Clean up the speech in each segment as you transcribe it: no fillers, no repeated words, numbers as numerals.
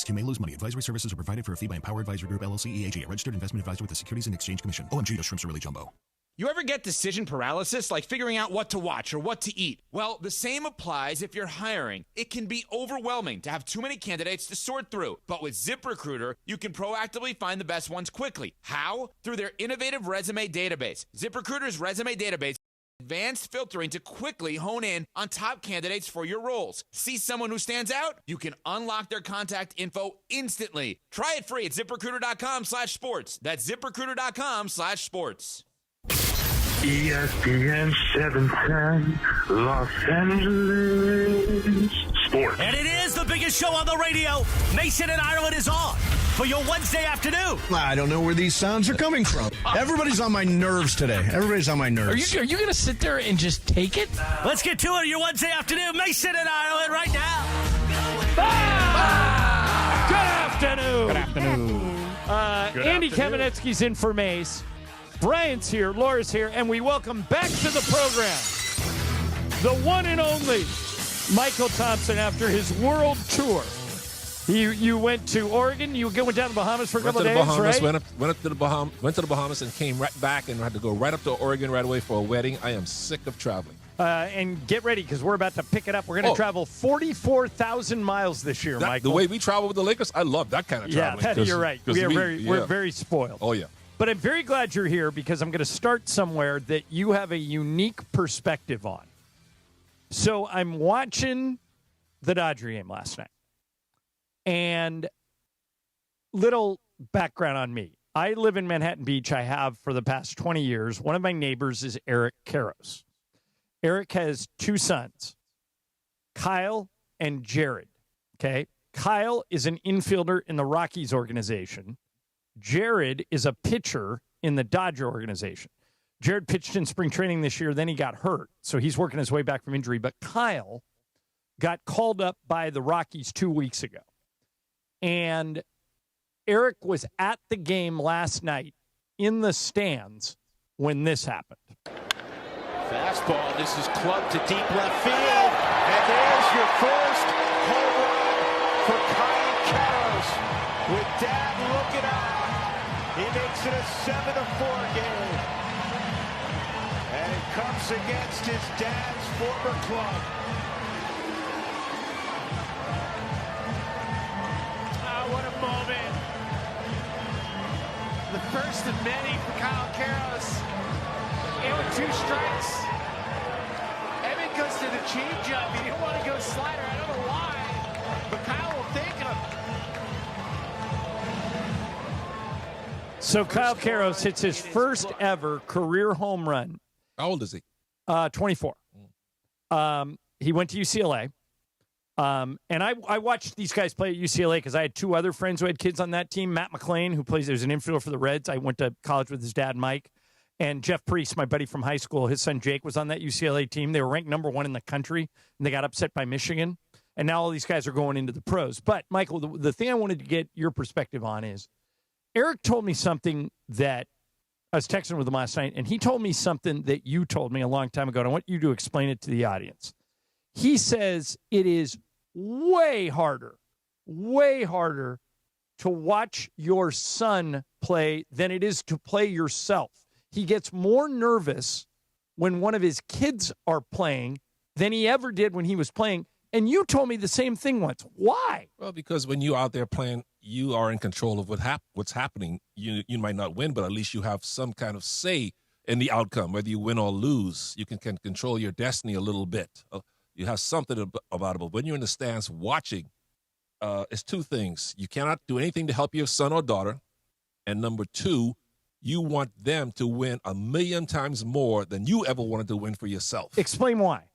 You may lose money. Advisory services are provided for a fee by Empower Advisory Group, LLC, EAG, a registered investment advisor with the Securities and Exchange Commission. OMG, those shrimps are really jumbo. You ever get decision paralysis, like figuring out what to watch or what to eat? Well, the same applies if you're hiring. It can be overwhelming to have too many candidates to sort through. But with ZipRecruiter, you can proactively find the best ones quickly. How? Through their innovative resume database. ZipRecruiter's resume database advanced filtering to quickly hone in on top candidates for your roles. See someone who stands out? You can unlock their contact info instantly. Try it free at ZipRecruiter.com/sports. That's ZipRecruiter.com/sports. ESPN 710, Los Angeles Sports. And it is the biggest show on the radio. Mason and Ireland is on for your Wednesday afternoon. I don't know where these sounds are coming from. Everybody's on my nerves today. Everybody's on my nerves. Are you going to sit there and just take it? Let's get to it. Your Wednesday afternoon. Mason and Ireland right now. Good afternoon. Good afternoon. Andy Kamenetsky's in for Mase. Bryant's here, Laura's here, and we welcome back to the program the one and only Michael Thompson after his world tour. You went to Oregon. You went down to the Bahamas for a couple of days, right? Went to the Bahamas and came right back and had to go right up to Oregon right away for a wedding. I am sick of traveling. And get ready because we're about to pick it up. We're going to travel 44,000 miles this year, Michael. The way we travel with the Lakers, I love that kind of traveling. Yeah, you're right. We're very spoiled. Oh, yeah. But I'm very glad you're here because I'm going to start somewhere that you have a unique perspective on. So I'm watching the Dodger game last night. And little background on me. I live in Manhattan Beach. I have for the past 20 years. One of my neighbors is Eric Karros. Eric has two sons, Kyle and Jared. Okay. Kyle is an infielder in the Rockies organization. Jared is a pitcher in the Dodger organization. Jared pitched in spring training this year, then he got hurt. So he's working his way back from injury. But Kyle got called up by the Rockies 2 weeks ago. And Eric was at the game last night in the stands when this happened. Fastball, this is clubbed to deep left field. And there's your first home run for Kyle Karros. With Dad looking on. He makes it a 7-4 game. And it comes against his dad's former club. Oh, what a moment. The first of many for Kyle Karros. And with 2 strikes. Evan goes to the changeup. He didn't want to go slider. I don't know why. But Kyle will take him. So Kyle Karros hits his first ever career home run. How old is he? 24. He went to UCLA. And I watched these guys play at UCLA because I had 2 other friends who had kids on that team. Matt McClain, who plays as an infielder for the Reds. I went to college with his dad, Mike. And Jeff Priest, my buddy from high school, his son Jake was on that UCLA team. They were ranked number 1 in the country, and they got upset by Michigan. And now all these guys are going into the pros. But, Michael, the thing I wanted to get your perspective on is Eric told me something that I was texting with him last night, and he told me something that you told me a long time ago, and I want you to explain it to the audience. He says it is way harder to watch your son play than it is to play yourself. He gets more nervous when one of his kids are playing than he ever did when he was playing. And you told me the same thing once. Why? Well, because when you're out there playing, you are in control of what's happening. You might not win, but at least you have some kind of say in the outcome. Whether you win or lose, you can control your destiny a little bit. You have something about it. But when you're in the stands watching, it's 2 things. You cannot do anything to help your son or daughter. And number 2, you want them to win 1,000,000 times more than you ever wanted to win for yourself. Explain why.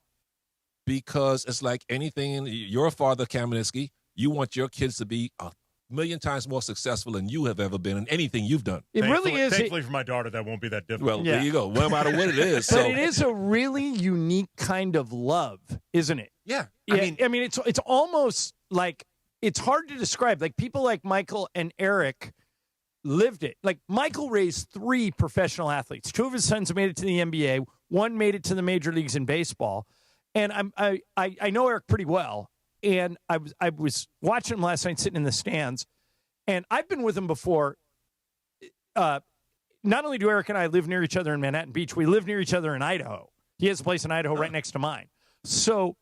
Because it's like anything. You're a father, Kamenetsky. You want your kids to be 1,000,000 times more successful than you have ever been in anything you've done. It really is. Thankfully for my daughter, that won't be that difficult. Well, There you go. No matter what it is. But it is a really unique kind of love, isn't it? Yeah. I mean, it's almost like it's hard to describe. Like people like Michael and Eric lived it. Like Michael raised 3 professional athletes. 2 of his sons made it to the NBA. 1 made it to the major leagues in baseball. And I know Eric pretty well. And I was watching him last night sitting in the stands, and I've been with him before. Not only do Eric and I live near each other in Manhattan Beach, we live near each other in Idaho. He has a place in Idaho right next to mine. So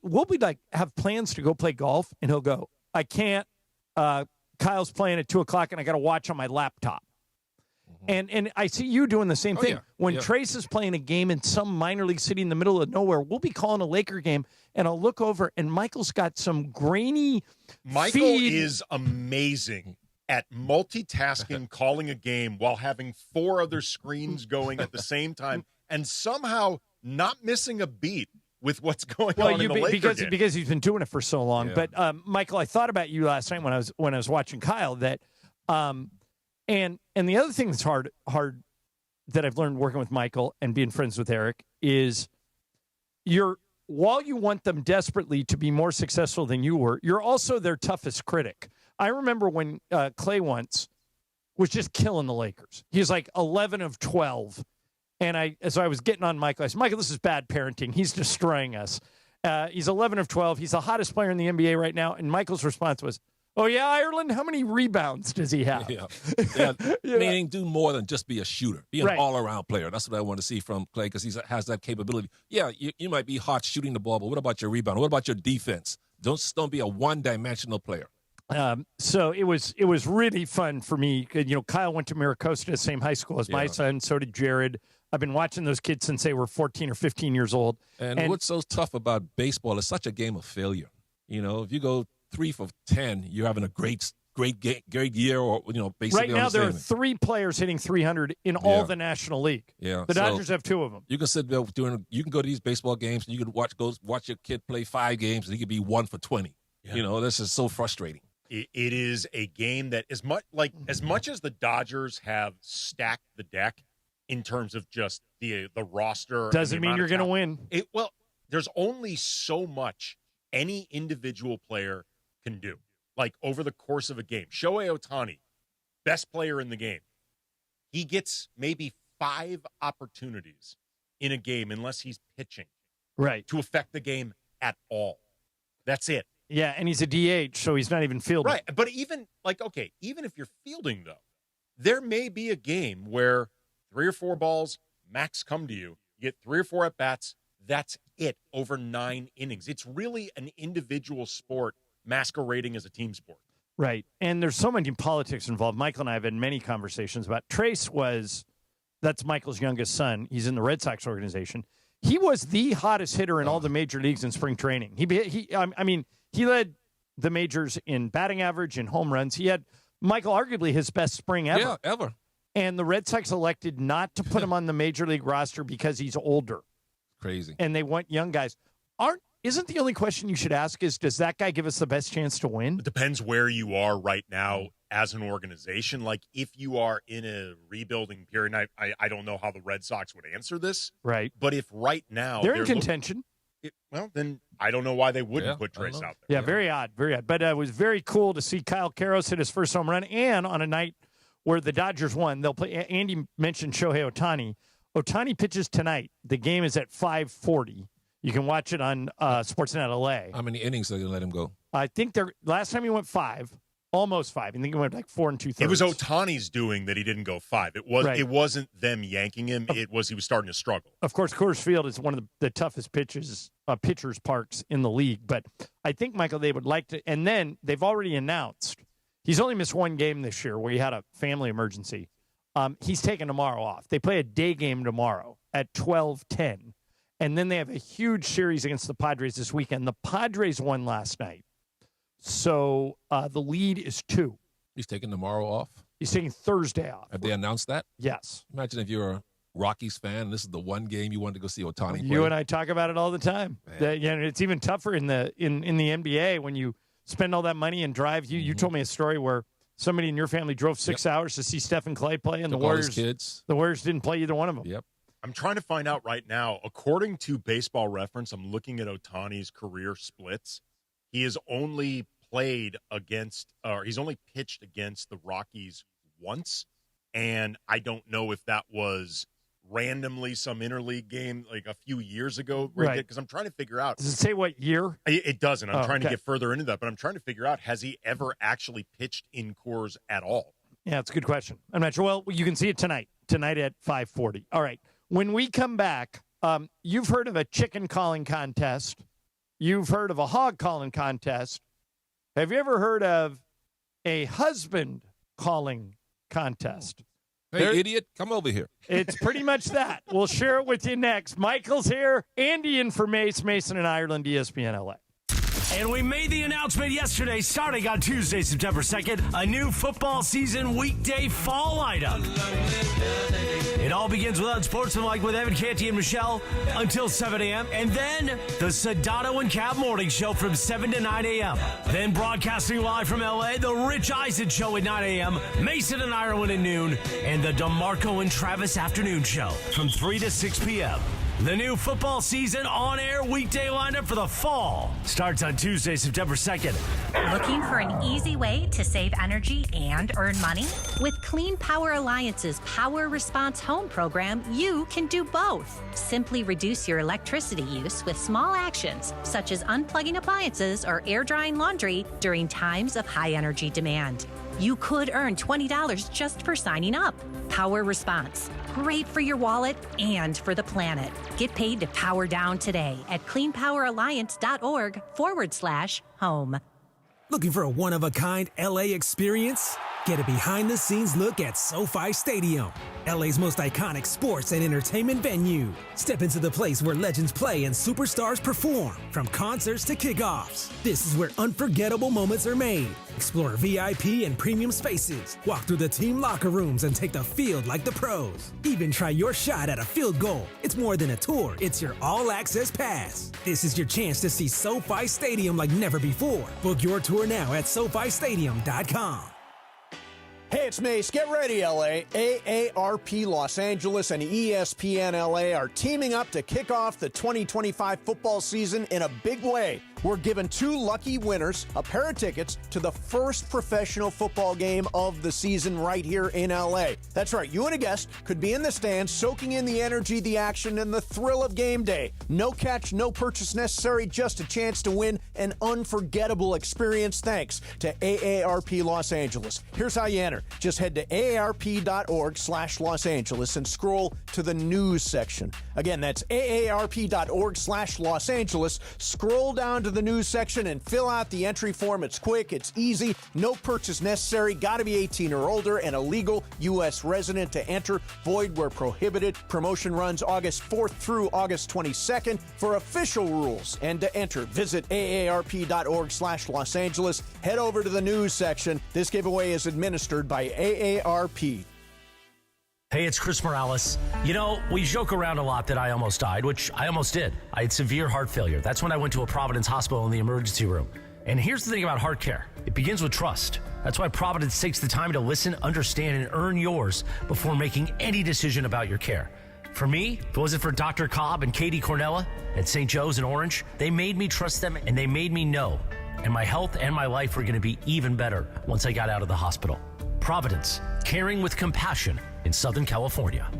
we'll be like, have plans to go play golf, and he'll go, I can't. Kyle's playing at 2:00, and I got to watch on my laptop. And I see you doing the same thing. Yeah. When Trace is playing a game in some minor league city in the middle of nowhere, we'll be calling a Laker game, and I'll look over, and Michael's got some grainy Michael feed. is amazing at multitasking, calling a game while having 4 other screens going at the same time, and somehow not missing a beat with what's going on in the Laker game. Because he's been doing it for so long. Yeah. But Michael, I thought about you last night when I was watching Kyle that. And the other thing that's hard that I've learned working with Michael and being friends with Eric is while you want them desperately to be more successful than you were, you're also their toughest critic. I remember when Clay once was just killing the Lakers. He was like 11 of 12. And so I was getting on Michael. I said, Michael, this is bad parenting. He's destroying us. He's 11 of 12. He's the hottest player in the NBA right now. And Michael's response was, oh, yeah, Ireland? How many rebounds does he have? Yeah. Meaning do more than just be a shooter. Be an all-around player. That's what I want to see from Clay because he has that capability. Yeah, you might be hot shooting the ball, but what about your rebound? What about your defense? Don't be a one-dimensional player. So it was really fun for me. Kyle went to Miracosta, same high school as my son. So did Jared. I've been watching those kids since they were 14 or 15 years old. And what's so tough about baseball is such a game of failure. If you go 3 for 10, you're having a great year, or basically. Right now, there are 3 players hitting 300 in all the National League. Yeah, the Dodgers have 2 of them. You can sit there you can go to these baseball games, and you can watch your kid play 5 games, and he could be 1 for 20. Yeah. This is so frustrating. It is a game that as much as the Dodgers have stacked the deck in terms of just the roster, doesn't mean you're going to win. There's only so much any individual player can do, like over the course of a game. Shohei Ohtani, best player in the game. He gets maybe 5 opportunities in a game unless he's pitching, right, to affect the game at all. That's it. Yeah, and he's a DH, so he's not even fielding. Right, but even if you're fielding, though, there may be a game where 3 or 4 balls max come to you. You get 3 or 4 at-bats. That's it over 9 innings. It's really an individual sport masquerading as a team sport. Right. And there's so many politics involved. Michael and I have had many conversations about Trace that's Michael's youngest son. He's in the Red Sox organization. He was the hottest hitter in all the major leagues in spring training. He led the majors in batting average and home runs. He had, Michael, arguably his best spring ever. Yeah, ever. And the Red Sox elected not to put him on the major league roster because he's older. Crazy. And they want young guys. Isn't the only question you should ask is, does that guy give us the best chance to win? It depends where you are right now as an organization. Like, if you are in a rebuilding period, I don't know how the Red Sox would answer this. Right. But if right now they're in contention. Then I don't know why they wouldn't put Trace out there. Yeah, very odd, very odd. But it was very cool to see Kyle Karros hit his first home run, and on a night where the Dodgers won, they'll play. Andy mentioned Shohei Ohtani. Ohtani pitches tonight. The game is at 5:40. You can watch it on Sportsnet LA. How many innings are they going to let him go? I think last time he went 5, almost 5. I think he went like 4 2/3. It was Ohtani's doing that he didn't go 5. It wasn't them yanking him. It was he was starting to struggle. Of course, Coors Field is one of the toughest pitchers parks in the league. But I think, Michael, they would like to. And then they've already announced he's only missed 1 game this year where he had a family emergency. He's taking tomorrow off. They play a day game tomorrow at 12:10. And then they have a huge series against the Padres this weekend. The Padres won last night. So the lead is 2. He's taking tomorrow off? He's taking Thursday off. Have they announced that? Yes. Imagine if you're a Rockies fan and this is the one game you wanted to go see Ohtani play. You and I talk about it all the time. It's even tougher in the NBA when you spend all that money and drive. You told me a story where somebody in your family drove 6 hours to see Stephen Clay play, and the Warriors didn't play either one of them. Yep. I'm trying to find out right now. According to Baseball Reference, I'm looking at Ohtani's career splits. He has only he's only pitched against the Rockies once, and I don't know if that was randomly some interleague game like a few years ago? Right. Because I'm trying to figure out. Does it say what year? It doesn't. I'm trying to okay. get further into that, but I'm trying to figure out, has he ever actually pitched in Coors at all? Yeah, it's a good question. I'm not sure. Well, you can see it tonight at 5:40. All right. When we come back, you've heard of a chicken calling contest. You've heard of a hog calling contest. Have you ever heard of a husband calling contest? Hey, idiot, come over here. It's pretty much that. We'll share it with you next. Michael's here. Andy in for Mason in Ireland, ESPN LA. And we made the announcement yesterday, starting on Tuesday, September 2nd, a new football season weekday fall lineup. It all begins with Unsportsmanlike with Evan Canty and Michelle until 7 a.m. And then the Sedano and Cab Morning Show from 7 to 9 a.m. Then broadcasting live from L.A., the Rich Eisen Show at 9 a.m., Mason and Ireland at noon, and the DeMarco and Travis Afternoon Show from 3 to 6 p.m. The new football season on-air weekday lineup for the fall starts on Tuesday, September 2nd. Looking for an easy way to save energy and earn money? With Clean Power Alliance's Power Response Home program, you can do both. Simply reduce your electricity use with small actions, such as unplugging appliances or air drying laundry during times of high energy demand. You could earn $20 just for signing up. Power Response. Great for your wallet and for the planet. Get paid to power down today at cleanpoweralliance.org/home. Looking for a one-of-a-kind LA experience? Get a behind-the-scenes look at SoFi Stadium, LA's most iconic sports and entertainment venue. Step into the place where legends play and superstars perform, from concerts to kickoffs. This is where unforgettable moments are made. Explore VIP and premium spaces, walk through the team locker rooms, and take the field like the pros. Even try your shot at a field goal. It's more than a tour, it's your all-access pass. This is your chance to see SoFi Stadium like never before. Book your tour now at SoFiStadium.com. Hey, it's Mase. Get ready, LA. AARP Los Angeles and ESPN LA are teaming up to kick off the 2025 football season in a big way. We're giving 2 lucky winners a pair of tickets to the first professional football game of the season right here in LA. That's right. You and a guest could be in the stands soaking in the energy, the action, and the thrill of game day. No catch, no purchase necessary, just a chance to win an unforgettable experience thanks to AARP Los Angeles. Here's how you enter. Just head to aarp.org/Los Angeles and scroll to the news section. Again, that's aarp.org/Los Angeles. Scroll down to the news section and fill out the entry form. It's quick, it's easy, no purchase necessary, got to be 18 or older, and a legal U.S. resident to enter. Void where prohibited. Promotion runs August 4th through August 22nd. For official rules and to enter, visit aarp.org/Los Angeles. Head over to the news section. This giveaway is administered by AARP. Hey, it's Chris Morales. You know, we joke around a lot that I almost died, which I almost did. I had severe heart failure. That's when I went to a Providence hospital in the emergency room. And here's the thing about heart care. It begins with trust. That's why Providence takes the time to listen, understand, and earn yours before making any decision about your care. For me, if it wasn't for Dr. Cobb and Katie Cornella at St. Joe's in Orange, they made me trust them and they made me know. And my health and my life were going to be even better once I got out of the hospital. Providence, caring with compassion in Southern California.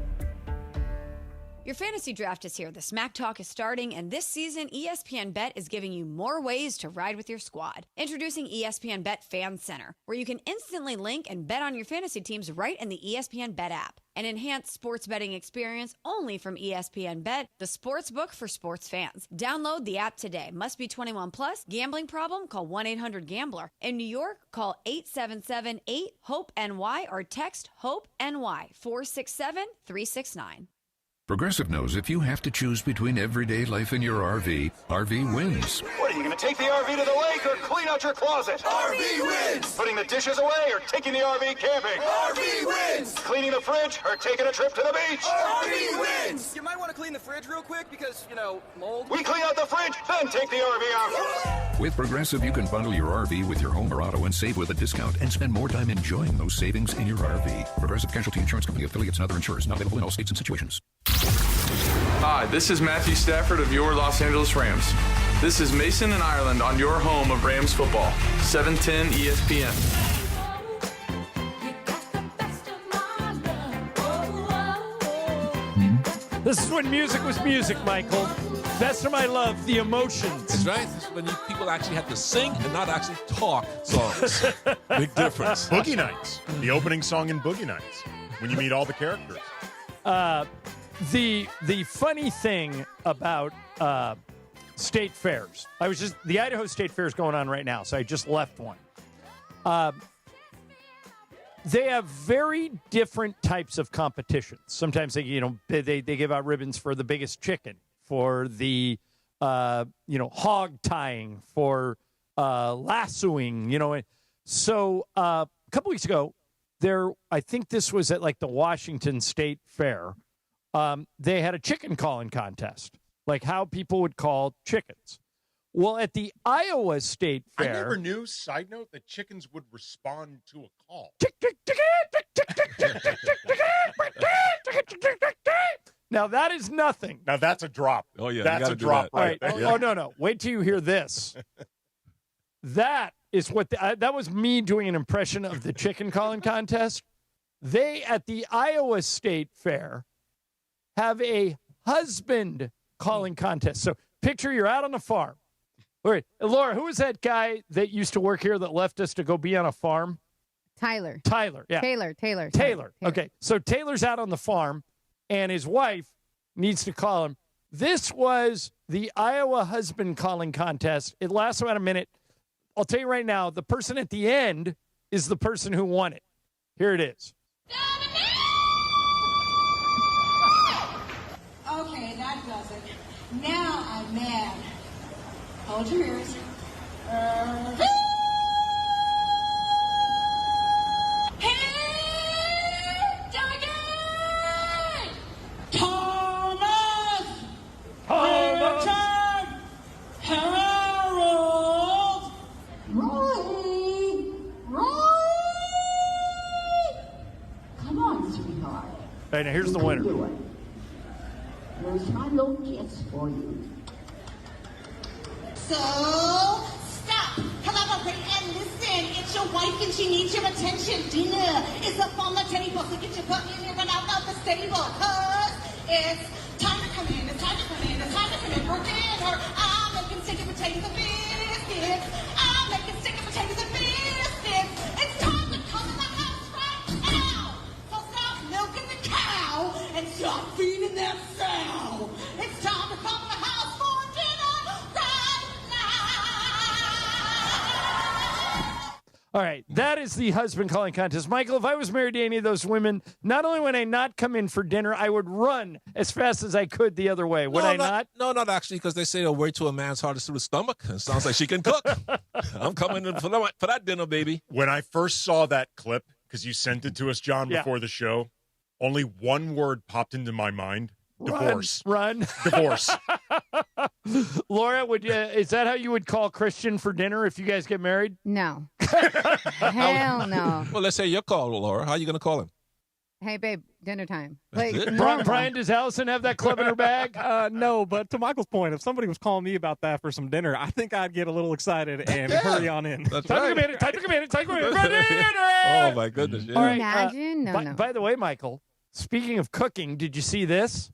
Your fantasy draft is here. The Smack Talk is starting, and this season, ESPN Bet is giving you more ways to ride with your squad. Introducing ESPN Bet Fan Center, where you can instantly link and bet on your fantasy teams right in the ESPN Bet app. An enhanced sports betting experience only from ESPN Bet, the sports book for sports fans. Download the app today. Must be 21 plus. Gambling problem? Call 1-800-GAMBLER. In New York, call 877-8-HOPE-NY or text HOPE-NY 467-369. Progressive knows if you have to choose between everyday life and your RV, RV wins. What, are you going to take the RV to the lake or clean out your closet? RV wins! Putting the dishes away or taking the RV camping? RV wins! Cleaning the fridge or taking a trip to the beach? RV wins! You might want to clean the fridge real quick because, mold. We clean out the fridge, then take the RV out. With Progressive, you can bundle your RV with your home or auto and save with a discount and spend more time enjoying those savings in your RV. Progressive Casualty Insurance Company, affiliates, and other insurers. Not available in all states and situations. Hi, this is Matthew Stafford of your Los Angeles Rams. This is Mason in Ireland on your home of Rams football, 710 ESPN. This is when music was music, Michael. Best of my love, the emotions. That's right. This is when people actually had to sing and not actually talk songs. Big difference. Boogie Nights, the opening song in Boogie Nights, when you meet all the characters. The funny thing about state fairs, the Idaho State Fair is going on right now, so I just left one. They have very different types of competitions. Sometimes they give out ribbons for the biggest chicken, for the hog tying, for lassoing. So a couple weeks ago, I think this was at like the Washington State Fair. They had a chicken calling contest, like how people would call chickens. Well, at the Iowa State Fair, I never knew, side note, that chickens would respond to a call. Now, that is nothing. Now, that's a drop. Oh, yeah. That's a drop right there. Oh, no. Wait till you hear this. That is what that was me doing an impression of the chicken calling contest. They, at the Iowa State Fair, have a husband calling contest. So picture you're out on a farm. All right, Laura, who was that guy that used to work here that left us to go be on a farm? Tyler, yeah. Taylor. Okay, so Taylor's out on the farm, and his wife needs to call him. This was the Iowa husband calling contest. It lasts about a minute. I'll tell you right now, the person at the end is the person who won it. Here it is. Okay, that does it. Now I'm mad. Hold your ears. Hey, Duggan! Thomas! Richard! Harold! Roy! Come on, sweetheart. Hey, now here's the winner. There's my little kiss for you. So, stop, collaborate, and listen. It's your wife and she needs your attention. Dinner is up on the table, so get your butt in here and out of the stable. Cause it's time to come in, it's time to come in, it's time to come in for dinner. I'm making steak and potatoes and biscuits. I'm making steak and potatoes and biscuits. It's time to come in the house right now. So stop milking the cow and stop feeding that sow. It's time to come in the house for dinner right now. All right, that is the husband calling contest. Michael, if I was married to any of those women, not only would I not come in for dinner, I would run as fast as I could the other way. Would I not? No, not actually, because they say a way to a man's heart is through the stomach. It sounds like she can cook. I'm coming in for that dinner, baby. When I first saw that clip, because you sent it to us, John, before the show, only one word popped into my mind. Divorce. Run. Divorce. Laura, is that how you would call Christian for dinner if you guys get married? No. Hell no. Well, let's say your call, Laura. How are you going to call him? Hey, babe, dinner time. Brian, does Allison have that club in her bag? No, but to Michael's point, if somebody was calling me about that for some dinner, I think I'd get a little excited and hurry on in. That's Time right. to come in. Oh, my goodness. Yeah. All right, Imagine. By the way, Michael, speaking of cooking, did you see this?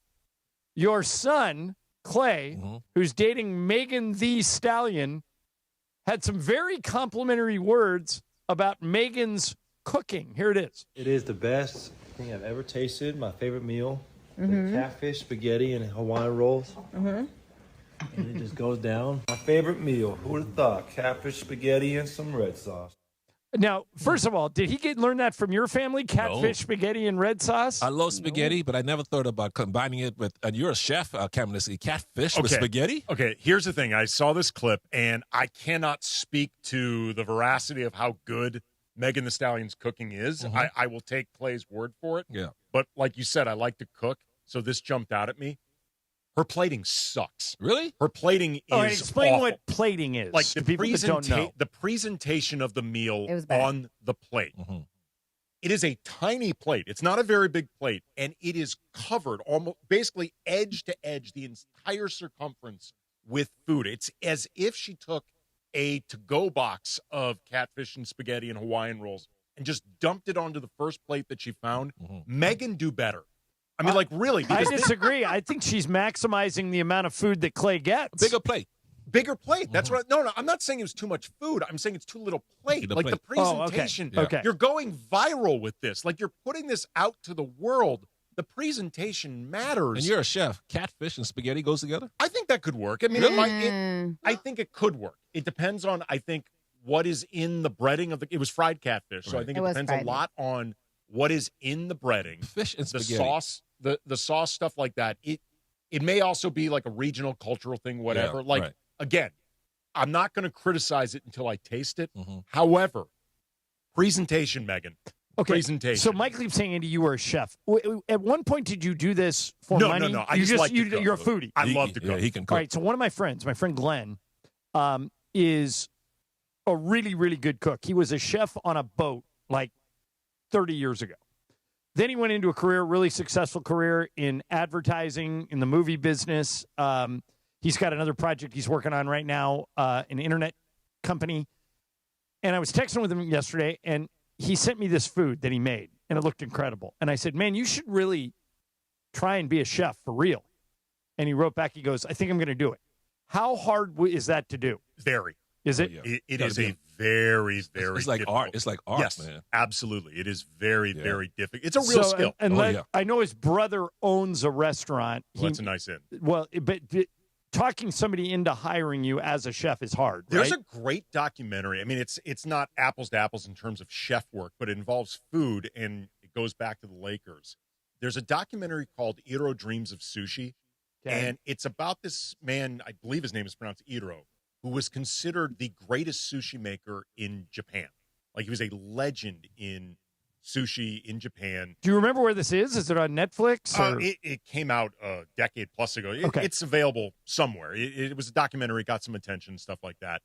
Your son, Clay, who's dating Megan Thee Stallion, had some very complimentary words about Megan's cooking. Here it is. It is the best thing I've ever tasted. My favorite meal. The catfish, spaghetti, and Hawaiian rolls. And it just goes down. My favorite meal. Who would have thought? Catfish, spaghetti, and some red sauce. Now, first of all, did he learn that from your family? Catfish, spaghetti, and red sauce? I love spaghetti, but I never thought about combining it with, and you're a chef, Cameron, catfish with spaghetti? Okay, here's the thing. I saw this clip, and I cannot speak to the veracity of how good Megan Thee Stallion's cooking is. I will take Clay's word for it. Yeah. But like you said, I like to cook, so this jumped out at me. Her plating sucks. Really? Her plating is All right, explain awful. what plating is. Like to people that don't know. The presentation of the meal It was bad. on the plate. It is a tiny plate. It's not a very big plate, and it is covered almost basically edge to edge, the entire circumference with food. It's as if she took a to-go box of catfish and spaghetti and Hawaiian rolls and just dumped it onto the first plate that she found. Megan, do better. I mean, like, really. I disagree. I think she's maximizing the amount of food that Clay gets. Bigger plate. Bigger plate. That's what. No, I'm not saying it was too much food. I'm saying it's too little plate. The like plate. the presentation. Okay. You're going viral with this. Like you're putting this out to the world. The presentation matters. And you're a chef. Catfish and spaghetti goes together? I think that could work. I mean, I think it could work. It depends on, I think, what is in the breading of the. It was fried catfish, so I think it depends a lot on what is in the breading, fish and spaghetti, the sauce, the sauce, stuff like that. It may also be like a regional, cultural thing, whatever. Again, I'm not going to criticize it until I taste it. However, presentation, Megan. Okay. Presentation. So Mike keeps saying, Andy, you were a chef. At one point, did you do this for money? No. I just like to cook. You're a foodie. I love to cook. Yeah, he can cook. All right. So one of my friends, my friend Glenn, is a really, really good cook. He was a chef on a boat like 30 years ago. Then he went into a really successful career in advertising, in the movie business. He's got another project he's working on right now, an internet company. And I was texting with him yesterday, and he sent me this food that he made, and it looked incredible. And I said, man, you should really try and be a chef for real. And he wrote back, he goes, I think I'm going to do it. How hard is that to do? Very. Is it? Oh, yeah. It is a very, very It's like difficult. art. It's like art, yes, man. Absolutely. It is very, very difficult. It's a real skill. I know his brother owns a restaurant. That's a nice in. Well, but talking somebody into hiring you as a chef is hard, There's right? a great documentary. I mean, it's not apples to apples in terms of chef work, but it involves food, and it goes back to the Lakers. There's a documentary called Iro Dreams of Sushi, and it's about this man, I believe his name is pronounced Iro, who was considered the greatest sushi maker in Japan. Like, he was a legend in sushi in Japan. Do you remember where this is? Is it on Netflix? Or? It came out a decade plus ago. It's available somewhere. It was a documentary, got some attention, stuff like that.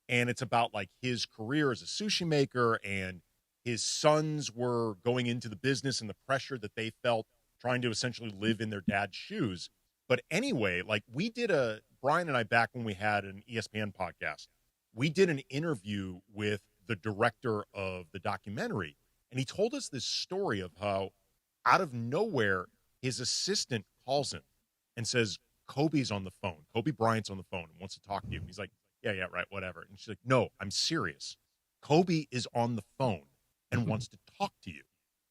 And it's about like his career as a sushi maker, and his sons were going into the business and the pressure that they felt trying to essentially live in their dad's shoes. But anyway, like Brian and I, back when we had an ESPN podcast, we did an interview with the director of the documentary. And he told us this story of how, out of nowhere, his assistant calls him and says, Kobe's on the phone. Kobe Bryant's on the phone and wants to talk to you. And he's like, yeah, right, whatever. And she's like, no, I'm serious. Kobe is on the phone and wants to talk to you.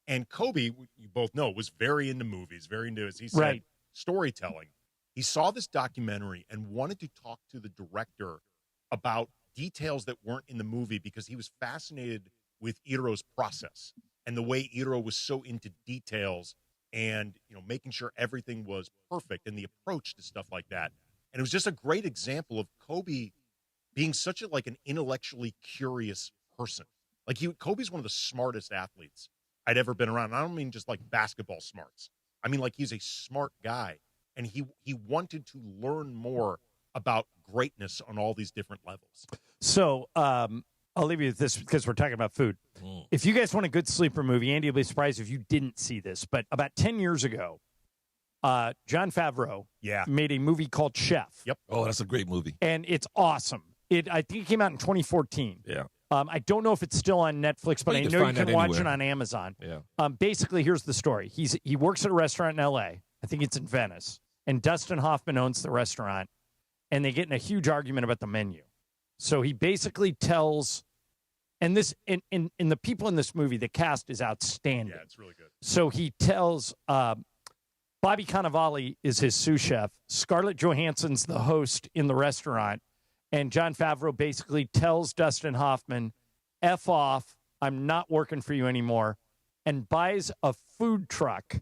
And Kobe, you both know, was very into movies, very into, as he said, storytelling. He saw this documentary and wanted to talk to the director about details that weren't in the movie because he was fascinated with Iro's process and the way Iro was so into details and, making sure everything was perfect and the approach to stuff like that. And it was just a great example of Kobe being such an intellectually curious person. Like Kobe's one of the smartest athletes I'd ever been around. I don't mean just like basketball smarts. I mean, like, he's a smart guy, and he wanted to learn more about greatness on all these different levels. So, I'll leave you with this because we're talking about food. If you guys want a good sleeper movie, Andy will be surprised if you didn't see this, but about 10 years ago, Jon Favreau made a movie called Chef. Yep. Oh, that's a great movie. And it's awesome. I think it came out in 2014. Yeah. I don't know if it's still on Netflix, but I know you can watch it on Amazon. Yeah. Basically, here's the story. He works at a restaurant in L.A. I think it's in Venice. And Dustin Hoffman owns the restaurant, and they get in a huge argument about the menu. So he basically tells, and this in the people in this movie, the cast is outstanding. Yeah, it's really good. So he tells Bobby Cannavale is his sous chef. Scarlett Johansson's the host in the restaurant. And Jon Favreau basically tells Dustin Hoffman, F off, I'm not working for you anymore, and buys a food truck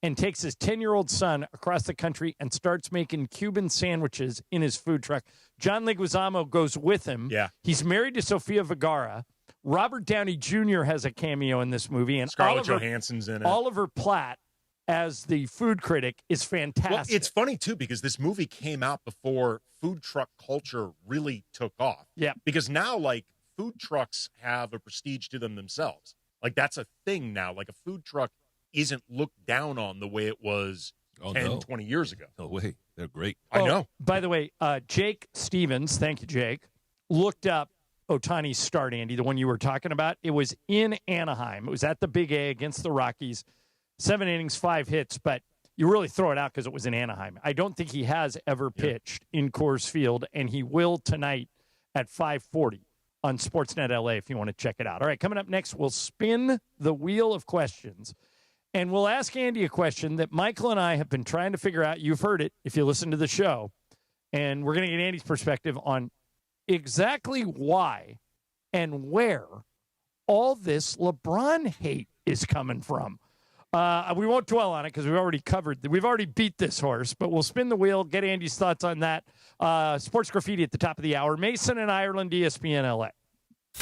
and takes his 10-year-old son across the country and starts making Cuban sandwiches in his food truck. John Leguizamo goes with him. Yeah. He's married to Sofia Vergara. Robert Downey Jr. has a cameo in this movie. And Scarlett Johansson's in it. Oliver Platt, as the food critic, is fantastic. Well, it's funny, too, because this movie came out before food truck culture really took off. Yeah. Because now, like, food trucks have a prestige to them themselves. Like, that's a thing now. Like, a food truck isn't looked down on the way it was 20 years ago. No way. They're great. I know. By the way, Jake Stevens, thank you, Jake, looked up Ohtani's start, Andy, the one you were talking about. It was in Anaheim. It was at the Big A against the Rockies. 7 innings, 5 hits. But you really throw it out because it was in Anaheim. I don't think he has ever pitched in Coors Field, and he will tonight at 5:40 on Sportsnet LA if you want to check it out. All right, coming up next, we'll spin the wheel of questions, and we'll ask Andy a question that Michael and I have been trying to figure out. You've heard it if you listen to the show, and we're going to get Andy's perspective on exactly why and where all this LeBron hate is coming from. We won't dwell on it because we've already beat this horse, but we'll spin the wheel, get Andy's thoughts on that. Sports Graffiti at the top of the hour. Mason and Ireland, ESPN LA.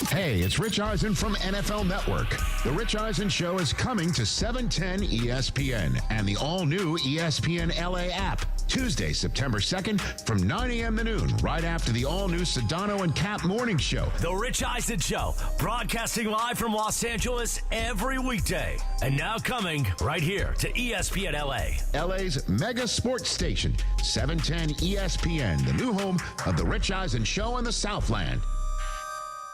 Hey, it's Rich Eisen from NFL Network. The Rich Eisen Show is coming to 710 ESPN and the all-new ESPN LA app. Tuesday, September 2nd from 9 a.m. to noon, right after the all-new Sedano and Cap Morning Show. The Rich Eisen Show, broadcasting live from Los Angeles every weekday. And now coming right here to ESPN LA. LA's mega sports station, 710 ESPN, the new home of The Rich Eisen Show in the Southland.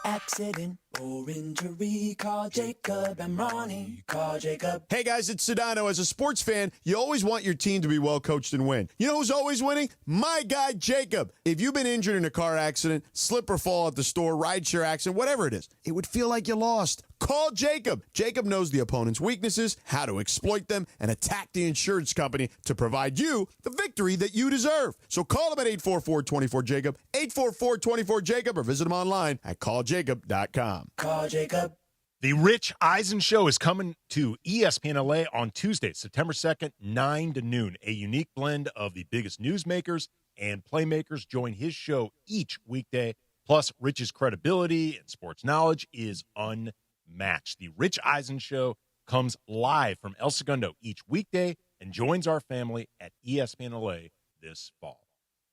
Accident or injury, call Jacob and Ronnie. Call Jacob. Hey guys, it's Sedano. As a sports fan, you always want your team to be well coached and win. You know who's always winning? My guy, Jacob. If you've been injured in a car accident, slip or fall at the store, rideshare accident, whatever it is, it would feel like you lost. Call Jacob. Jacob knows the opponent's weaknesses, how to exploit them, and attack the insurance company to provide you the victory that you deserve. So call him at 844-24-JACOB, 844-24-JACOB, or visit him online at calljacob.com. Call Jacob. The Rich Eisen Show is coming to ESPN LA on Tuesday, September 2nd, 9 to noon. A unique blend of the biggest newsmakers and playmakers join his show each weekday. Plus, Rich's credibility and sports knowledge is unmatched. The Rich Eisen Show comes live from El Segundo each weekday and joins our family at ESPN LA this fall.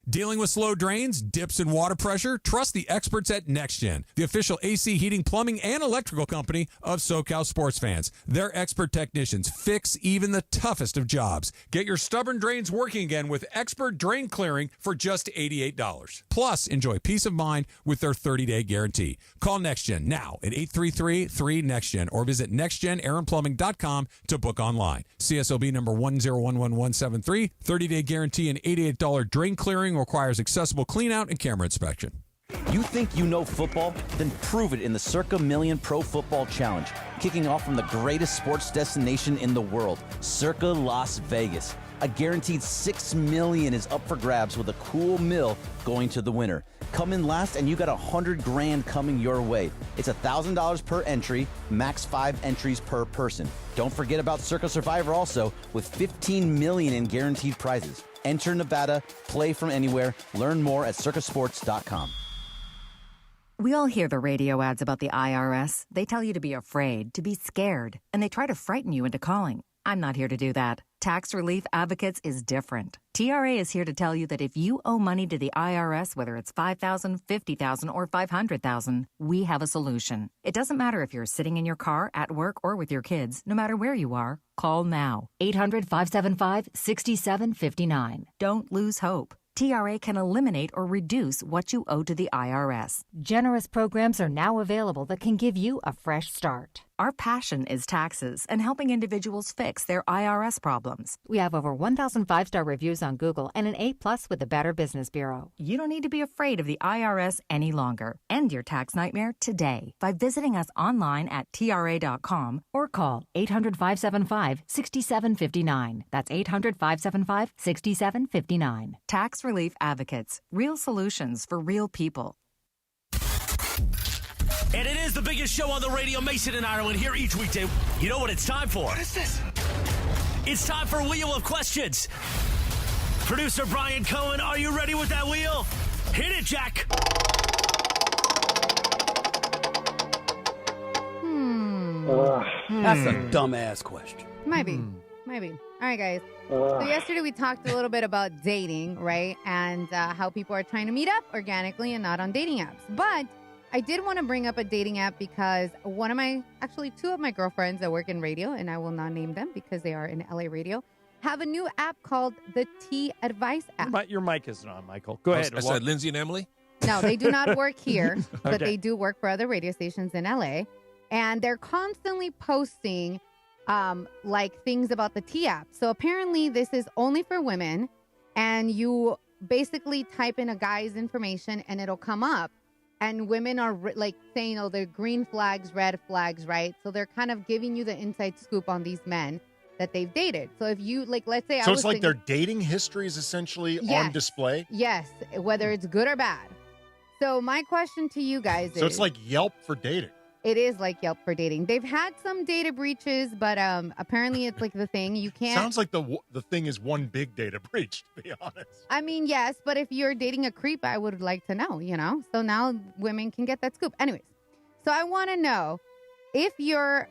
Dealing with slow drains, dips in water pressure? Trust the experts at NextGen, the official AC heating, plumbing, and electrical company of SoCal sports fans. Their expert technicians fix even the toughest of jobs. Get your stubborn drains working again with expert drain clearing for just $88. Plus, enjoy peace of mind with their 30-day guarantee. Call NextGen now at 833-3NEXTGen or visit nextgenaaronplumbing.com to book online. CSLB number 1011173, 30-day guarantee and $88 drain clearing requires accessible clean-out and camera inspection. You think you know football? Then prove it in the Circa Million Pro Football Challenge, kicking off from the greatest sports destination in the world, Circa Las Vegas. A guaranteed $6 million is up for grabs with a cool mill going to the winner. Come in last and you got $100,000 coming your way. It's $1,000 per entry, max 5 entries per person. Don't forget about Circa Survivor also, with $15 million in guaranteed prizes. Enter Nevada, play from anywhere, learn more at circasports.com. We all hear the radio ads about the IRS. They tell you to be afraid, to be scared, and they try to frighten you into calling. I'm not here to do that. Tax Relief Advocates is different. TRA is here to tell you that if you owe money to the IRS, whether it's $5,000, $50,000, or $500,000, we have a solution. It doesn't matter if you're sitting in your car, at work, or with your kids. No matter where you are, call now. 800-575-6759. Don't lose hope. TRA can eliminate or reduce what you owe to the IRS. Generous programs are now available that can give you a fresh start. Our passion is taxes and helping individuals fix their IRS problems. We have over 1,000 5-star reviews on Google and an A+ with the Better Business Bureau. You don't need to be afraid of the IRS any longer. End your tax nightmare today by visiting us online at TRA.com or call 800-575-6759. That's 800-575-6759. Tax Relief Advocates. Real solutions for real people. And it is the biggest show on the radio, Mason and Ireland, here each weekday. You know what it's time for? What is this? It's time for Wheel of Questions. Producer Brian Cohen, are you ready with that wheel? Hit it, Jack. That's a dumbass question. Might be. All right, guys. So yesterday we talked a little bit about dating, right? And how people are trying to meet up organically and not on dating apps. But I did want to bring up a dating app because two of my girlfriends that work in radio, and I will not name them because they are in LA radio, have a new app called the T Advice app. Your mic isn't on, Michael. Go ahead. I said Lindsay and Emily? No, they do not work here, but Okay. they do work for other radio stations in LA. And they're constantly posting like things about the T app. So apparently this is only for women, and you basically type in a guy's information and it'll come up. And women are like saying, oh, they're green flags, red flags, right? So they're kind of giving you the inside scoop on these men that they've dated. So if you, like, let's say so it's like their dating history is essentially on display? Yes, whether it's good or bad. So my question to you guys is... So it's like Yelp for dating. It is like Yelp for dating. They've had some data breaches, but apparently it's like the thing. You can't... Sounds like the thing is one big data breach, to be honest. I mean, yes, but if you're dating a creep, I would like to know, you know? So now women can get that scoop. Anyways, so I want to know if your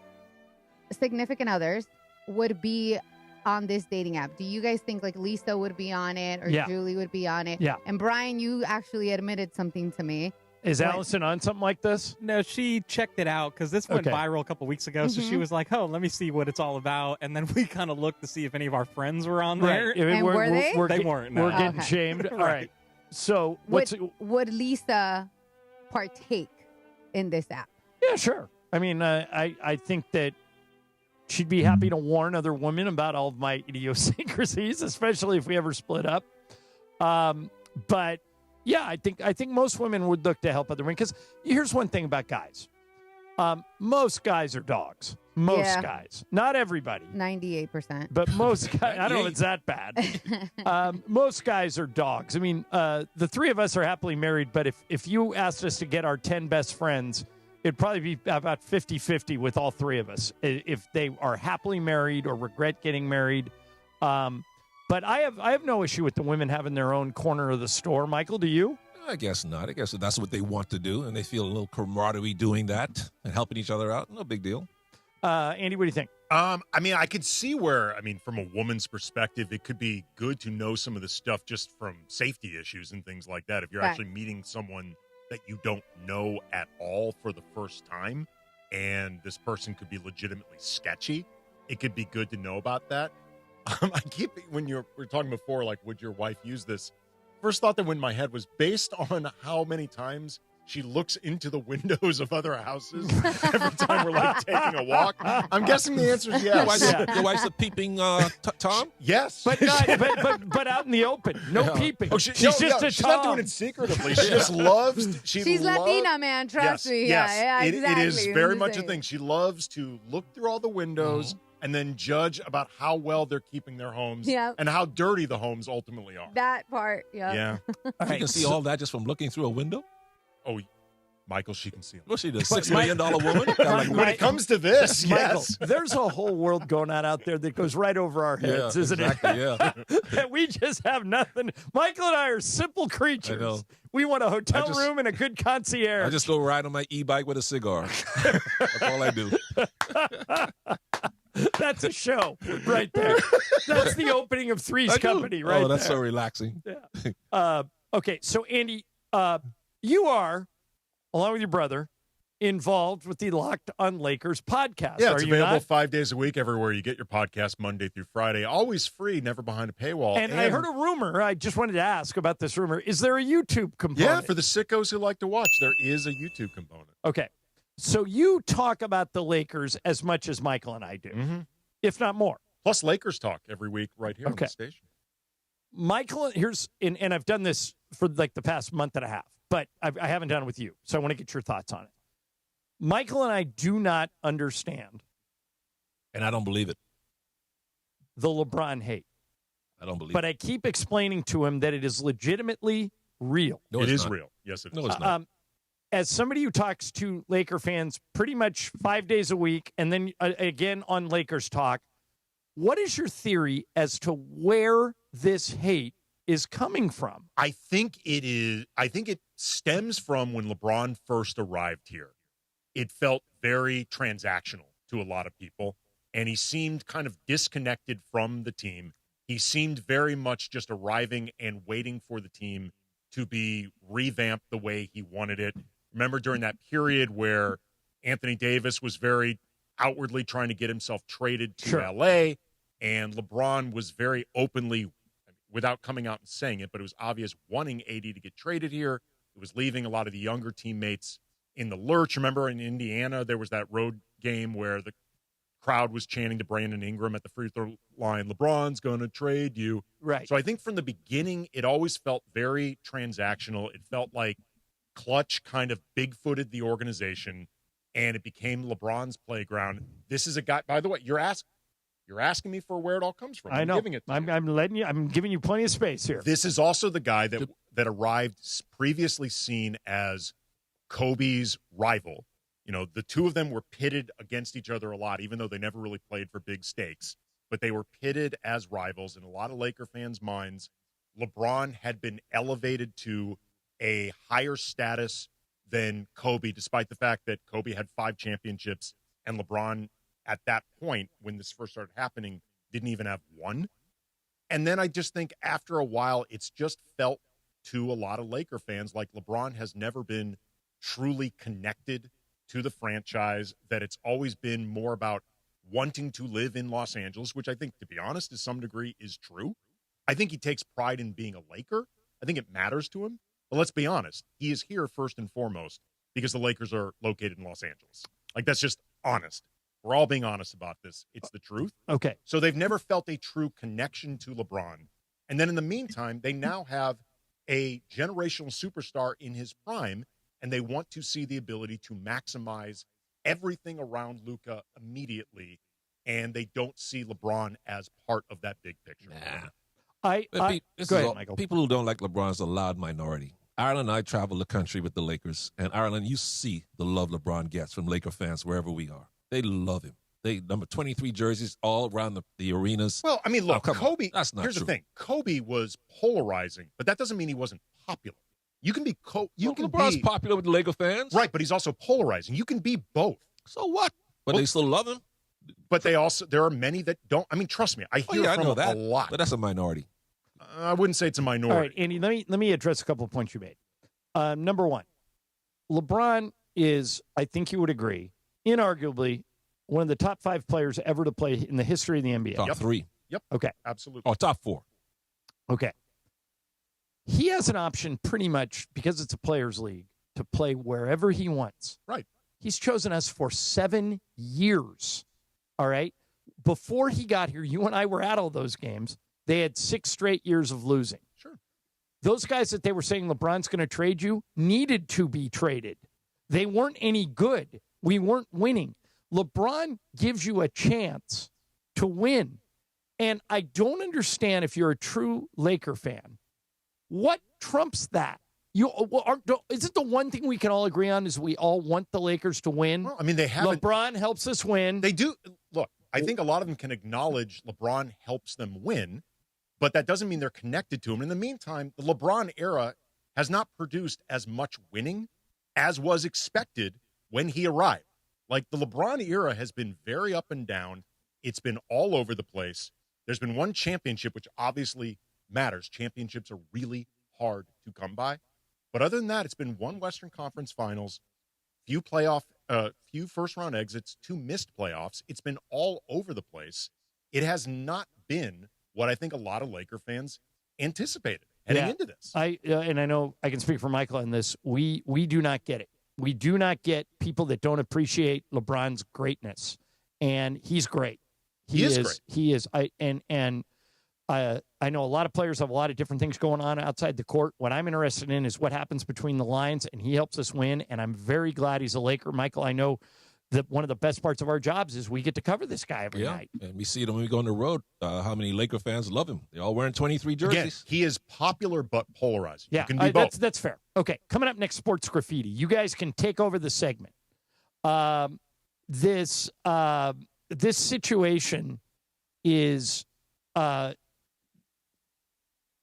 significant others would be on this dating app. Do you guys think like Lisa would be on it or Julie would be on it? Yeah. And Brian, you actually admitted something to me. Is Allison on something like this? No, she checked it out because this went viral a couple weeks ago. So she was like, oh, let me see what it's all about. And then we kind of looked to see if any of our friends were on there. Right. And were they? They weren't. No. We're getting shamed. All right. So would Lisa partake in this app? Yeah, sure. I mean, I think that she'd be happy to warn other women about all of my idiosyncrasies, especially if we ever split up. But yeah, I think most women would look to help other women because here's one thing about guys. Most guys are dogs. Most guys, not everybody. 98%. But most guys, I don't know if it's that bad. Most guys are dogs. I mean, the three of us are happily married, but if you asked us to get our 10 best friends, it'd probably be about 50-50 with all three of us if they are happily married or regret getting married. But I have no issue with the women having their own corner of the store. Michael, do you? I guess not. I guess that's what they want to do, and they feel a little camaraderie doing that and helping each other out. No big deal. Andy, what do you think? I mean, I could see where, from a woman's perspective, it could be good to know some of the stuff just from safety issues and things like that. If you're actually meeting someone that you don't know at all for the first time, and this person could be legitimately sketchy, it could be good to know about that. When we were talking before, like, would your wife use this? First thought that went in my head was based on how many times she looks into the windows of other houses every time we're like taking a walk. I'm guessing the answer is yes. Your wife's a peeping Tom? Yes, but but out in the open, no peeping. Oh, she's not doing it secretively. She just loves. She's Latina, man. Trust me. Yes. Yeah, exactly. It is very much a thing. She loves to look through all the windows. And then judge about how well they're keeping their homes and how dirty the homes ultimately are. That part, yeah. You can see all that just from looking through a window? Oh, Michael, she can see them. Well, she's a $6 million woman. When it comes to this, Michael, yes. There's a whole world going on out there that goes right over our heads, isn't it? Yeah. That we just have nothing. Michael and I are simple creatures. I know. We want a hotel room and a good concierge. I just go ride on my e-bike with a cigar. That's all I do. That's a show right there. That's the opening of Three's Company right there. Oh, that's so relaxing. Yeah. Okay, so Andy, you are, along with your brother, involved with the Locked on Lakers podcast. Yeah, it's are you available not? 5 days a week everywhere you get your podcast, Monday through Friday. Always free, never behind a paywall. And I heard a rumor. I just wanted to ask about this rumor. Is there a YouTube component? Yeah, for the sickos who like to watch, there is a YouTube component. Okay. So you talk about the Lakers as much as Michael and I do, if not more. Plus Lakers talk every week right here on the station. Michael, and I've done this for like the past month and a half, but I haven't done it with you. So I want to get your thoughts on it. Michael and I do not understand. And I don't believe it. The LeBron hate. I don't believe it. But I keep explaining to him that it is legitimately real. No, it is real. Yes, it is. No, it's not. As somebody who talks to Laker fans pretty much 5 days a week and then again on Lakers Talk, what is your theory as to where this hate is coming from? I think it stems from when LeBron first arrived here. It felt very transactional to a lot of people, and he seemed kind of disconnected from the team. He seemed very much just arriving and waiting for the team to be revamped the way he wanted it. Remember during that period where Anthony Davis was very outwardly trying to get himself traded to L.A., and LeBron was very openly, without coming out and saying it, but it was obvious, wanting AD to get traded here. It was leaving a lot of the younger teammates in the lurch. Remember in Indiana, there was that road game where the crowd was chanting to Brandon Ingram at the free throw line, LeBron's going to trade you. Right. So I think from the beginning, it always felt very transactional. It felt like Clutch kind of big-footed the organization, and it became LeBron's playground. This is a guy, by the way, you're asking me for where it all comes from. I know. Giving it to you. I'm giving you plenty of space here. This is also the guy that arrived previously seen as Kobe's rival. The two of them were pitted against each other a lot, even though they never really played for big stakes. But they were pitted as rivals. In a lot of Laker fans' minds, LeBron had been elevated to a higher status than Kobe, despite the fact that Kobe had 5 championships and LeBron, at that point, when this first started happening, didn't even have 1. And then I just think after a while, it's just felt to a lot of Laker fans like LeBron has never been truly connected to the franchise, that it's always been more about wanting to live in Los Angeles, which I think, to be honest, to some degree is true. I think he takes pride in being a Laker. I think it matters to him. But let's be honest, he is here first and foremost because the Lakers are located in Los Angeles. Like, that's just honest. We're all being honest about this. It's the truth. Okay. So they've never felt a true connection to LeBron. And then in the meantime, they now have a generational superstar in his prime, and they want to see the ability to maximize everything around Luka immediately, and they don't see LeBron as part of that big picture. Go ahead, Michael. People who don't like LeBron is a loud minority. Ireland and I travel the country with the Lakers, and Ireland, you see the love LeBron gets from Laker fans wherever we are. They love him. They number 23 jerseys all around the arenas. Well, I mean, look, Kobe, that's not here's true. the thing. Kobe was polarizing, but that doesn't mean he wasn't popular. You can be LeBron's popular with the Laker fans. Right, but he's also polarizing. You can be both. So what? But they still love him. But there are many that don't. I mean, trust me, I hear from know that, a lot. But that's a minority. I wouldn't say it's a minority. All right, Andy, let me address a couple of points you made. Number one, LeBron is, I think you would agree, inarguably one of the top 5 players ever to play in the history of the NBA. Top 3. Yep. Okay. Absolutely. Oh, top 4. Okay. He has an option pretty much, because it's a players' league, to play wherever he wants. Right. He's chosen us for 7 years. All right. Before he got here, you and I were at all those games. They had 6 straight years of losing. Sure. Those guys that they were saying LeBron's going to trade you needed to be traded. They weren't any good. We weren't winning. LeBron gives you a chance to win. And I don't understand, if you're a true Laker fan, what trumps that? Is it the one thing we can all agree on is we all want the Lakers to win? Well, I mean, they haven't. LeBron helps us win. They do. Look, I think a lot of them can acknowledge LeBron helps them win, but that doesn't mean they're connected to him. In the meantime, the LeBron era has not produced as much winning as was expected when he arrived. Like, the LeBron era has been very up and down. It's been all over the place. There's been one championship, which obviously matters. Championships are really hard to come by. But other than that, it's been 1 Western Conference Finals, few first-round exits, 2 missed playoffs. It's been all over the place. It has not been what I think a lot of Laker fans anticipated heading into this. And I know I can speak for Michael on this. We do not get it. We do not get people that don't appreciate LeBron's greatness, and he's great. He is great. He is. I know a lot of players have a lot of different things going on outside the court. What I'm interested in is what happens between the lines, and he helps us win, and I'm very glad he's a Laker. Michael, I know that one of the best parts of our jobs is we get to cover this guy every night. And we see it when we go on the road, how many Laker fans love him. They're all wearing 23 jerseys. Again, he is popular but polarizing. Yeah, you can be both. That's fair. Okay, coming up next, Sports Graffiti. You guys can take over the segment. This situation is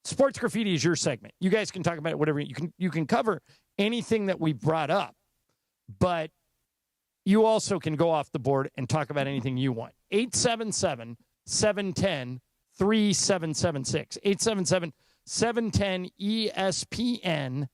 Sports Graffiti is your segment. You guys can talk about it, whatever. You can cover anything that we brought up, but you also can go off the board and talk about anything you want. 877-710-3776. 877-710-ESPN.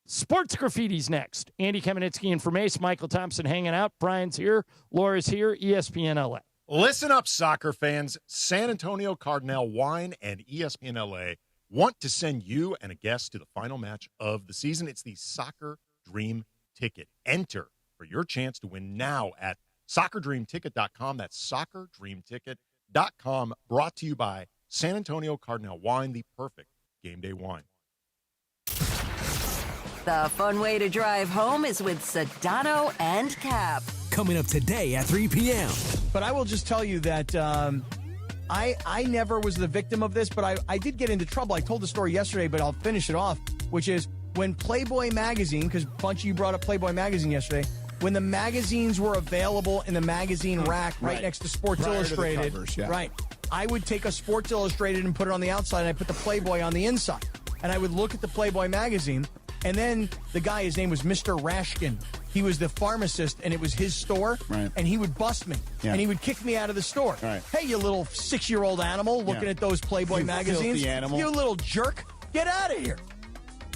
Sports Graffiti's next. Andy Kamenetsky and for Mase, Michael Thompson hanging out. Brian's here. Laura's here. ESPN LA. Listen up, soccer fans. San Antonio Cardinal Wine and ESPN LA want to send you and a guest to the final match of the season. It's the Soccer Dream Ticket. Enter for your chance to win now at SoccerDreamTicket.com. That's SoccerDreamTicket.com. Brought to you by San Antonio Cardinal Wine, the perfect game day wine. The fun way to drive home is with Sedano and Cap. Coming up today at 3 p.m. But I will just tell you that I never was the victim of this, but I did get into trouble. I told the story yesterday, but I'll finish it off, which is when Playboy magazine, because Bunchy, you brought up Playboy magazine yesterday, when the magazines were available in the magazine rack right next to Sports Illustrated, covers, yeah. right, I would take a Sports Illustrated and put it on the outside, and I put the Playboy on the inside. And I would look at the Playboy magazine, and then the guy, his name was Mr. Rashkin. He was the pharmacist, and it was his store, and he would bust me, and he would kick me out of the store. Right. Hey, you little 6-year-old animal looking at those Playboy magazines. Filthy animal. You little jerk. Get out of here.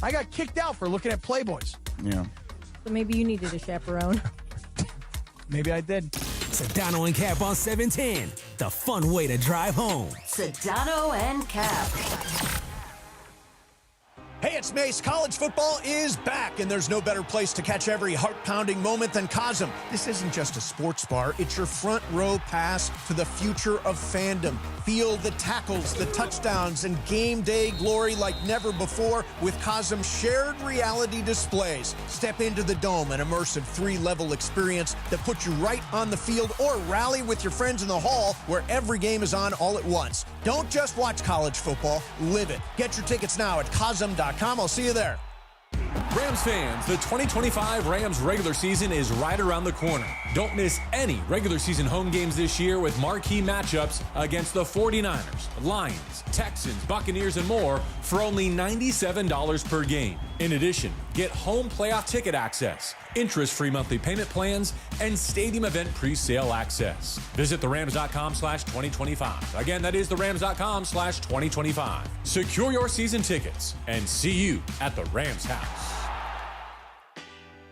I got kicked out for looking at Playboys. Yeah. So maybe you needed a chaperone. Maybe I did. Sedano and Cap on 710. The fun way to drive home. Sedano and Cap. Hey, it's Mase. College football is back, and there's no better place to catch every heart-pounding moment than Cosm. This isn't just a sports bar. It's your front row pass to the future of fandom. Feel the tackles, the touchdowns, and game day glory like never before with Cosm's shared reality displays. Step into the dome, an immersive 3-level experience that puts you right on the field, or rally with your friends in the hall where every game is on all at once. Don't just watch college football, live it. Get your tickets now at Cosm.com. I'll see you there. Rams fans, the 2025 Rams regular season is right around the corner. Don't miss any regular season home games this year with marquee matchups against the 49ers, Lions, Texans, Buccaneers, and more for only $97 per game. In addition, get home playoff ticket access, interest-free monthly payment plans, and stadium event pre-sale access. Visit therams.com/2025. Again, that is therams.com/2025. Secure your season tickets and see you at the Rams house.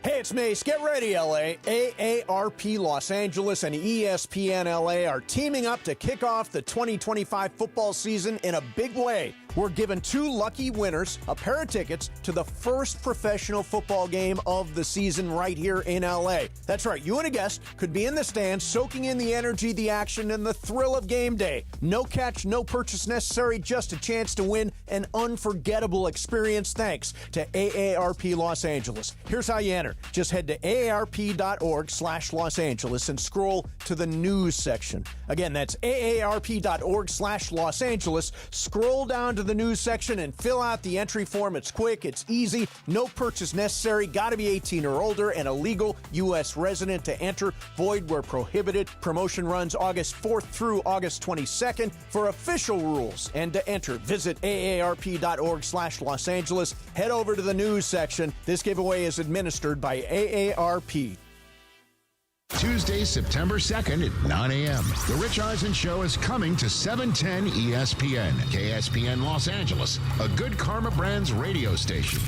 Hey, it's Mase. Get ready, LA. AARP Los Angeles and ESPN LA are teaming up to kick off the 2025 football season in a big way. We're giving 2 lucky winners a pair of tickets to the first professional football game of the season right here in LA. That's right, you and a guest could be in the stands soaking in the energy, the action, and the thrill of game day. No catch, no purchase necessary, just a chance to win an unforgettable experience thanks to AARP Los Angeles. Here's how you enter. Just head to aarp.org/Los Angeles and scroll to the news section. Again, that's aarp.org/Los Angeles. Scroll down to the news section and fill out the entry form. It's quick, it's easy, no purchase necessary, gotta be 18 or older and a legal U.S. resident to enter, void where prohibited. Promotion runs August 4th through August 22nd. For official rules and to enter, visit aarp.org/Los Angeles. Head over to the news section. This giveaway is administered by AARP. Tuesday, September 2nd at 9 a.m. The Rich Eisen Show is coming to 710 ESPN, KSPN Los Angeles, a Good Karma Brands radio station.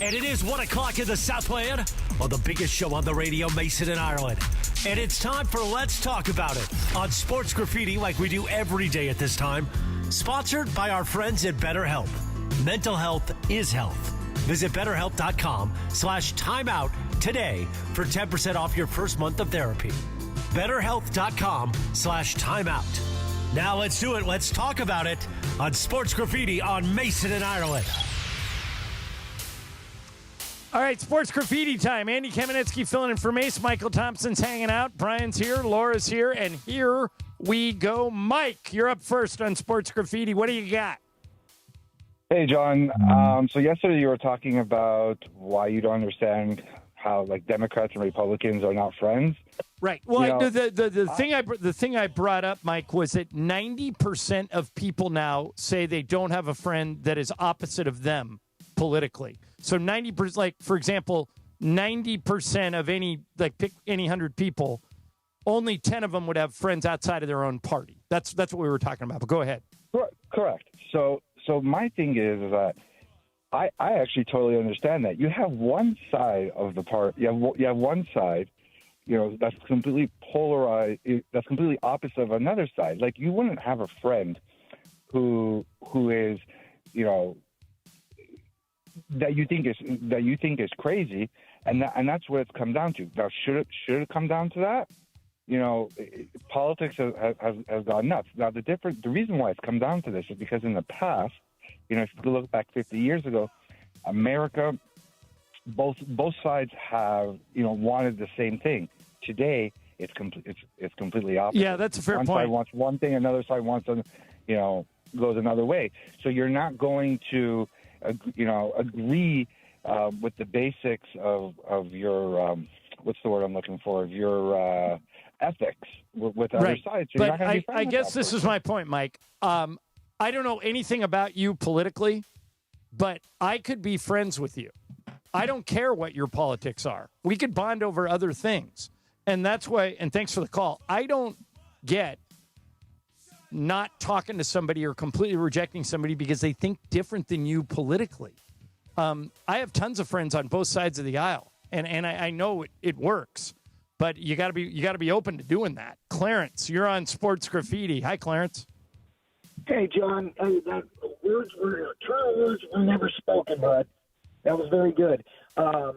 And it is 1 o'clock in the Southland on the biggest show on the radio, Mason and Ireland. And it's time for Let's Talk About It on Sports Graffiti like we do every day at this time. Sponsored by our friends at BetterHelp. Mental health is health. Visit BetterHelp.com/timeout today for 10% off your first month of therapy. BetterHelp.com/timeout. Now let's do it. Let's talk about it on Sports Graffiti on Mason and Ireland. All right, Sports Graffiti time. Andy Kamenetsky filling in for Mase. Michael Thompson's hanging out. Brian's here. Laura's here. And here we go. Mike, you're up first on Sports Graffiti. What do you got? Hey, John. So yesterday you were talking about why you don't understand how like Democrats and Republicans are not friends. Right. Well, the thing I brought up, Mike, was that 90% of people now say they don't have a friend that is opposite of them politically. So 90%, like for example, 90% of any pick any 100 people, only 10 of them would have friends outside of their own party. That's what we were talking about. But go ahead. Correct. So my thing is that I actually totally understand that. You have one side of the party. You have one side, that's completely polarized. That's completely opposite of another side. Like you wouldn't have a friend who is, that you think is crazy, And that's what it's come down to. Now, should it come down to that? Politics has gone nuts. Now, the reason why it's come down to this is because in the past, if you look back 50 years ago, America, both sides have, wanted the same thing. Today, it's completely opposite. Yeah, that's a fair point. One side wants one thing, another side wants, goes another way. So you're not going to, agree with the basics of your, what's the word I'm looking for, of your ethics with other sides. So but I guess this is my point, Mike. I don't know anything about you politically, but I could be friends with you. I don't care what your politics are. We could bond over other things. And that's why, and thanks for the call, I don't get not talking to somebody or completely rejecting somebody because they think different than you politically. I have tons of friends on both sides of the aisle, and I know it works, but you got to be open to doing that. Clarence, you're on Sports Graffiti. Hi, Clarence. Hey, John. Hey, true words were never spoken, bud. That was very good.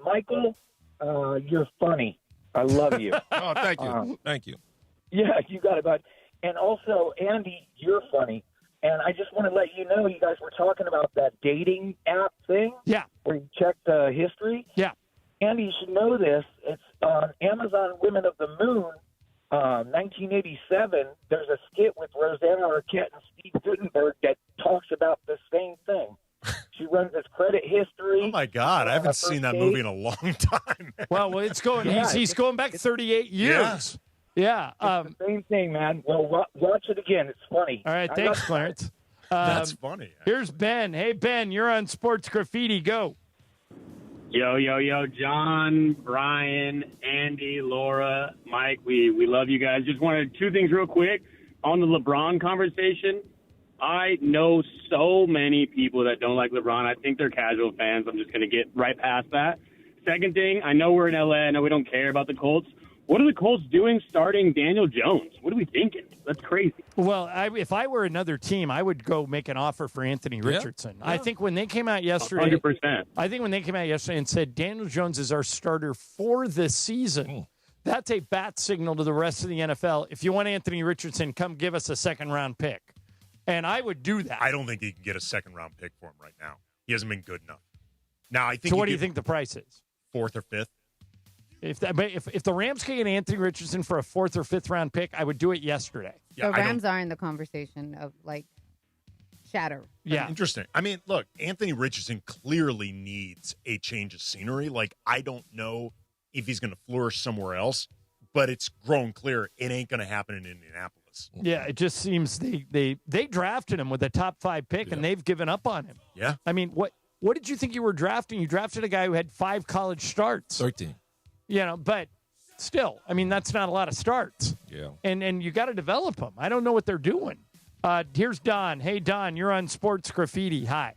Michael, you're funny. I love you. Oh, thank you. Thank you. Yeah, you got it, bud. And also, Andy, you're funny. And I just want to let you know, you guys were talking about that dating app thing. Yeah. Where you check the history. Yeah. Andy, you should know this. It's on Amazon Women of the Moon, 1987. There's a skit with Rosanna Arquette and Steve Guttenberg that talks about the same thing. She runs his credit history. Oh, my God. I haven't seen that movie in a long time. Well, it's going. He's going back 38 years. Yeah. It's the same thing, man. Well, watch it again. It's funny. All right. Thanks, Clarence. That's funny. Here's Ben. Hey, Ben, you're on Sports Graffiti. Go. Yo, John, Brian, Andy, Laura, Mike, we love you guys. Just wanted two things real quick. On the LeBron conversation, I know so many people that don't like LeBron. I think they're casual fans. I'm just going to get right past that. Second thing, I know we're in L.A. I know we don't care about the Colts. What are the Colts doing starting Daniel Jones? What are we thinking? That's crazy. Well, if I were another team, I would go make an offer for Anthony Richardson. Yeah. I think when they came out yesterday, 100%. I think when they came out yesterday and said Daniel Jones is our starter for the season, that's a bat signal to the rest of the NFL. If you want Anthony Richardson, come give us a second-round pick. And I would do that. I don't think you can get a second-round pick for him right now. He hasn't been good enough. Now, I think. So what do you think the price is? 4th or 5th. If the Rams could get Anthony Richardson for a 4th or 5th round pick, I would do it yesterday. Yeah, the Rams are in the conversation of shatter. Yeah, interesting. I mean, look, Anthony Richardson clearly needs a change of scenery. I don't know if he's going to flourish somewhere else, but it's grown clear it ain't going to happen in Indianapolis. Yeah, it just seems they drafted him with a top 5 pick, and they've given up on him. Yeah, I mean, what did you think you were drafting? You drafted a guy who had 5 college starts. 13. But still, I mean, that's not a lot of starts. Yeah. And you got to develop them. I don't know what they're doing. Here's Don. Hey, Don, you're on Sports Graffiti. Hi.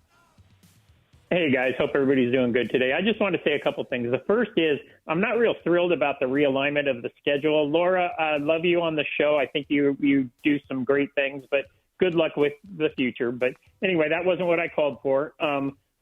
Hey, guys. Hope everybody's doing good today. I just want to say a couple things. The first is I'm not real thrilled about the realignment of the schedule. Laura, I love you on the show. I think you do some great things, but good luck with the future. But anyway, that wasn't what I called for.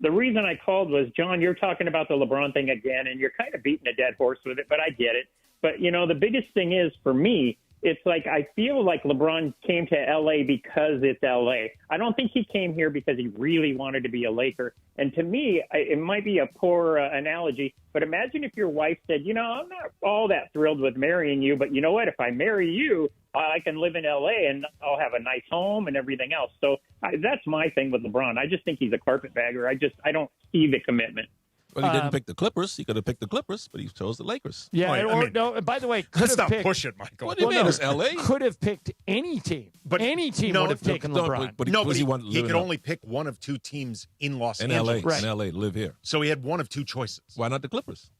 The reason I called was, John, you're talking about the LeBron thing again, and you're kind of beating a dead horse with it, but I get it. But, the biggest thing is, for me, it's like I feel like LeBron came to L.A. because it's L.A. I don't think he came here because he really wanted to be a Laker. And to me, it might be a poor analogy, but imagine if your wife said, I'm not all that thrilled with marrying you, but you know what? If I marry you, I can live in L.A. and I'll have a nice home and everything else. So that's my thing with LeBron. I just think he's a carpetbagger. I don't see the commitment. Well, he didn't pick the Clippers. He could have picked the Clippers, but he chose the Lakers. Yeah, no. By the way, let's not push it, Michael. What do you mean? It's L.A. Could have picked any team, but any team would have taken LeBron. But he could only pick one of 2 teams in Los Angeles. In L.A. Live here. So he had one of 2 choices. Why not the Clippers?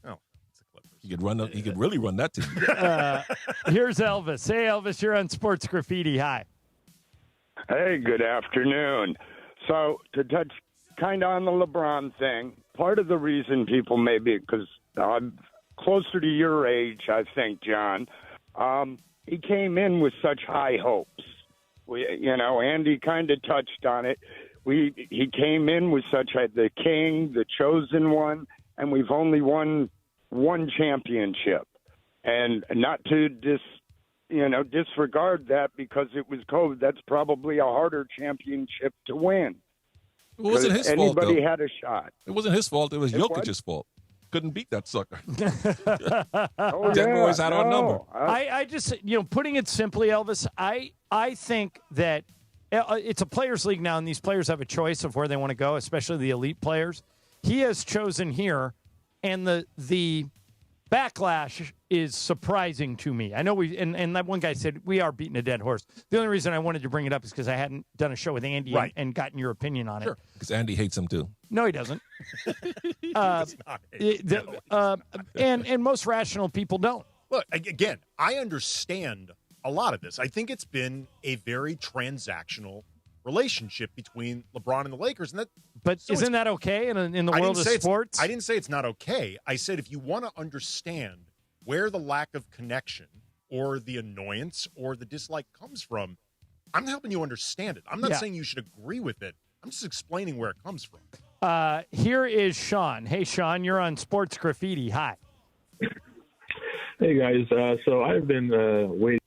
Oh, it's the Clippers. He could really run that team. Here's Elvis. Hey, Elvis, you're on Sports Graffiti. Hi. Hey, good afternoon. So to touch kind of on the LeBron thing, part of the reason people may be, because I'm closer to your age, I think, John, he came in with such high hopes. Andy kind of touched on it. He came in with the king, the chosen one, and we've only won one championship. And not to disregard that because it was COVID. That's probably a harder championship to win. It wasn't his fault, Anybody though. had a shot. It wasn't his fault. It was It Jokic's fault. Couldn't beat that sucker. Oh, Denver yeah, always had our number. I just, putting it simply, Elvis, I think that it's a players' league now, and these players have a choice of where they want to go, especially the elite players. He has chosen here, and the backlash is surprising to me. I know and that one guy said we are beating a dead horse. The only reason I wanted to bring it up is because I hadn't done a show with Andy and gotten your opinion on it. Because Andy hates him, too. No, he doesn't. And most rational people don't. Look, again, I understand a lot of this. I think it's been a very transactional relationship between LeBron and the Lakers. But isn't that okay in the world of sports? I didn't say it's not okay. I said if you want to understand where the lack of connection or the annoyance or the dislike comes from, I'm helping you understand it. I'm not saying you should agree with it. I'm just explaining where it comes from. Here is Sean. Hey, Sean, you're on Sports Graffiti. Hi. Hey, guys. So I've been waiting.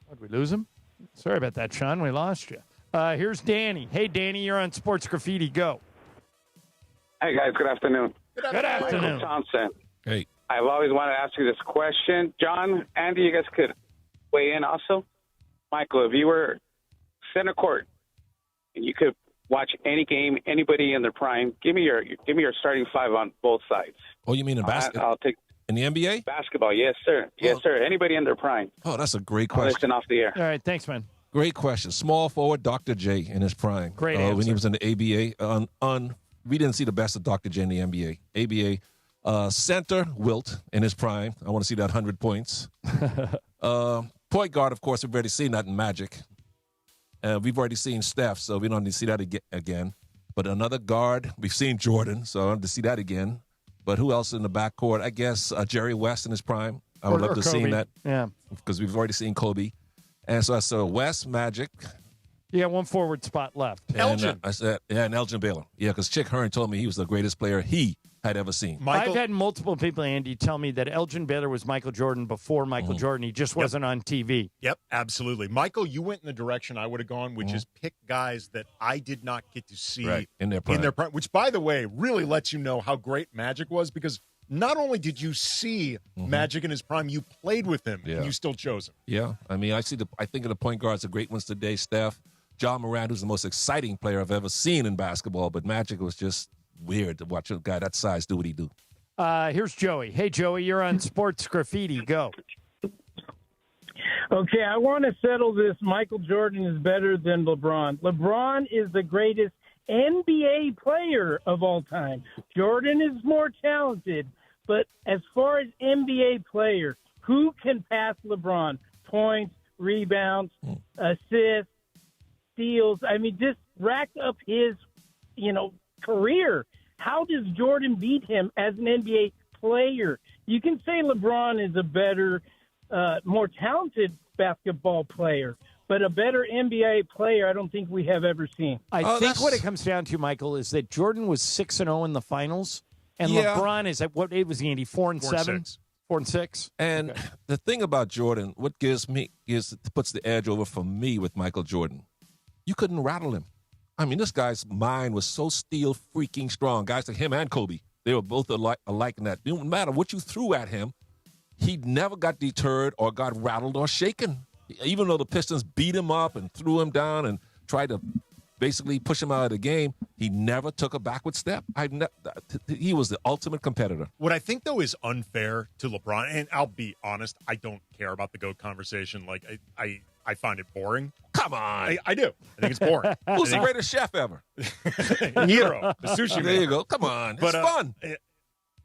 Did we lose him? Sorry about that, Sean. We lost you. Here's Danny. Hey, Danny, you're on Sports Graffiti. Go. Hey, guys. Good afternoon. Good afternoon. Michael Johnson. Hey. I've always wanted to ask you this question. John, Andy, you guys could weigh in also. Michael, if you were center court and you could watch any game, anybody in their prime, give me your starting five on both sides. Oh, you mean in basketball? I'll take in the NBA? Basketball, yes, sir. Yes, sir. Anybody in their prime. Oh, that's a great I'll question. listen off the air. All right, thanks, man. Great question. Small forward, Dr. J in his prime. Great When he answer. was in the ABA, we didn't see the best of Dr. J in the NBA. ABA, center, Wilt in his prime. I want to see that 100 points. Point guard, of course, we've already seen that in Magic. We've already seen Steph, so we don't need to see that again. But another guard, we've seen Jordan, so I want to see that again. But who else in the backcourt? I guess Jerry West in his prime. I would love to see that. Yeah. Because we've already seen Kobe. And so I saw West, Magic. You got one forward spot left. And, I said, and Elgin Baylor. Yeah, because Chick Hearn told me he was the greatest player he had ever seen. I've had multiple people, Andy, tell me that Elgin Baylor was Michael Jordan before Michael Jordan. He just wasn't on TV. Yep, absolutely. Michael, you went in the direction I would have gone, which is pick guys that I did not get to see in their prime. Which, by the way, really lets you know how great Magic was because not only did you see Magic in his prime, you played with him, and you still chose him. Yeah, I mean, I think of the point guards, the great ones today, Steph, John Moran, who's the most exciting player I've ever seen in basketball, but Magic was just weird to watch a guy that size do what he do. Here's Joey. Hey, Joey, you're on Sports Graffiti. Go. Okay, I want to settle this. Michael Jordan is better than LeBron. LeBron is the greatest NBA player of all time. Jordan is more talented, but as far as NBA player, who can pass LeBron? Points, rebounds, assists, steals. I mean, just rack up his, career. How does Jordan beat him as an NBA player? You can say LeBron is a better, more talented basketball player, but a better NBA player I don't think we have ever seen. I think what it comes down to, Michael, is that Jordan was 6-0 in the finals, and LeBron is at what age was he, Andy? 4-7? 4-6. And the thing about Jordan, what puts the edge over for me with Michael Jordan, you couldn't rattle him. I mean, this guy's mind was so steel freaking strong. Guys like him and Kobe, they were both alike in that. No matter what you threw at him, he never got deterred or got rattled or shaken. Even though the Pistons beat him up and threw him down and tried to basically push him out of the game, he never took a backward step. He was the ultimate competitor. What I think, though, is unfair to LeBron, and I'll be honest, I don't care about the GOAT conversation. Like, I find it boring. Come on. I do. I think it's boring. Who's the greatest chef ever? Hero, the sushi man. There you go. Come on. It's fun.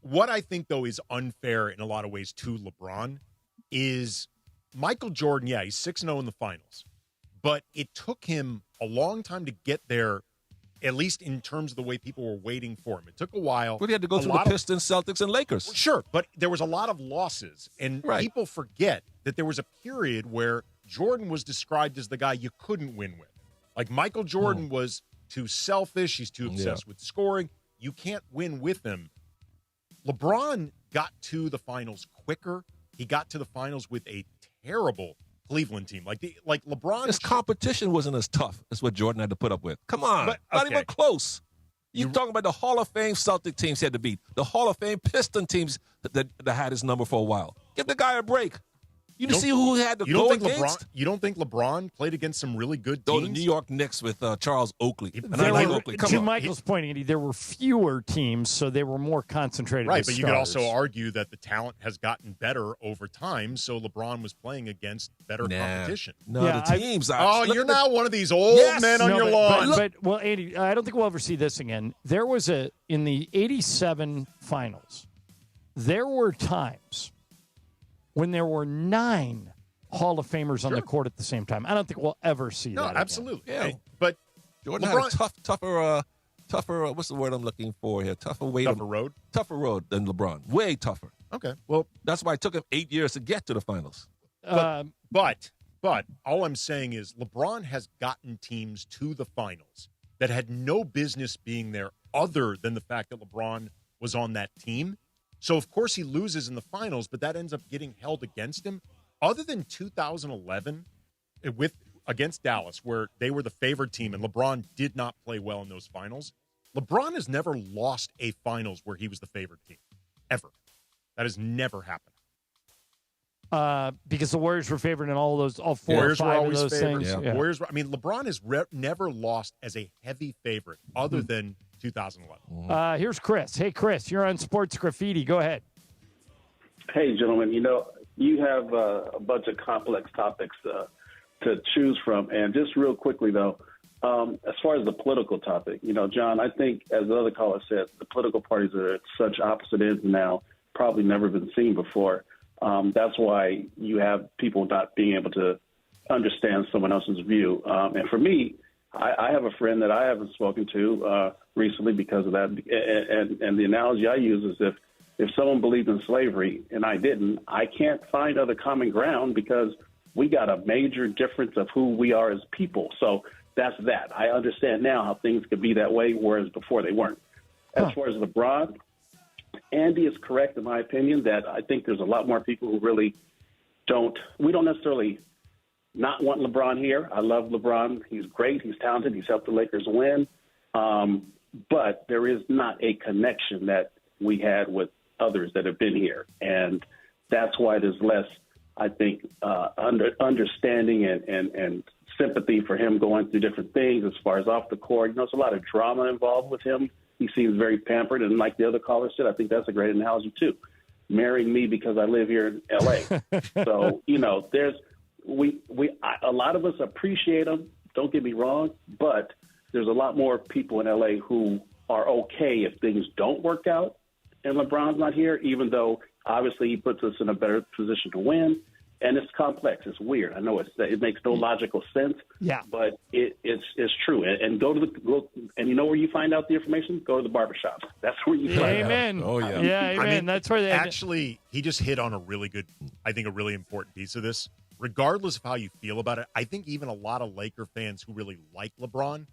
What I think, though, is unfair in a lot of ways to LeBron is Michael Jordan, he's 6-0 in the finals. But it took him a long time to get there, at least in terms of the way people were waiting for him. It took a while. Well, he had to go through the Pistons, Celtics, and Lakers. Sure, but there was a lot of losses. And people forget that there was a period where Jordan was described as the guy you couldn't win with. Like Michael Jordan was too selfish. He's too obsessed with scoring. you can't win with him. LeBron got to the finals quicker. He got to the finals with a terrible Cleveland team. Like LeBron. His competition wasn't as tough as what Jordan had to put up with. Come on. Not even close. You're talking about the Hall of Fame Celtic teams he had to beat. The Hall of Fame Piston teams that had his number for a while. Give the guy a break. You see who he had to go against? You don't think LeBron played against some really good teams? The New York Knicks with Charles Oakley. I like Oakley. To Michael's point, Andy, there were fewer teams, so they were more concentrated. Right, with but you stars. could also argue that the talent has gotten better over time, so LeBron was playing against better competition. No, the teams are. Oh, you're now one of these old men on your lawn. Well, Andy, I don't think we'll ever see this again. There was in the 87 finals, there were times when there were 9 Hall of Famers on the court at the same time. I don't think we'll ever see that again. Absolutely. Yeah. But Jordan LeBron, had a tougher, what's the word I'm looking for here? Tougher road than LeBron. Way tougher. Okay. Well, that's why it took him 8 years to get to the finals. But all I'm saying is LeBron has gotten teams to the finals that had no business being there other than the fact that LeBron was on that team. So, of course, he loses in the finals, but that ends up getting held against him. Other than 2011 against Dallas, where they were the favored team and LeBron did not play well in those finals, LeBron has never lost a finals where he was the favored team, ever. That has never happened. Because the Warriors were favored in all 4 Warriors or 5 were always of those favored. things. Yeah. Warriors. I mean, LeBron has never lost as a heavy favorite other than 2011. Here's Chris. Hey, Chris, you're on Sports Graffiti. Go ahead. Hey, gentlemen. You have a bunch of complex topics to choose from, and just real quickly though, as far as the political topic, John, I think as the other caller said, the political parties are at such opposite ends now, probably never been seen before. That's why you have people not being able to understand someone else's view. And for me, I have a friend that I haven't spoken to recently because of that. And the analogy I use is if someone believed in slavery and I didn't, I can't find other common ground because we got a major difference of who we are as people. So that's that. I understand now how things could be that way, whereas before they weren't. As far as LeBron, Andy is correct in my opinion that I think there's a lot more people who really we don't necessarily not want LeBron here. I love LeBron. He's great. He's talented. He's helped the Lakers win. But there is not a connection that we had with others that have been here. And that's why there's less, I think, understanding and sympathy for him going through different things as far as off the court. There's a lot of drama involved with him. He seems very pampered. And like the other caller said, I think that's a great analogy too. Marrying me because I live here in L.A. So, a lot of us appreciate him. Don't get me wrong, but there's a lot more people in L.A. who are okay if things don't work out and LeBron's not here, even though obviously he puts us in a better position to win. And it's complex. It's weird. I know it makes no logical sense. Yeah, but it's true. And and you know where you find out the information? Go to the barbershop. That's where you find out. Amen. Oh yeah. Yeah, amen. I mean, that's where actually he just hit on a really important piece of this. Regardless of how you feel about it, I think even a lot of Laker fans who really like LeBron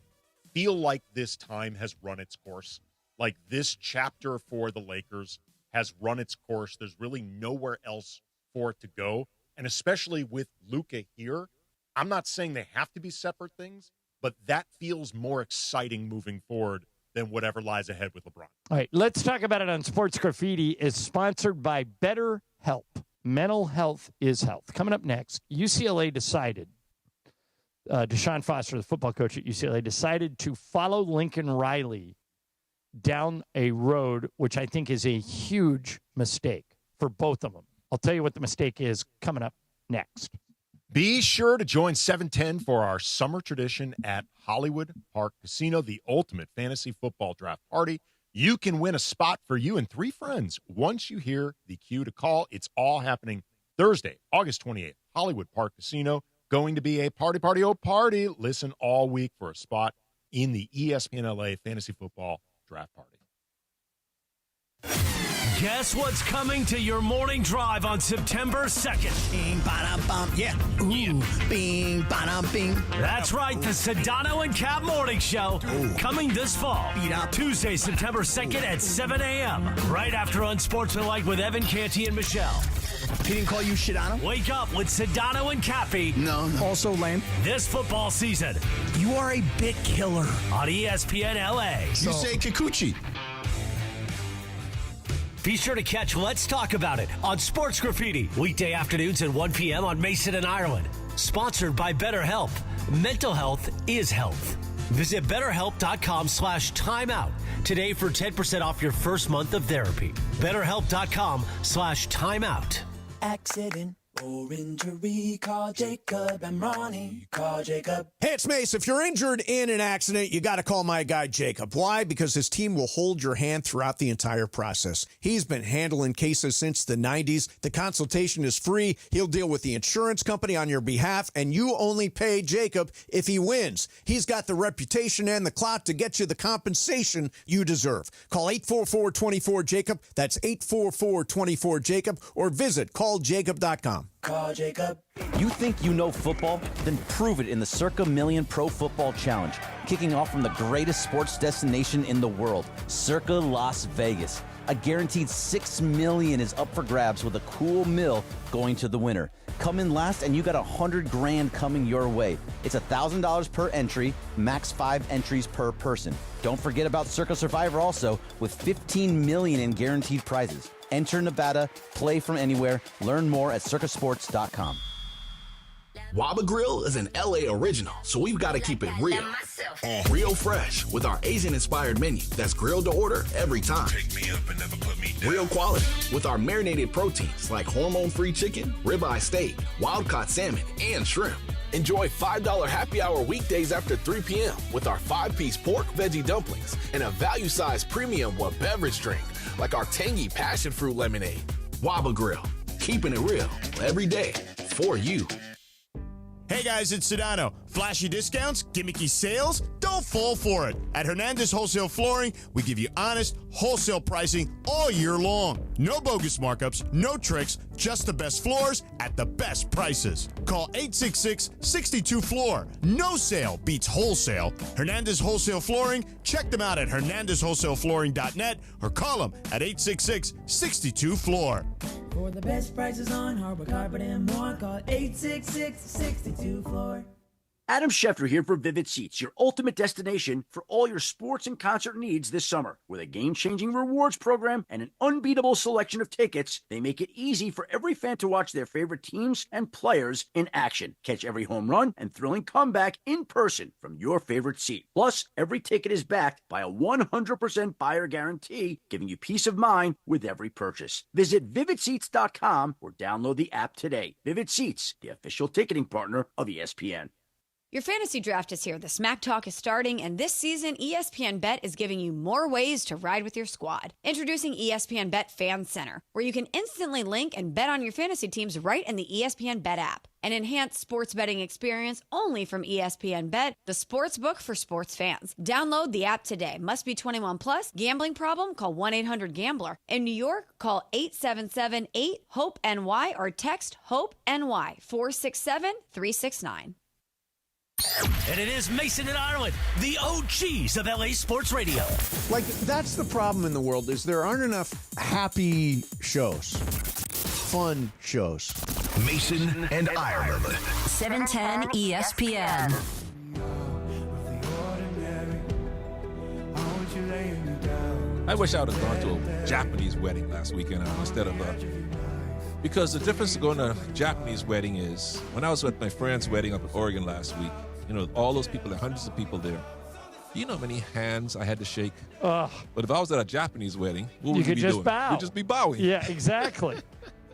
feel like this time has run its course. Like this chapter for the Lakers has run its course. There's really nowhere else for it to go. And especially with Luka here, I'm not saying they have to be separate things, but that feels more exciting moving forward than whatever lies ahead with LeBron. All right, let's talk about it on Sports Graffiti. Is sponsored by BetterHelp. Mental health is health. Coming up next, UCLA decided, Deshaun Foster, the football coach at UCLA, decided to follow Lincoln Riley down a road, which I think is a huge mistake for both of them. I'll tell you what the mistake is coming up next. Be sure to join 710 for our summer tradition at Hollywood Park Casino, the ultimate fantasy football draft party. You can win a spot for you and 3 friends once you hear the cue to call. It's all happening Thursday, August 28th, Hollywood Park Casino. Going to be a party. Listen all week for a spot in the ESPN LA fantasy football draft party. Guess what's coming to your morning drive on September 2nd? Bing, ba-dum, bum. Yeah. Ooh, bing, ba-dum, bing. That's right, the Sedano and Cap Morning Show. Coming this fall. Tuesday, September 2nd at 7 a.m. Right after Unsportsmanlike with Evan Canty and Michelle. He didn't call you Sedano? Wake up with Sedano and Cappy. No. Also lame. This football season. You are a bit killer. On ESPN LA. You say Kikuchi. Be sure to catch Let's Talk About It on Sports Graffiti. Weekday afternoons at 1 p.m. on Mason and Ireland. Sponsored by BetterHelp. Mental health is health. Visit BetterHelp.com/timeout today for 10% off your first month of therapy. BetterHelp.com/timeout. Accident or injury, call Jacob and Ronnie. Call Jacob. Hey, it's Mase. If you're injured in an accident, you got to call my guy Jacob. Why? Because his team will hold your hand throughout the entire process. He's been handling cases since the 90s. The consultation is free. He'll deal with the insurance company on your behalf, and you only pay Jacob if he wins. He's got the reputation and the clout to get you the compensation you deserve. Call 844-24-JACOB. That's 844-24-JACOB, or visit calljacob.com. Call Jacob. You think you know football? Then prove it in the Circa Million Pro Football Challenge, kicking off from the greatest sports destination in the world, Circa Las Vegas. A guaranteed $6 million is up for grabs with a cool mill going to the winner. Come in last and you got $100,000 coming your way. It's $1,000 per entry, max 5 entries per person. Don't forget about Circa Survivor also, with $15 million in guaranteed prizes. Enter Nevada, play from anywhere. Learn more at circasports.com. Waba Grill is an LA original, so we've got to keep it real. Real fresh with our Asian-inspired menu that's grilled to order every time. Pick me up and never put me down. Real quality with our marinated proteins like hormone-free chicken, ribeye steak, wild-caught salmon, and shrimp. Enjoy $5 happy hour weekdays after 3 p.m. with our 5-piece pork veggie dumplings and a value-sized premium beverage drink like our tangy passion fruit lemonade. Waba Grill, keeping it real every day for you. Hey guys, it's Sedano. Flashy discounts, gimmicky sales? Don't fall for it. At Hernandez Wholesale Flooring, we give you honest, wholesale pricing all year long. No bogus markups, no tricks, just the best floors at the best prices. Call 866-62-FLOOR. No sale beats wholesale. Hernandez Wholesale Flooring, check them out at hernandezwholesaleflooring.net or call them at 866-62-FLOOR. For the best prices on hardwood carpet and more, call 866-62-FLOOR. Adam Schefter here for Vivid Seats, your ultimate destination for all your sports and concert needs this summer. With a game-changing rewards program and an unbeatable selection of tickets, they make it easy for every fan to watch their favorite teams and players in action. Catch every home run and thrilling comeback in person from your favorite seat. Plus, every ticket is backed by a 100% buyer guarantee, giving you peace of mind with every purchase. Visit VividSeats.com or download the app today. Vivid Seats, the official ticketing partner of ESPN. Your fantasy draft is here. The Smack Talk is starting, and this season, ESPN Bet is giving you more ways to ride with your squad. Introducing ESPN Bet Fan Center, where you can instantly link and bet on your fantasy teams right in the ESPN Bet app. An enhanced sports betting experience only from ESPN Bet, the sports book for sports fans. Download the app today. Must be 21 plus. Gambling problem? Call 1-800-GAMBLER. In New York, call 877-8-HOPE-NY or text HOPE-NY 467-369. And it is Mason and Ireland, the OGs of LA Sports Radio. Like, that's the problem in the world, is there aren't enough happy shows, fun shows. Mason and Ireland. 710 ESPN. I wish I would have gone to a Japanese wedding last weekend instead of because the difference of going to a Japanese wedding is when I was at my friend's wedding up in Oregon last week, you know, all those people, there hundreds of people there. You know how many hands I had to shake? But if I was at a Japanese wedding, what would you we be just doing? bow. We'd just be bowing. Yeah, exactly.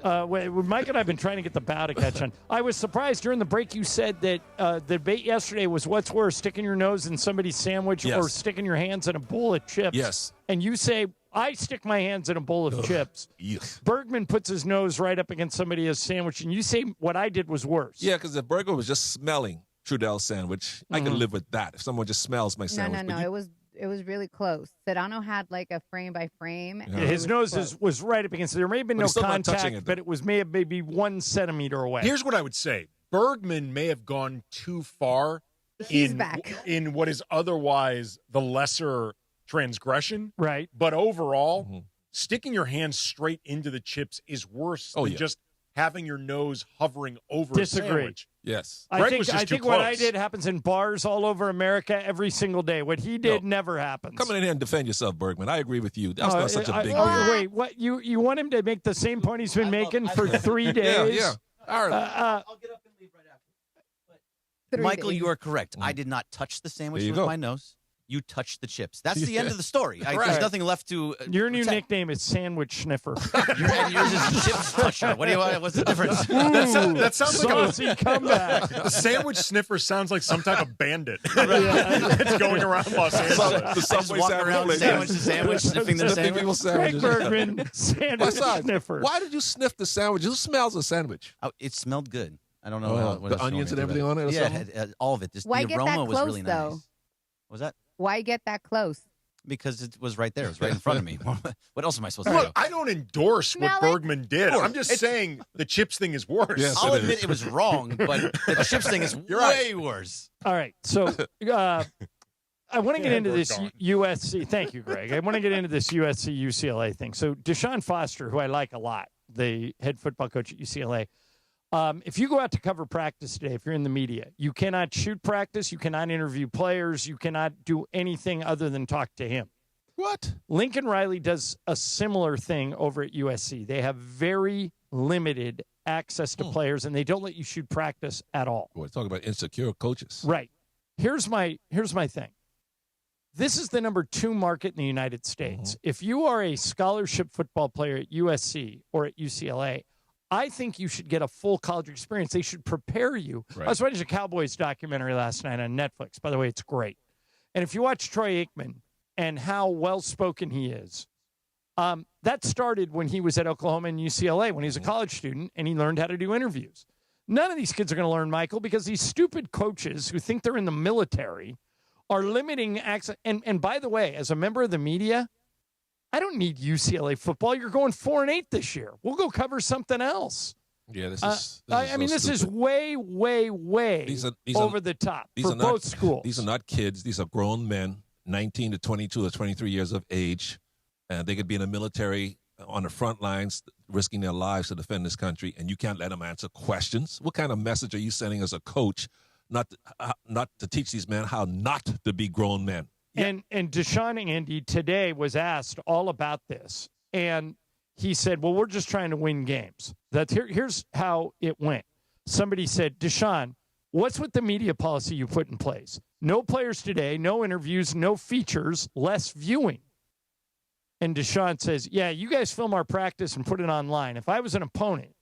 Mike and I have been trying to get the bow to catch on. I was surprised during the break you said that the debate yesterday was what's worse, sticking your nose in somebody's sandwich or sticking your hands in a bowl of chips. Yes. And you say, I stick my hands in a bowl of chips. Yuck. Bergman puts his nose right up against somebody's sandwich, and you say what I did was worse. Yeah, because the burger was just smelling Trudel's sandwich. I can live with that if someone just smells my sandwich. No. really close. Sedano had like a frame by frame. Yeah, his nose was right up against it. There may have been no contact, but it was maybe 1 centimeter away. Here's what I would say. Bergman may have gone too far in what is otherwise the lesser transgression. Right. But overall, sticking your hand straight into the chips is worse than just having your nose hovering over a sandwich. Yes. I think what I did happens in bars all over America every single day. What he did never happens. Come in here and defend yourself, Bergman. I agree with you. That's not such a big deal. Wait, what? You want him to make the same point he's been making for 3 days? Yeah. All right. I'll get up and leave right after. Michael, you are correct. I did not touch the sandwich with my nose. You touched the chips. That's the end of the story. There's nothing left to. Your new nickname is Sandwich Sniffer. And yours is Chips Toucher. What do you want? What's the difference? That sounds like saucy comeback. The Sandwich Sniffer sounds like some type of bandit. It's going around Los Angeles. The subway walk around sandwich to sandwich, sniffing their sandwich. Craig Bergman, Sandwich Sniffer. Why did you sniff the sandwich? Who smells a sandwich? Oh, it smelled good. I don't know the onions and everything on it. Or something? All of it. Why the get aroma that was close, really nice. though? What was that? Why get that close? Because it was right there. It was right in front of me. What else am I supposed to do? I don't endorse what Bergman did. I'm just saying the chips thing is worse. Yes, I'll admit it was wrong, but the chips thing is way worse. All right. So I want to get into this USC. Thank you, Greg. I want to get into this USC UCLA thing. So Deshaun Foster, who I like a lot, the head football coach at UCLA, if you go out to cover practice today, if you're in the media, you cannot shoot practice, you cannot interview players, you cannot do anything other than talk to him. What? Lincoln Riley does a similar thing over at USC. They have very limited access to players, and they don't let you shoot practice at all. We're talking about insecure coaches. Right. Here's my thing. This is the number 2 market in the United States. If you are a scholarship football player at USC or at UCLA, I think you should get a full college experience. They should prepare you. Right. I was watching a Cowboys documentary last night on Netflix. By the way, it's great. And if you watch Troy Aikman and how well-spoken he is, that started when he was at Oklahoma and UCLA, when he was a college student, and he learned how to do interviews. None of these kids are going to learn, Michael, because these stupid coaches who think they're in the military are limiting access. And by the way, as a member of the media, I don't need UCLA football. You're going 4-8 this year. We'll go cover something else. Yeah, this is way, way, way over the top for both schools. These are not kids. These are grown men, 19 to 22 or 23 years of age. And they could be in the military on the front lines, risking their lives to defend this country, and you can't let them answer questions. What kind of message are you sending as a coach not to teach these men how not to be grown men? And Deshaun, Andy, today was asked all about this, and he said, well, we're just trying to win games. Here's how it went. Somebody said, Deshaun, what's with the media policy you put in place? No players today, no interviews, no features, less viewing. And Deshaun says, yeah, you guys film our practice and put it online. If I was an opponent,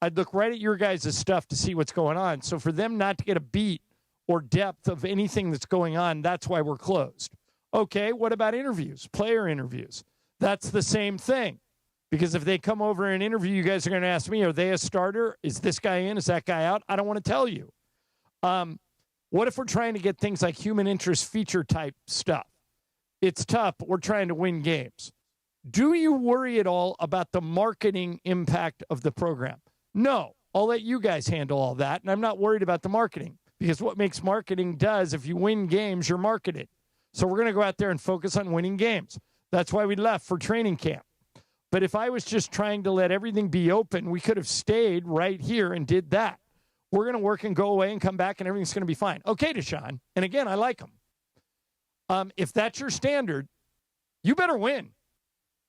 I'd look right at your guys' stuff to see what's going on. So for them not to get a beat or depth of anything that's going on, that's why we're closed. Okay, what about interviews, player interviews? That's the same thing. Because if they come over and interview, you guys are going to ask me, are they a starter? Is this guy in? Is that guy out? I don't want to tell you. What if we're trying to get things like human interest feature type stuff? It's tough, but we're trying to win games. Do you worry at all about the marketing impact of the program? No, I'll let you guys handle all that, and I'm not worried about the marketing because what makes marketing does, if you win games, you're marketed. So we're going to go out there and focus on winning games. That's why we left for training camp. But if I was just trying to let everything be open, we could have stayed right here and did that. We're going to work and go away and come back, and everything's going to be fine. Okay, Deshaun. And again, I like him. If that's your standard, you better win.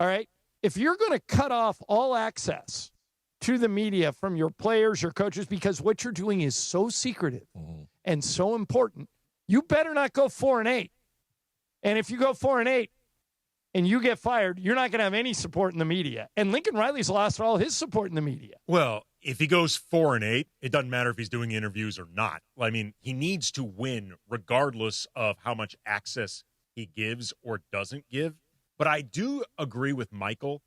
All right? If you're going to cut off all access to the media from your players, your coaches, because what you're doing is so secretive and so important, you better not go 4-8. And if you go 4-8 and you get fired, you're not going to have any support in the media. And Lincoln Riley's lost all his support in the media. Well, if he goes 4-8, it doesn't matter if he's doing interviews or not. I mean, he needs to win regardless of how much access he gives or doesn't give. But I do agree with Michael.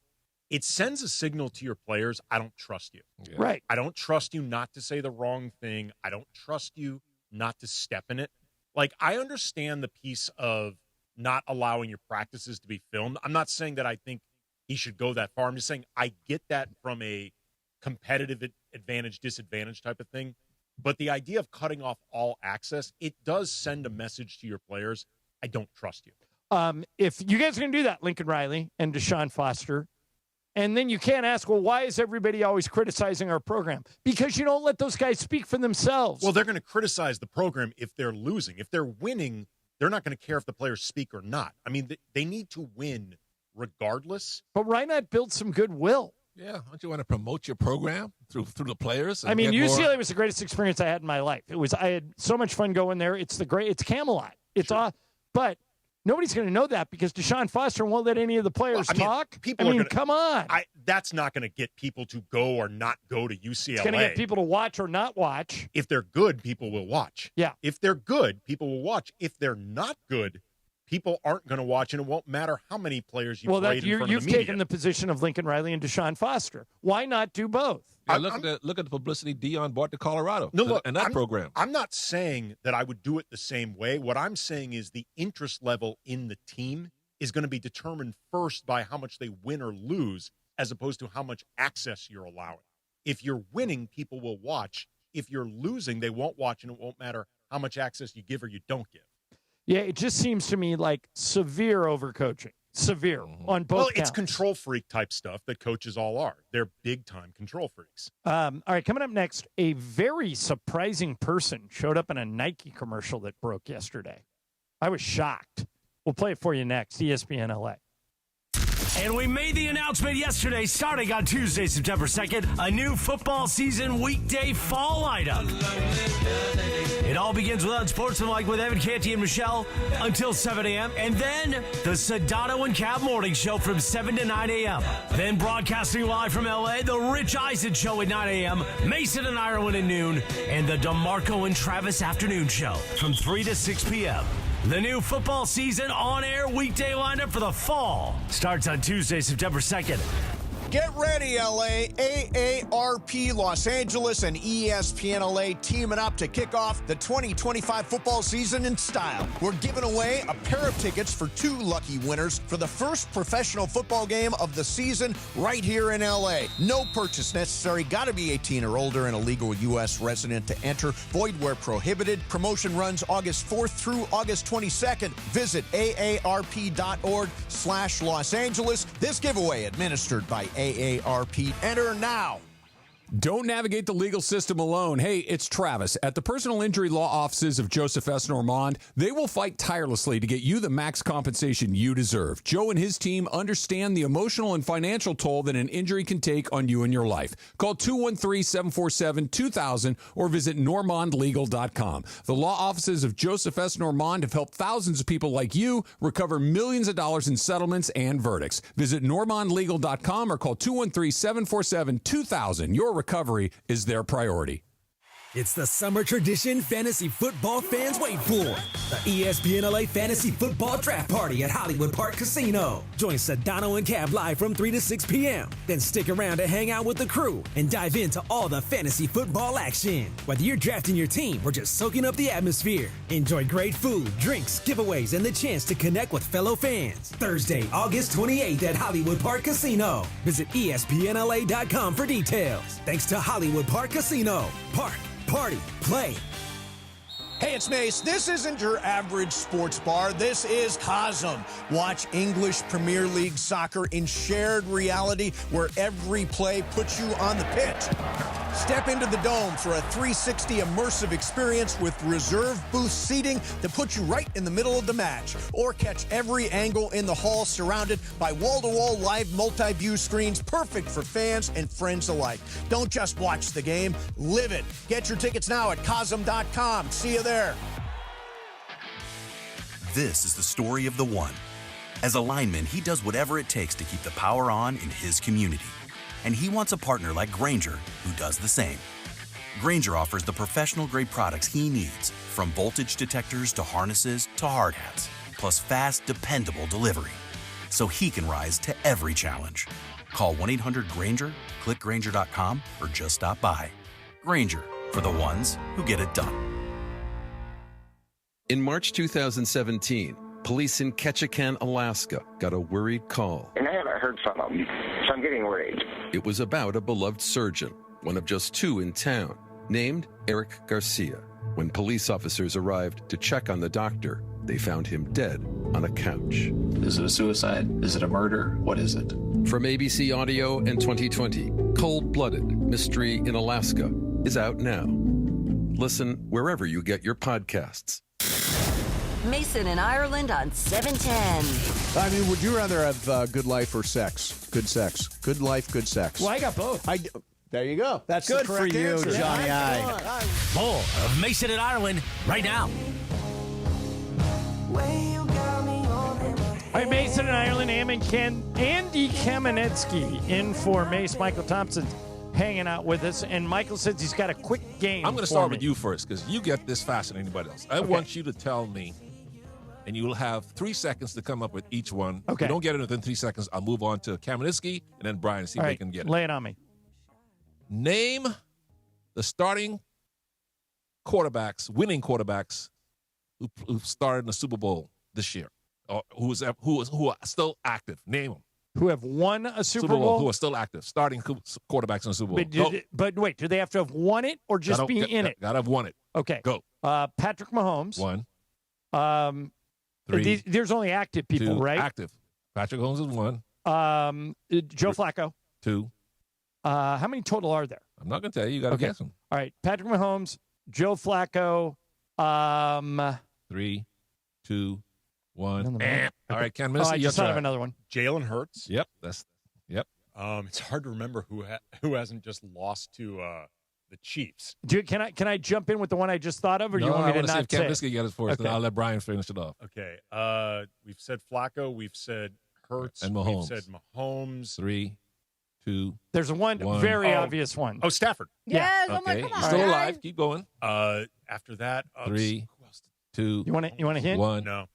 It sends a signal to your players, I don't trust you. Yeah. Right. I don't trust you not to say the wrong thing. I don't trust you not to step in it. Like, I understand the piece of not allowing your practices to be filmed. I'm not saying that I think he should go that far. I'm just saying I get that from a competitive advantage, disadvantage type of thing. But the idea of cutting off all access, it does send a message to your players. I don't trust you. If you guys are going to do that, Lincoln Riley and Deshaun Foster, and then you can't ask, well, why is everybody always criticizing our program? Because you don't let those guys speak for themselves. Well, they're going to criticize the program if they're losing. If they're winning, they're not going to care if the players speak or not. I mean, they need to win regardless. But why not build some goodwill? Yeah, don't you want to promote your program through the players? I mean, UCLA was the greatest experience I had in my life. I had so much fun going there. It's Camelot. It's but nobody's going to know that because Deshaun Foster won't let any of the players talk. Come on. That's not going to get people to go or not go to UCLA. It's going to get people to watch or not watch. If they're good, people will watch. Yeah. If they're good, people will watch. If they're not good, people aren't going to watch, and it won't matter how many players you played in front of the media. You've taken the position of Lincoln Riley and Deshaun Foster. Why not do both? Yeah, look at the publicity Dion brought to Colorado and that program. I'm not saying that I would do it the same way. What I'm saying is the interest level in the team is going to be determined first by how much they win or lose, as opposed to how much access you're allowing. If you're winning, people will watch. If you're losing, they won't watch, and it won't matter how much access you give or you don't give. Yeah, it just seems to me like severe overcoaching. Severe on both counts. It's control freak type stuff that coaches all are. They're big-time control freaks. All right, coming up next, a very surprising person showed up in a Nike commercial that broke yesterday. I was shocked. We'll play it for you next, ESPN LA. And we made the announcement yesterday, starting on Tuesday, September 2nd, a new football season weekday fall lineup. It all begins with Unsportsmanlike with Evan Canty and Michelle until 7 a.m. And then the Sedano and Cab Morning Show from 7 to 9 a.m. Then broadcasting live from L.A., the Rich Eisen Show at 9 a.m., Mason and Ireland at noon, and the DeMarco and Travis Afternoon Show from 3 to 6 p.m. The new football season on-air weekday lineup for the fall starts on Tuesday, September 2nd. Get ready, LA. AARP Los Angeles and ESPN LA teaming up to kick off the 2025 football season in style. We're giving away a pair of tickets for 2 lucky winners for the first professional football game of the season right here in LA. No purchase necessary. Got to be 18 or older and a legal U.S. resident to enter. Void where prohibited. Promotion runs August 4th through August 22nd. Visit aarp.org/Los Angeles. This giveaway administered by AARP. Enter now. Don't navigate the legal system alone. Hey, it's Travis. At the personal injury law offices of Joseph S. Normand, they will fight tirelessly to get you the max compensation you deserve. Joe and his team understand the emotional and financial toll that an injury can take on you and your life. Call 213-747-2000 or visit normandlegal.com. The law offices of Joseph S. Normand have helped thousands of people like you recover millions of dollars in settlements and verdicts. Visit normandlegal.com or call 213-747-2000. Your recovery is their priority. It's the summer tradition fantasy football fans wait for. The ESPN LA Fantasy Football Draft Party at Hollywood Park Casino. Join Sedano and Cab live from 3 to 6 p.m. Then stick around to hang out with the crew and dive into all the fantasy football action. Whether you're drafting your team or just soaking up the atmosphere, enjoy great food, drinks, giveaways, and the chance to connect with fellow fans. Thursday, August 28th at Hollywood Park Casino. Visit ESPNLA.com for details. Thanks to Hollywood Park Casino. Park. Party, play. Hey, it's Mase. This isn't your average sports bar. This is Cosm. Watch English Premier League soccer in shared reality where every play puts you on the pitch. Step into the Dome for a 360 immersive experience with reserve booth seating that puts you right in the middle of the match. Or catch every angle in the hall surrounded by wall-to-wall live multi-view screens perfect for fans and friends alike. Don't just watch the game, live it. Get your tickets now at Cosm.com. See you there. This is the story of the one. As a lineman, he does whatever it takes to keep the power on in his community. And he wants a partner like Grainger who does the same. Grainger offers the professional-grade products he needs, from voltage detectors to harnesses to hard hats, plus fast, dependable delivery, so he can rise to every challenge. Call 1-800-GRAINGER, click Grainger.com, or just stop by. Grainger, for the ones who get it done. In March 2017, police in Ketchikan, Alaska, got a worried call. And I haven't heard from them, so I'm getting worried. It was about a beloved surgeon, one of just 2 in town, named Eric Garcia. When police officers arrived to check on the doctor, they found him dead on a couch. Is it a suicide? Is it a murder? What is it? From ABC Audio and 2020, Cold-Blooded Mystery in Alaska is out now. Listen wherever you get your podcasts. Mason in Ireland on 710. I mean, would you rather have good life or sex? Good sex. Good life, good sex. Well, I got both. There you go. That's good the correct for you, answer. Johnny I. More of Mason in Ireland right now. All right, Mason in Ireland, Andy Kamenetsky in for Mace. Michael Thompson's hanging out with us, and Michael says he's got a quick game. I'm going to start with you first because you get this faster than anybody else. I want you to tell me, and you will have 3 seconds to come up with each one. Okay. If you don't get it within 3 seconds, I'll move on to Kamenetsky and then Brian, see if they can get it. Lay it on me. Name the starting quarterbacks, winning quarterbacks, who started in the Super Bowl this year, or who are still active. Name them. Who have won a Super Bowl? Who are still active, starting quarterbacks in the Super Bowl. But wait, do they have to have won it or just be in it? Gotta have won it. Okay. Go. Patrick Mahomes. 1. 3. There's only active people, 2. right? Active. Patrick Mahomes is 1. Joe Flacco. 2. How many total are there? I'm not going to tell you. You got to guess them. All right. Patrick Mahomes, Joe Flacco. 3, 2, 1. Okay. All right, Ken. I just thought of another one. Jalen Hurts. Yep. Yep. It's hard to remember who hasn't just lost to the Chiefs. Can I jump in with the one I just thought of, or do you want me to not say? say? Ken Biscuit get it for us, Okay. then I'll let Brian finish it off. Okay. We've said Flacco. We've said Hurts. And Mahomes. We've said Mahomes. 3, 2. There's one very obvious one. Oh, Stafford. Yes. Yeah. I'm like, come on. He's still guys. alive. Keep going. After that, 3, 2. You want a hint? 1. No.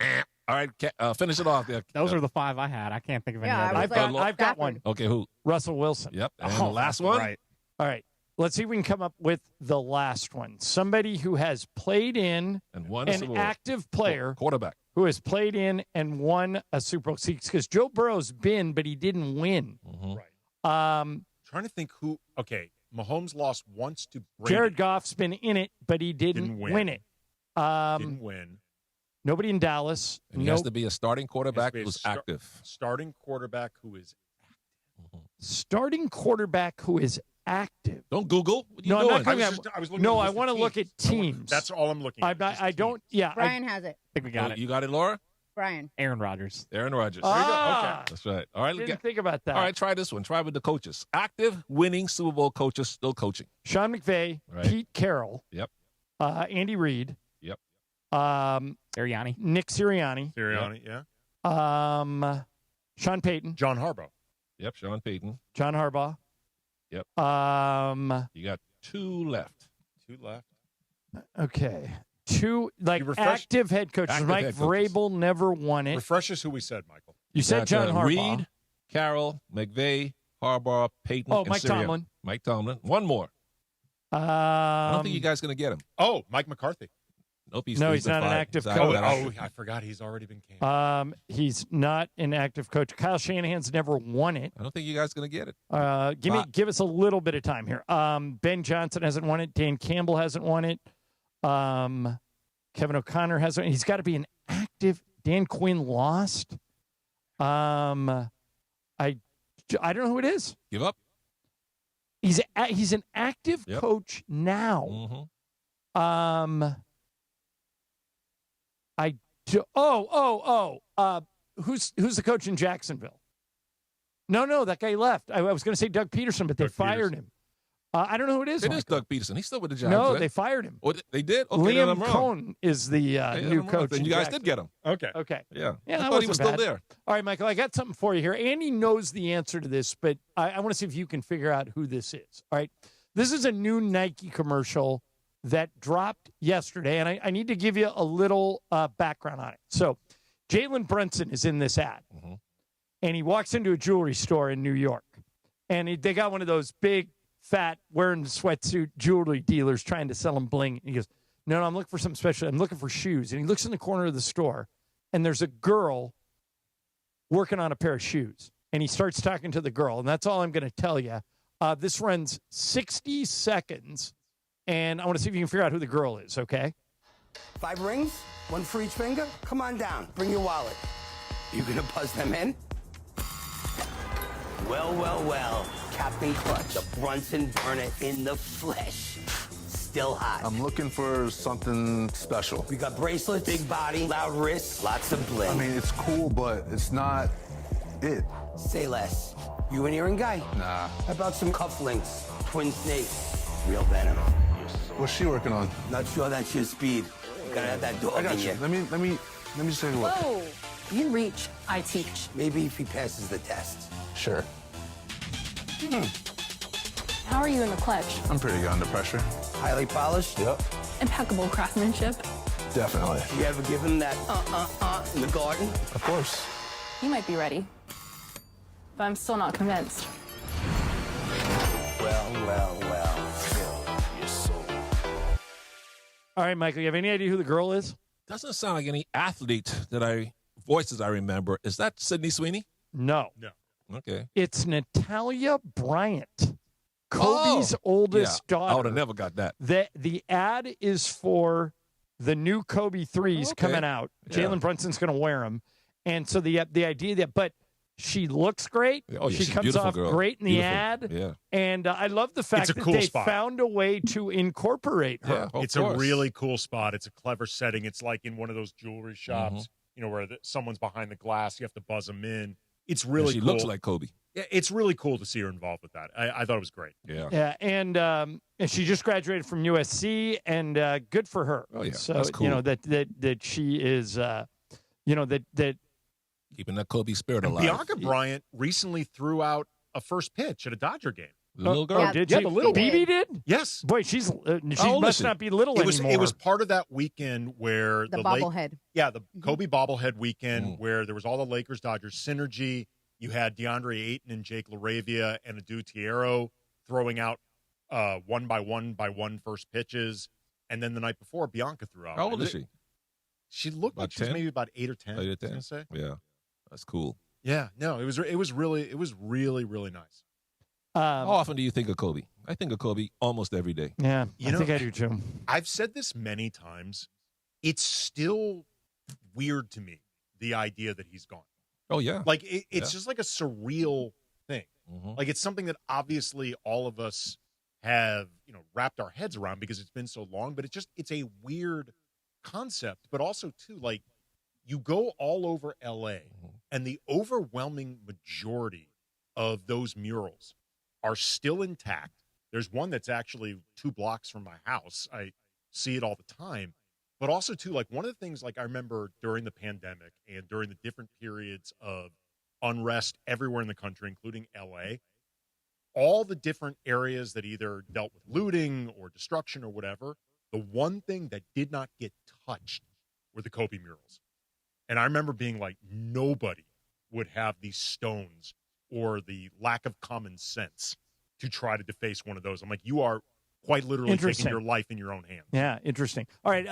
All right, finish it off there. Those are the 5 I had. I can't think of any others. I've got one. Okay, who? Russell Wilson. Yep. And the last one? Right. All right. Let's see if we can come up with the last one. Somebody who has played in and won an active player. Quarterback. Who has played in and won a Super Bowl. Because Joe Burrow's been, but he didn't win. Mm-hmm. Right. Trying to think who. Okay. Mahomes lost once to Brady. Jared Goff's been in it, but he didn't win it. Didn't win. Nobody in Dallas. And he has to be a starting quarterback who's active. Starting quarterback who is active. Starting quarterback who is active. Don't Google. What are you no, doing? I'm not going I was looking no, at I want to look at teams. That's all I'm looking at. I don't. Yeah. Brian has it. I think we got it. You got it, Laura? Brian. Aaron Rodgers. Aaron Rodgers. Ah, There you go. Okay. That's right. All right. Didn't think about that. All right, try this one. Try with the coaches. Active, winning Super Bowl coaches, still coaching. Sean McVay, Right. Pete Carroll. Yep. Andy Reid. Yep. Sirianni. Nick Sirianni. Sirianni, yeah. Sean Payton. John Harbaugh. Yep, Sean Payton. John Harbaugh. Yep. You got 2 left. 2 left. Okay. 2 active head coaches. Active Mike head coaches. Vrabel never won it. Refresh us who we said, Michael. You said John Harbaugh. Reed, Carroll, McVay, Harbaugh, Payton, and Mike Sirianni. Tomlin. Mike Tomlin. One more. I don't think you guys are going to get him. Oh, Mike McCarthy. Nope, he's not an active coach. I forgot he's already been canned. He's not an active coach. Kyle Shanahan's never won it. I don't think you guys are going to get it. Give us a little bit of time here. Ben Johnson hasn't won it. Dan Campbell hasn't won it. Kevin O'Connor hasn't. He's got to be an active. Dan Quinn lost. I don't know who it is. Give up. He's an active coach now. Mm-hmm. Who's the coach in Jacksonville? No, that guy left. I was going to say Doug Peterson, but they fired him. I don't know who it is. It is Doug Peterson. He's still with the Giants. No, right? they fired him. Oh, they did? Okay, Liam Cohn is the new coach. Then you guys did get him. Okay. Yeah. Yeah, I that thought he wasn't was still bad. there. All right, Michael, I got something for you here. Andy knows the answer to this, but I want to see if you can figure out who this is. All right. This is a new Nike commercial that dropped yesterday, and I need to give you a little background on it. So Jalen Brunson is in this ad, and he walks into a jewelry store in New York, and they got one of those big, fat, wearing sweatsuit jewelry dealers trying to sell him bling. And he goes, no, I'm looking for something special. I'm looking for shoes. And he looks in the corner of the store, and there's a girl working on a pair of shoes. And he starts talking to the girl, and that's all I'm going to tell you. This runs 60 seconds, and I want to see if you can figure out who the girl is, okay? 5 rings, 1 for each finger. Come on down. Bring your wallet. You going to buzz them in? Well. Captain Clutch, a Brunson burner in the flesh. Still hot. I'm looking for something special. We got bracelets, big body, loud wrists, lots of bling. I mean, it's cool, but it's not it. Say less. You an earring guy? Nah. How about some cufflinks, twin snakes, real venom? What's she working on? Not sure that's your speed. You gotta have that dog I got in you. you. Let me just take a look. Whoa. You reach, I teach. Maybe if he passes the test. Sure. How are you in the clutch? I'm pretty good under pressure. Highly polished? Yep. Impeccable craftsmanship. Definitely. You ever give him that in the garden? Of course. You might be ready, but I'm still not convinced. Well. You're so... All right, Michael, you have any idea who the girl is? Doesn't sound like any athlete voices I remember. Is that Sydney Sweeney? No. Okay. It's Natalia Bryant, Kobe's oldest daughter. I would have never got that. The ad is for the new Kobe threes coming out. Yeah. Jalen Brunson's going to wear them. And so the idea that, but she looks great. Oh, yeah, she she's comes off girl. great in the Beautiful. ad. Yeah. And I love the fact It's a that cool they spot. found a way to incorporate her. Yeah, It's a really cool spot. It's a clever setting. It's like in one of those jewelry shops, where someone's behind the glass. You have to buzz them in. It's really she cool. looks like Kobe. Yeah, it's really cool to see her involved with that. I thought it was great. Yeah. Yeah, and she just graduated from USC, and good for her. Oh, yeah. So, That's cool. that she is, that keeping that Kobe spirit alive. Bianca Bryant recently threw out a first pitch at a Dodger game. The little girl. Oh, did she? the little BB did? Yes. Boy, she old must is she? not be little anymore. It was part of that weekend where The the bobblehead. the Kobe bobblehead weekend where there was all the Lakers-Dodgers synergy. You had DeAndre Ayton and Jake LaRavia and Adu Tiero throwing out one by one first pitches. And then the night before, Bianca threw out. How old is she? She looked like she was 10? maybe about 8 or 10. 8 or I was 10. gonna say. Yeah. That's cool. Yeah. No, it was really nice. How often do you think of Kobe? I think of Kobe almost every day. Yeah, I think I do too. I've said this many times. It's still weird to me, the idea that he's gone. Oh, yeah. Like, it's just like a surreal thing. Like, it's something that obviously all of us have, wrapped our heads around because it's been so long, but it's a weird concept. But also, too, like, you go all over L.A., and the overwhelming majority of those murals are still intact. There's one that's actually 2 blocks from my house. I see it all the time. But also, too, like one of the things, like I remember during the pandemic and during the different periods of unrest everywhere in the country, including LA, all the different areas that either dealt with looting or destruction or whatever, the one thing that did not get touched were the Kobe murals. And I remember being like, nobody would have these stones or the lack of common sense to try to deface one of those. I'm like, you are quite literally taking your life in your own hands. Yeah, interesting. All right,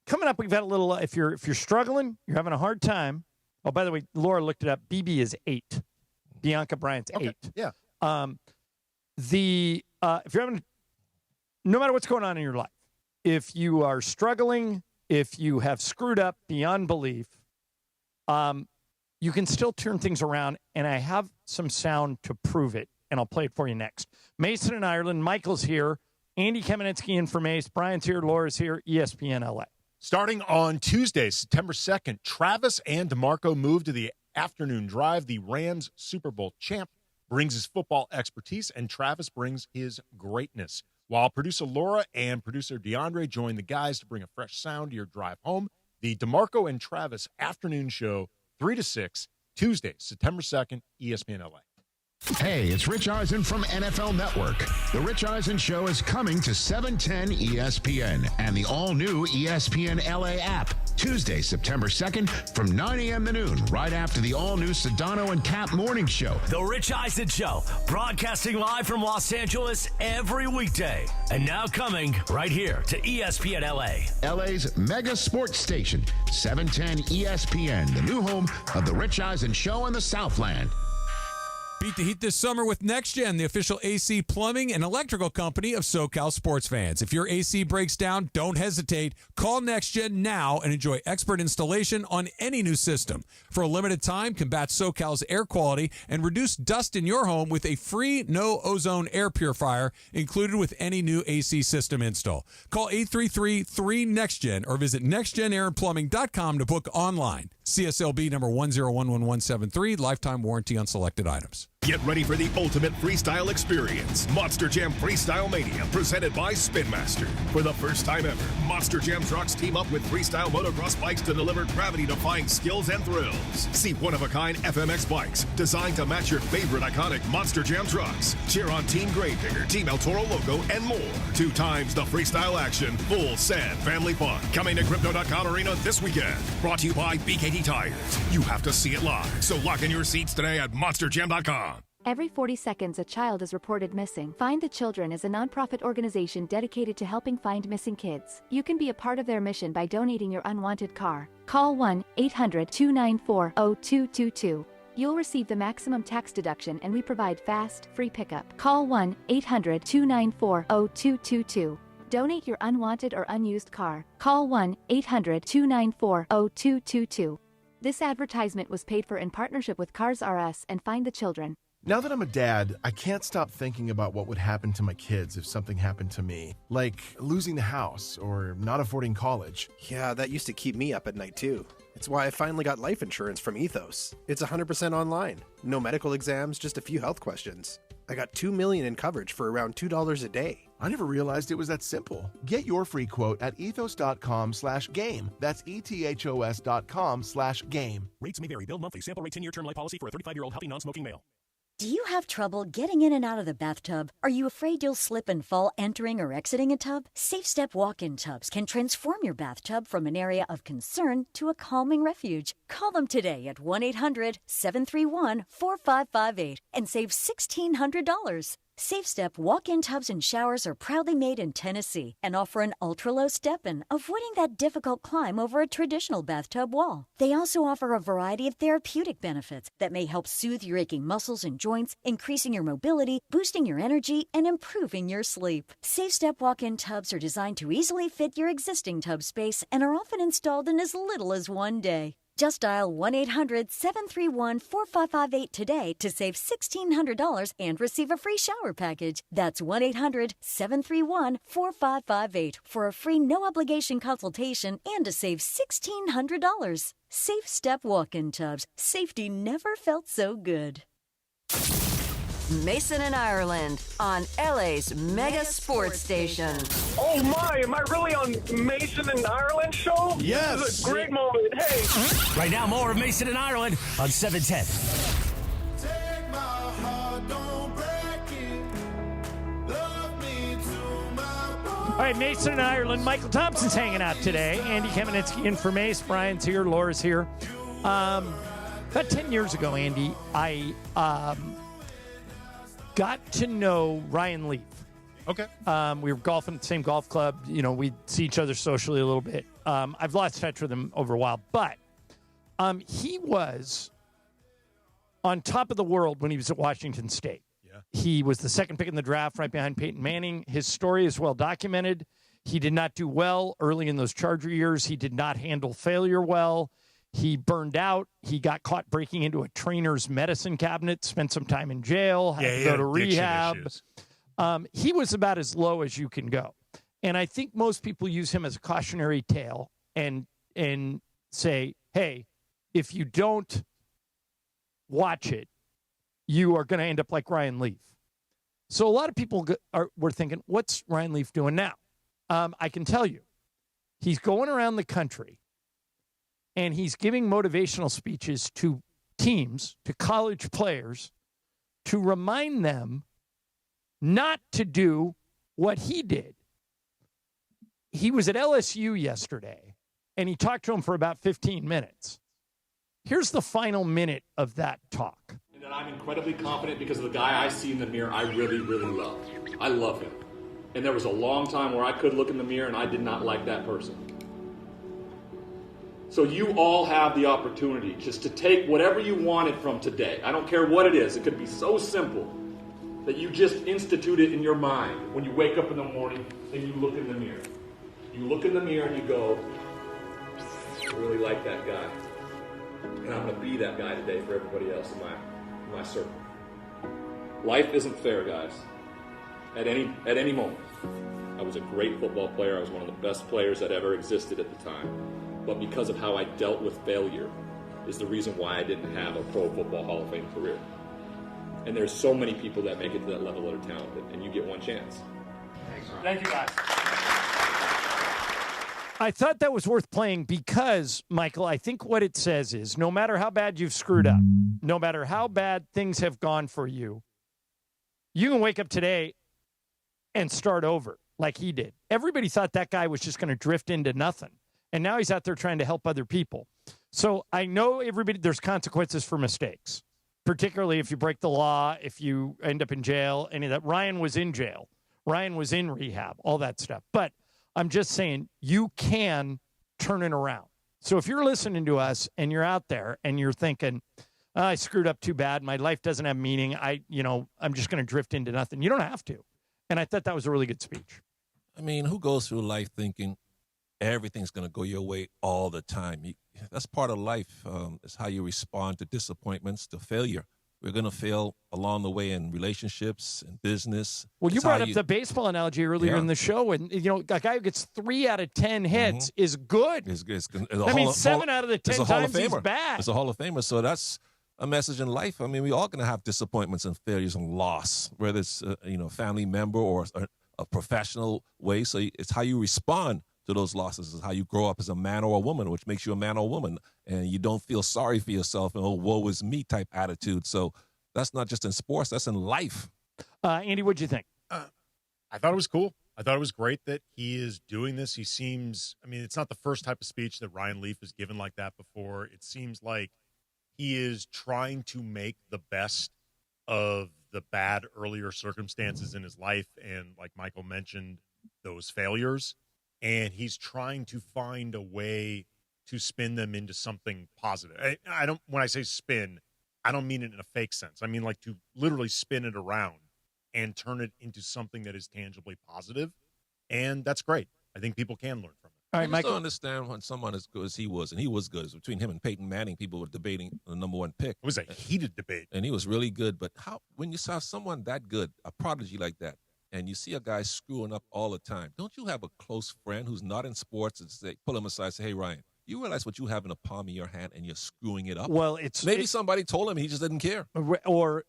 coming up, we've got a little. If you're struggling, you're having a hard time. Oh, by the way, Laura looked it up. BB is 8. Bianca Bryant's 8. Yeah. If you're having, no matter what's going on in your life, if you are struggling, if you have screwed up beyond belief, you can still turn things around. And I have some sound to prove it. And I'll play it for you next. Mason in Ireland. Michael's here. Andy Kamenetsky in for Mase. Brian's here. Laura's here. ESPN LA. Starting on Tuesday, September 2nd, Travis and DeMarco move to the afternoon drive. The Rams Super Bowl champ brings his football expertise, and Travis brings his greatness. While producer Laura and producer DeAndre join the guys to bring a fresh sound to your drive home, the DeMarco and Travis afternoon show, 3 to 6, Tuesday, September 2nd, ESPN LA. Hey, it's Rich Eisen from NFL Network. The Rich Eisen Show is coming to 710 ESPN and the all-new ESPN LA app. Tuesday, September 2nd from 9 a.m. to noon, right after the all-new Sedano and Cap morning show. The Rich Eisen Show, broadcasting live from Los Angeles every weekday. And now coming right here to ESPN LA. LA's mega sports station, 710 ESPN, the new home of The Rich Eisen Show in the Southland. Beat the heat this summer with NextGen, the official AC plumbing and electrical company of SoCal sports fans. If your AC breaks down, don't hesitate. Call NextGen now and enjoy expert installation on any new system. For a limited time, combat SoCal's air quality and reduce dust in your home with a free no-ozone air purifier included with any new AC system install. Call 833-3NEXTGen or visit nextgenairandplumbing.com to book online. CSLB number 1011173, lifetime warranty on selected items. Get ready for the ultimate freestyle experience. Monster Jam Freestyle Mania, presented by Spin Master. For the first time ever, Monster Jam trucks team up with freestyle motocross bikes to deliver gravity-defying skills and thrills. See one-of-a-kind FMX bikes designed to match your favorite iconic Monster Jam trucks. Cheer on Team Gravedigger, Team El Toro Loco, and more. 2 times the freestyle action, full sad family fun. Coming to Crypto.com Arena this weekend. Brought to you by BKT Tires. You have to see it live, so lock in your seats today at monsterjam.com. Every 40 seconds, a child is reported missing. Find the Children is a nonprofit organization dedicated to helping find missing kids. You can be a part of their mission by donating your unwanted car. Call 1-800-294-0222. You'll receive the maximum tax deduction, and we provide fast, free pickup. Call 1-800-294-0222. Donate your unwanted or unused car. Call 1-800-294-0222. This advertisement was paid for in partnership with Cars R Us and Find the Children. Now that I'm a dad, I can't stop thinking about what would happen to my kids if something happened to me, like losing the house or not affording college. Yeah, that used to keep me up at night too. It's why I finally got life insurance from Ethos. It's 100% online. No medical exams, just a few health questions. I got $2 million in coverage for around $2 a day. I never realized it was that simple. Get your free quote at ethos.com/game. That's ethos.com/game. Rates may vary. Bill monthly. Sample rate 10-year term life policy for a 35-year-old healthy non-smoking male. Do you have trouble getting in and out of the bathtub? Are you afraid you'll slip and fall entering or exiting a tub? Safe Step walk-in tubs can transform your bathtub from an area of concern to a calming refuge. Call them today at 1-800-731-4558 and save $1,600. Safe Step walk-in tubs and showers are proudly made in Tennessee and offer an ultra-low step-in, avoiding that difficult climb over a traditional bathtub wall. They also offer a variety of therapeutic benefits that may help soothe your aching muscles and joints, increasing your mobility, boosting your energy, and improving your sleep. Safe Step walk-in tubs are designed to easily fit your existing tub space and are often installed in as little as 1 day. Just dial 1-800-731-4558 today to save $1,600 and receive a free shower package. That's 1-800-731-4558 for a free no-obligation consultation and to save $1,600. Safe Step walk-in tubs. Safety never felt so good. Mason and Ireland on LA's mega sports station. Oh my, am I really on Mason and Ireland show? Yes. This is a great moment. Hey. Right now, more of Mason and Ireland on 710. All right, Mason and Ireland. Michael Thompson's hanging out today. Andy Kamenetsky in for Mace. Brian's here. Laura's here. About 10 years ago, Andy, I got to know Ryan Leaf. Okay. We were golfing at the same golf club. You know, we'd see each other socially a little bit. I've lost touch with him over a while, but he was on top of the world when he was at Washington State. Yeah. He was the second pick in the draft right behind Peyton Manning. His story is well documented. He did not do well early in those Charger years. He did not handle failure well. He burned out. He got caught breaking into a trainer's medicine cabinet, spent some time in jail, had to go to rehab. He was about as low as you can go. And I think most people use him as a cautionary tale and say, hey, if you don't watch it, you are going to end up like Ryan Leaf. So a lot of people were thinking, what's Ryan Leaf doing now? I can tell you, he's going around the country and he's giving motivational speeches to teams, to college players, to remind them not to do what he did. He was at LSU yesterday, and he talked to him for about 15 minutes. Here's the final minute of that talk. And that I'm incredibly confident because of the guy I see in the mirror I really, really love. I love him. And there was a long time where I could look in the mirror and I did not like that person. So you all have the opportunity just to take whatever you wanted from today. I don't care what it is. It could be so simple that you just institute it in your mind when you wake up in the morning and you look in the mirror. You look in the mirror and you go, I really like that guy. And I'm going to be that guy today for everybody else in my circle. Life isn't fair, guys. At any moment. I was a great football player. I was one of the best players that ever existed at the time. But because of how I dealt with failure is the reason why I didn't have a Pro Football Hall of Fame career. And there's so many people that make it to that level that are talented, and you get one chance. Thank you, guys. I thought that was worth playing because, Michael, I think what it says is no matter how bad you've screwed up, no matter how bad things have gone for you, you can wake up today and start over like he did. Everybody thought that guy was just going to drift into nothing. And now he's out there trying to help other people. So I know there's consequences for mistakes, particularly if you break the law, if you end up in jail, any of that. Ryan was in jail. Ryan was in rehab, all that stuff. But I'm just saying you can turn it around. So if you're listening to us and you're out there and you're thinking, I screwed up too bad. My life doesn't have meaning. I'm just going to drift into nothing. You don't have to. And I thought that was a really good speech. I mean, who goes through life thinking everything's going to go your way all the time? That's part of life. It's how you respond to disappointments, to failure. We're going to fail along the way in relationships and business. Well, you brought up the baseball analogy earlier in the show, and a guy who gets 3 out of 10 hits is good. It's 7 out of the 10 times he's bad. It's a Hall of Famer. So that's a message in life. I mean, we all going to have disappointments and failures and loss, whether it's a family member or a professional way. So it's how you respond to those losses, is how you grow up as a man or a woman, which makes you a man or a woman. And you don't feel sorry for yourself and, oh, woe is me type attitude. So that's not just in sports, that's in life. Andy, what'd you think? I thought it was cool. I thought it was great that he is doing this. He seems, it's not the first type of speech that Ryan Leaf has given like that before. It seems like he is trying to make the best of the bad earlier circumstances in his life. And like Michael mentioned, those failures. And he's trying to find a way to spin them into something positive. When I say spin, I don't mean it in a fake sense. I mean like to literally spin it around and turn it into something that is tangibly positive. And that's great. I think people can learn from it. All right, I Michael. don't understand when someone as good as he was, and he was good. It was between him and Peyton Manning, people were debating the number 1 pick. It was a heated debate. And he was really good. But when you saw someone that good, a prodigy like that, and you see a guy screwing up all the time, don't you have a close friend who's not in sports and pull him aside and say, hey, Ryan, you realize what you have in the palm of your hand and you're screwing it up? Well, somebody told him, he just didn't care. Or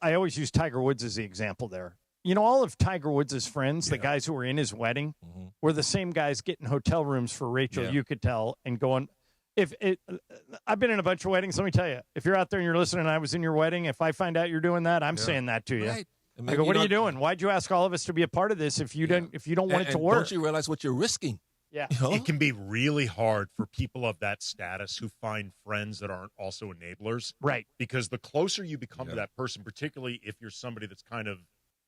I always use Tiger Woods as the example there. All of Tiger Woods' friends, the guys who were in his wedding, were the same guys getting hotel rooms for Rachel Yucatel and going. I've been in a bunch of weddings. Let me tell you, if you're out there and you're listening, and I was in your wedding, if I find out you're doing that, I'm saying that to you. Right. I go, what are you doing? Why'd you ask all of us to be a part of this if you don't want it to work? Don't you realize what you're risking? Yeah. It can be really hard for people of that status who find friends that aren't also enablers. Right. Because the closer you become to that person, particularly if you're somebody that's kind of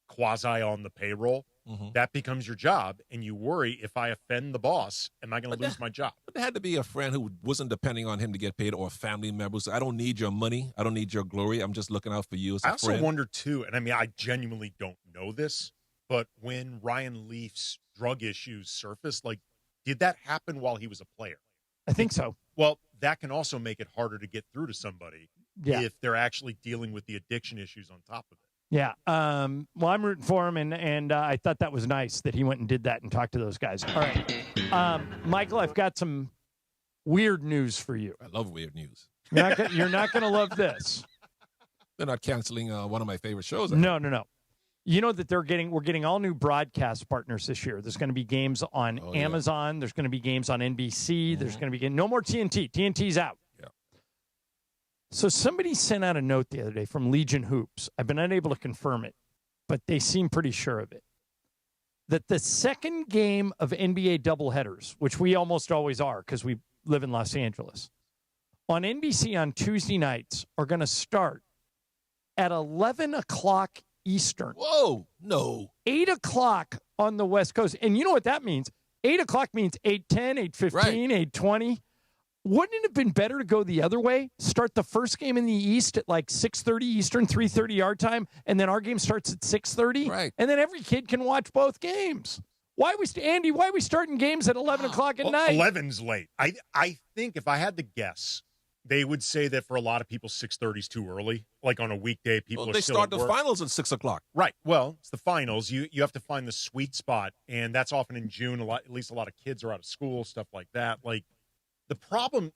quasi on the payroll, that becomes your job. And you worry, if I offend the boss, am I going to lose my job? But there had to be a friend who wasn't depending on him to get paid, or a family member. So I don't need your money. I don't need your glory. I'm just looking out for you as a friend. I also wonder, too, and I genuinely don't know this, but when Ryan Leaf's drug issues surfaced, did that happen while he was a player? I think so. Well, that can also make it harder to get through to somebody if they're actually dealing with the addiction issues on top of it. Yeah. Well, I'm rooting for him, and I thought that was nice that he went and did that and talked to those guys. All right. Michael, I've got some weird news for you. I love weird news. You're not going to love this. They're not canceling one of my favorite shows. No. You know that we're getting all new broadcast partners this year. There's going to be games on Amazon. There's going to be games on NBC. There's going to be no more TNT. TNT's out. Yeah. So somebody sent out a note the other day from Legion Hoops. I've been unable to confirm it, but they seem pretty sure of it. That the second game of NBA doubleheaders, which we almost always are because we live in Los Angeles, on NBC on Tuesday nights are going to start at 11 o'clock Eastern. Whoa, no. 8 o'clock on the West Coast. And you know what that means? 8 o'clock means 8:10, 8:15, 8:20. Wouldn't it have been better to go the other way? Start the first game in the East at like 6:30 Eastern, 3:30 our time, and then our game starts at 6:30? Right. And then every kid can watch both games. Why are we starting games at 11 o'clock at night? 11's late. I think if I had to guess, they would say that for a lot of people, 6:30 is too early. Like on a weekday, people are they still start at the work. finals at 6 o'clock. Right. Well, it's the finals. You have to find the sweet spot, and that's often in June. At least a lot of kids are out of school, stuff like that. Like the problem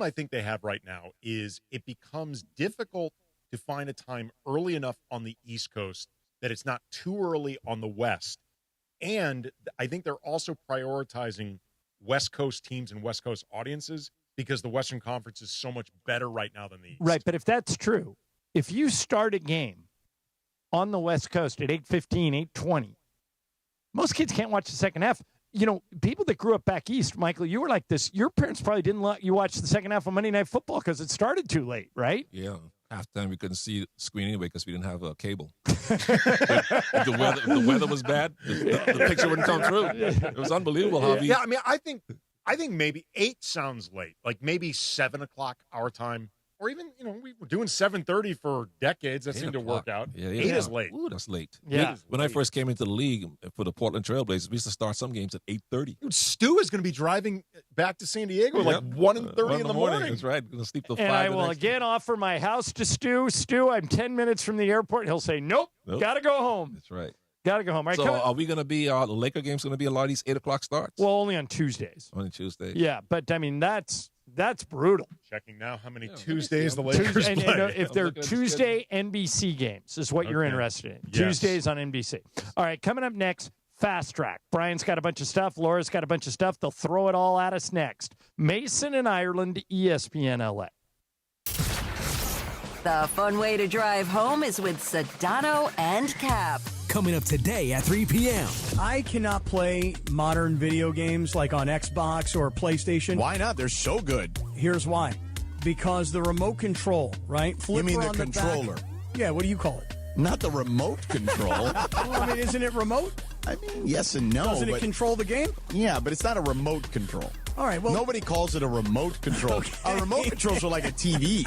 I think they have right now is it becomes difficult to find a time early enough on the East Coast that it's not too early on the West. And I think they're also prioritizing West Coast teams and West Coast audiences because the Western Conference is so much better right now than the East. Right, but if that's true, if you start a game on the West Coast at 8:15, 8:20, most kids can't watch the second half. You know, people that grew up back east, Michael, you were like this. Your parents probably didn't let you watch the second half of Monday Night Football because it started too late, right? Yeah. Halftime, we couldn't see the screen anyway because we didn't have a cable. If the weather was bad, the picture wouldn't come through. It was unbelievable, Javi. Yeah, I mean, I think maybe 8 sounds late. Like maybe 7 o'clock our time. Or even, we were doing 7:30 for decades. That seemed to work out. Yeah, 8 is late. Ooh, that's late. Yeah. When I first came into the league for the Portland Trailblazers, we used to start some games at 8:30. Dude, Stu is going to be driving back to San Diego like 1:30 in the morning. That's right. Going to sleep till 5. And I will again offer my house to Stu. Stu, I'm 10 minutes from the airport. He'll say, nope. got to go home. That's right. Got to go home. Right, so are we going to be, the Laker game's going to be a lot of these 8 o'clock starts? Well, only on Tuesdays. Only Tuesdays. Yeah, but, I mean, that's brutal. Checking now how many Tuesdays the Lakers play. And if they're Tuesday NBC games is what you're interested in. Yes. Tuesdays on NBC. All right, coming up next, Fastrack. Brian's got a bunch of stuff. Laura's got a bunch of stuff. They'll throw it all at us next. Mason in Ireland, ESPN LA. The fun way to drive home is with Sedano and Cap. Coming up today at 3 p.m. I cannot play modern video games like on Xbox or PlayStation. Why not? They're so good. Here's why. Because the remote control, right? You mean the on controller? Back. Yeah, what do you call it? Not the remote control. Well, I mean, isn't it remote? I mean, yes and no. Doesn't it control the game? Yeah, but it's not a remote control. All right, well... Nobody calls it a remote control. Okay. A remote controls are like a TV.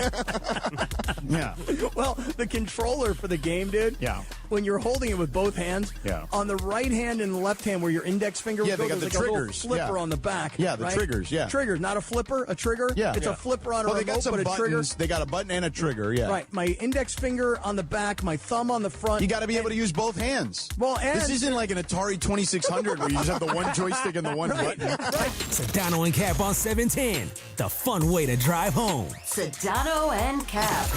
Yeah. Well, the controller for the game, dude. Yeah. When you're holding it with both hands, yeah. On the right hand and the left hand where your index finger would go, they got the there's like triggers. a little flipper on the back. Yeah, the right? triggers, yeah. Triggers, not a flipper, a trigger. Yeah. It's a flipper on a remote, they got some but a trigger. buttons. They got a button and a trigger, yeah. Right. My index finger on the back, my thumb on the front. You got to be able to use both hands. Well, and... This isn't like an Atari 2600 where you just have the one joystick and the one button. Right. Sedano and Cap on 710. The fun way to drive home. Sedano and Cap.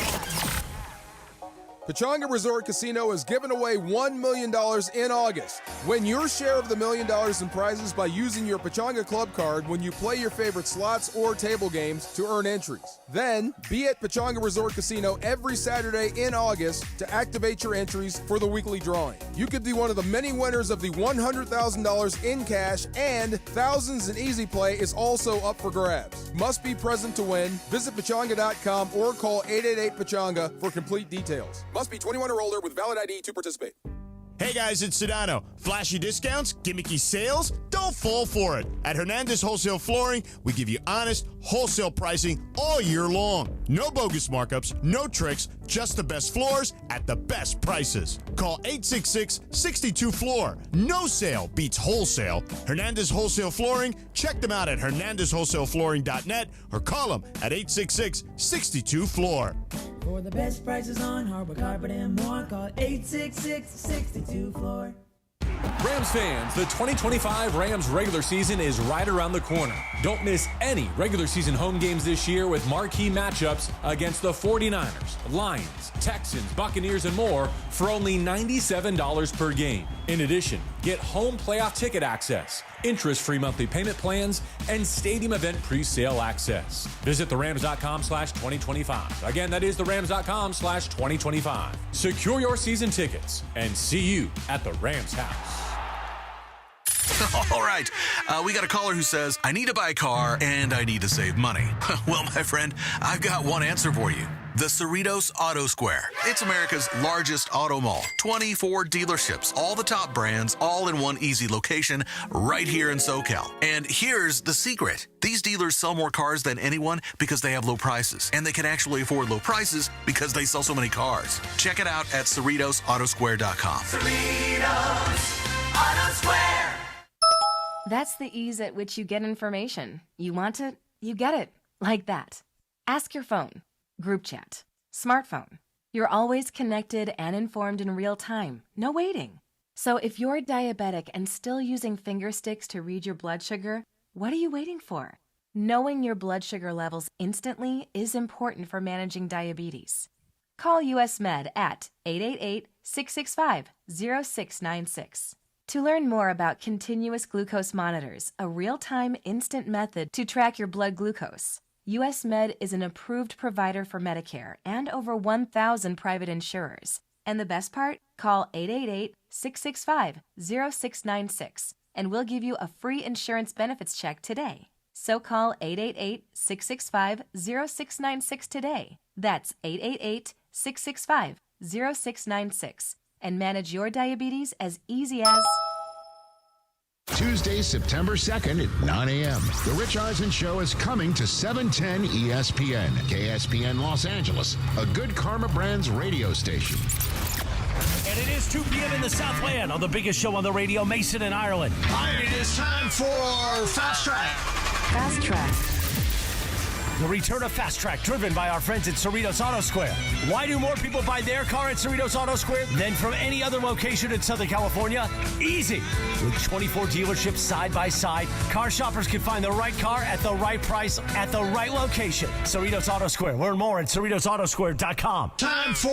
Pechanga Resort Casino is giving away $1 million in August. Win your share of the $1 million in prizes by using your Pechanga Club card when you play your favorite slots or table games to earn entries. Then, be at Pechanga Resort Casino every Saturday in August to activate your entries for the weekly drawing. You could be one of the many winners of the $100,000 in cash, and thousands in easy play is also up for grabs. Must be present to win. Visit Pechanga.com or call 888-PECHANGA for complete details. Must be 21 or older with valid ID to participate. Hey guys, it's Sedano. Flashy discounts, gimmicky sales? Don't fall for it. At Hernandez Wholesale Flooring, we give you honest, wholesale pricing all year long. No bogus markups, no tricks, just the best floors at the best prices. Call 866-62-FLOOR. No sale beats wholesale. Hernandez Wholesale Flooring, check them out at hernandezwholesaleflooring.net or call them at 866-62-FLOOR. For the best prices on hardwood carpet and more, call 866-62-FLOOR. Rams fans, the 2025 Rams regular season is right around the corner. Don't miss any regular season home games this year with marquee matchups against the 49ers, Lions, Texans, Buccaneers, and more for only $97 per game. In addition, get home playoff ticket access, interest-free monthly payment plans, and stadium event pre-sale access. Visit therams.com/2025. Again, that is therams.com/2025. Secure your season tickets and see you at the Rams house. All right, we got a caller who says, I need to buy a car and I need to save money. Well, my friend, I've got one answer for you. The Cerritos Auto Square. It's America's largest auto mall. 24 dealerships, all the top brands, all in one easy location right here in SoCal. And here's the secret. These dealers sell more cars than anyone because they have low prices. And they can actually afford low prices because they sell so many cars. Check it out at CerritosAutosquare.com. Cerritos Auto Square. That's the ease at which you get information. You want it, you get it. Like that. Ask your phone. Group chat. Smartphone. You're always connected and informed in real time. No waiting. So if you're diabetic and still using finger sticks to read your blood sugar, what are you waiting for? Knowing your blood sugar levels instantly is important for managing diabetes. Call US Med at 888-665-0696. To learn more about continuous glucose monitors, a real-time instant method to track your blood glucose, US Med is an approved provider for Medicare and over 1,000 private insurers. And the best part? Call 888-665-0696 and we'll give you a free insurance benefits check today. So call 888-665-0696 today. That's 888-665-0696 and manage your diabetes as easy as... Tuesday, September 2nd at 9 a.m. The Rich Eisen Show is coming to 710 ESPN, KSPN Los Angeles, a Good Karma Brands radio station. And it is 2 p.m. in the Southland on the biggest show on the radio, Mason in Ireland. It is time for Fastrack. Fastrack. The return of Fastrack, driven by our friends at Cerritos Auto Square. Why do more people buy their car at Cerritos Auto Square than from any other location in Southern California? Easy. With 24 dealerships side by side, car shoppers can find the right car at the right price at the right location. Cerritos Auto Square. Learn more at CerritosAutosquare.com. Time for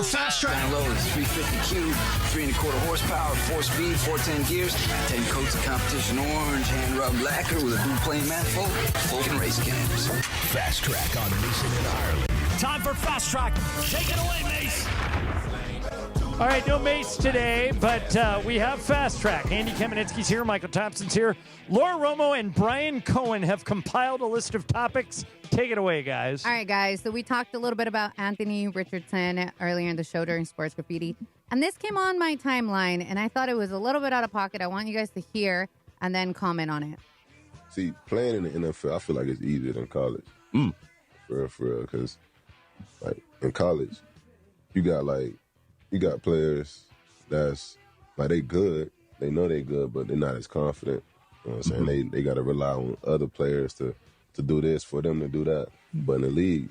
Fastrack. Down low is 350Q, 3 1/4 horsepower, 4-speed, 410 gears, 10 coats of competition orange, hand-rubbed lacquer with a blue plane manifold, full race cams. Fast Track on Mason in Ireland. Time for Fast Track. Take it away, Mace. All right, no Mace today, but we have Fast Track. Andy Kamenetsky's here, Michael Thompson's here. Laura Romo and Brian Cohen have compiled a list of topics. Take it away, guys. All right, guys. So we talked a little bit about Anthony Richardson earlier in the show during Sports Graffiti. And this came on my timeline, and I thought it was a little bit out of pocket. I want you guys to hear and then comment on it. See, playing in the NFL, I feel like it's easier than college. For real, because like in college, you got players that's like they good, they know they good, but they're not as confident. You know what I'm saying? They got to rely on other players to do this for them to do that. But in the league,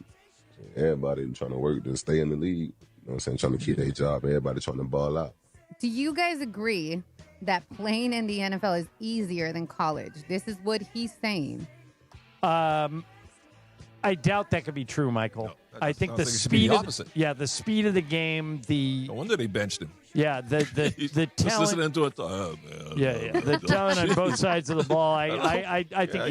everybody trying to work to stay in the league. You know what I'm saying? Trying to keep their job. Everybody trying to ball out. Do you guys agree that playing in the NFL is easier than college? This is what he's saying. I doubt that could be true, Michael. I think the speed the speed of the game, No wonder they benched him. Yeah, the Just talent. listening to it. The talent on both sides of the ball. I think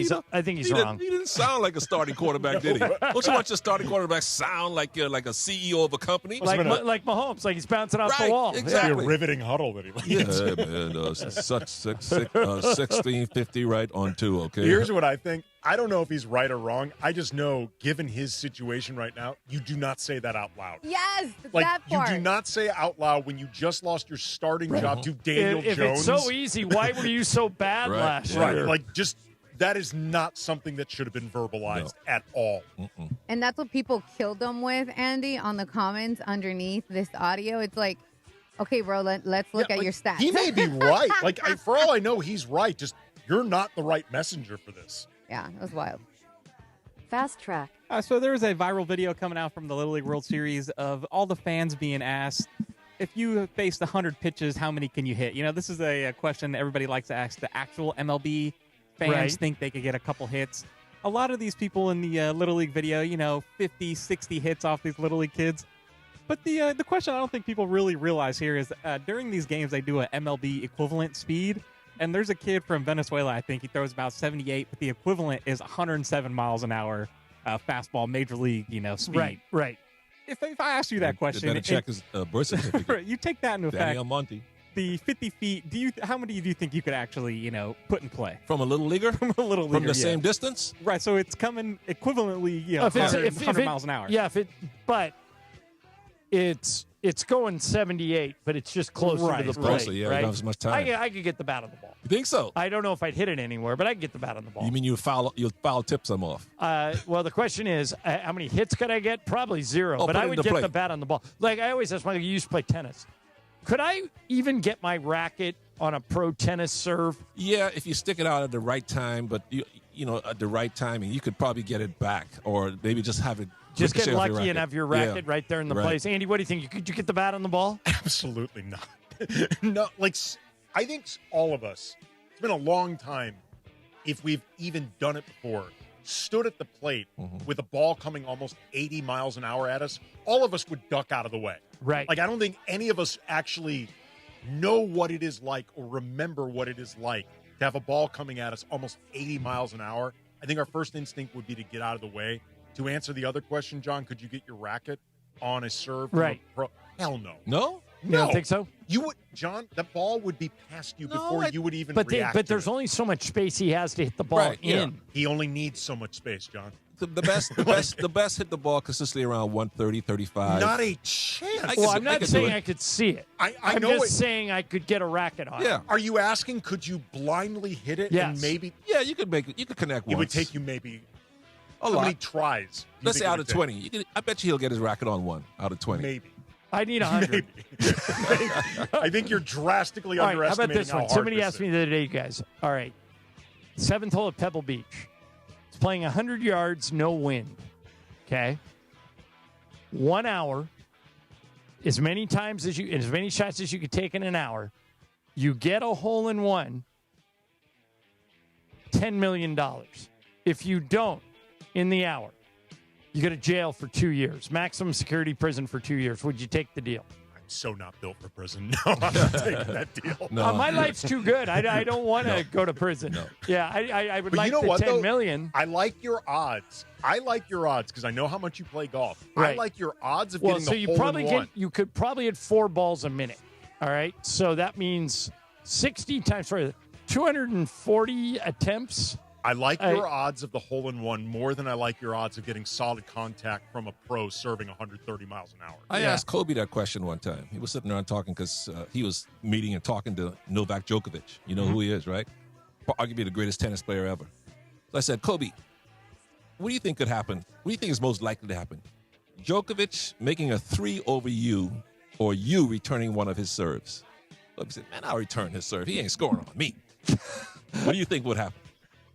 he's wrong. He didn't sound like a starting quarterback, did he? Don't you want your starting quarterback sound like a CEO of a Like company? Mahomes, like he's bouncing off the Right, wall. exactly. A riveting huddle that he leads. Yeah, man. 1650 right on 2, okay? Here's what I think. I don't know if he's right or wrong. I just know, given his situation right now, you do not say that out loud. Yes, Like, that part. you do not say out loud when you just lost your starting job to Daniel If Jones. it's so easy, why were you so bad last year? Right, like just that is not something that should have been verbalized at all. And that's what people killed him with, Andy, on the comments underneath this audio. It's like, okay, bro, let's look at your stats. He may be right. Like, for all I know, he's right. Just you're not the right messenger for this. Yeah, that was wild. Fast Track. So there was a viral video coming out from the Little League World Series of all the fans being asked, if you faced 100 pitches, how many can you hit? You know, this is a question that everybody likes to ask. The actual MLB fans think they could get a couple hits. A lot of these people in the Little League video, 50, 60 hits off these Little League kids. But the question I don't think people really realize here is during these games they do a MLB equivalent speed, and there's a kid from Venezuela, I think he throws about 78, but the equivalent is 107 miles an hour fastball, major league, speed. Right. If I ask you that question, better check his birth certificate. You take that into Daniel effect. Monte. The 50 feet. How many do you think you could actually, put in play From a little leaguer? from a little leaguer? From the same distance? Right. So it's coming equivalently, If 100 miles an hour. Yeah, but it's going 78, but it's just closer Right. to the Closer, plate. yeah, right? you don't have as much time. I could get the bat on the ball. You think so? I don't know if I'd hit it anywhere, but I could get the bat on the ball. You mean you'll foul tip some off? Well, the question is, how many hits could I get? Probably zero, Oh, but put I it would in the get plate. the bat on the ball. Like I always ask, you used to play tennis. Could I even get my racket on a pro tennis serve? Yeah, if you stick it out at the right time, but you know at the right timing, you could probably get it back, or maybe just have it. Just get ricochet off your lucky and racket. have your racket Yeah. right there in the Right. place. Andy, what do you think? Could you get the bat on the ball? Absolutely not. No, I think all of us, it's been a long time, if we've even done it before, stood at the plate with a ball coming almost 80 miles an hour at us, all of us would duck out of the way. Right. I don't think any of us actually know what it is like or remember what it is like to have a ball coming at us almost 80 miles an hour. I think our first instinct would be to get out of the way. To answer the other question, John, could you get your racket on a serve? From Right. a pro? Hell no. No? You don't think so? You would, John. The ball would be past you before you would even But react. but to there's it. only so much space he has to hit the ball Right, yeah. in. He only needs so much space, John. The best hit the ball consistently around 130, 35. Not a chance. Well, I'm not saying I could see it. I I'm know just it. saying I could get a racket on it. Yeah. Are you asking? Could you blindly hit it? Yes. And maybe Yeah, you could make it. You could connect it once. would take you maybe. A How lot. many tries? do you Let's think say it out would of 20. I bet you he'll get his racket on one out of 20. Maybe. I need 100. I think you're drastically All right, how about underestimating this how one? hard Somebody this asked is. me the other day, you guys. All right. 7th hole at Pebble Beach. It's playing 100 yards, no wind. Okay. 1 hour, as many shots as you could take in an hour. You get a hole in one, $10 million. If you don't, in the hour, you go to jail for 2 years. Maximum security prison for 2 years. Would you take the deal? I'm so not built for prison. No, I'm not taking that deal. My life's too good. I don't want to go to prison. No. Yeah, I would But like you know the what, $10 though? million. I like your odds. I like your odds because I know how much you play golf. Right. I like your odds of Well, getting so the you hole probably in one. you could probably hit 4 balls a minute. All right, so that means 60 times 240 attempts. I like your odds of the hole in one more than I like your odds of getting solid contact from a pro serving 130 miles an hour. I asked Kobe that question one time. He was sitting around talking because he was meeting and talking to Novak Djokovic. You know who he is, right? Arguably the greatest tennis player ever. So I said, Kobe, what do you think could happen? What do you think is most likely to happen? Djokovic making a 3 over you or you returning one of his serves? Kobe said, man, I'll return his serve. He ain't scoring on me. What do you think would happen?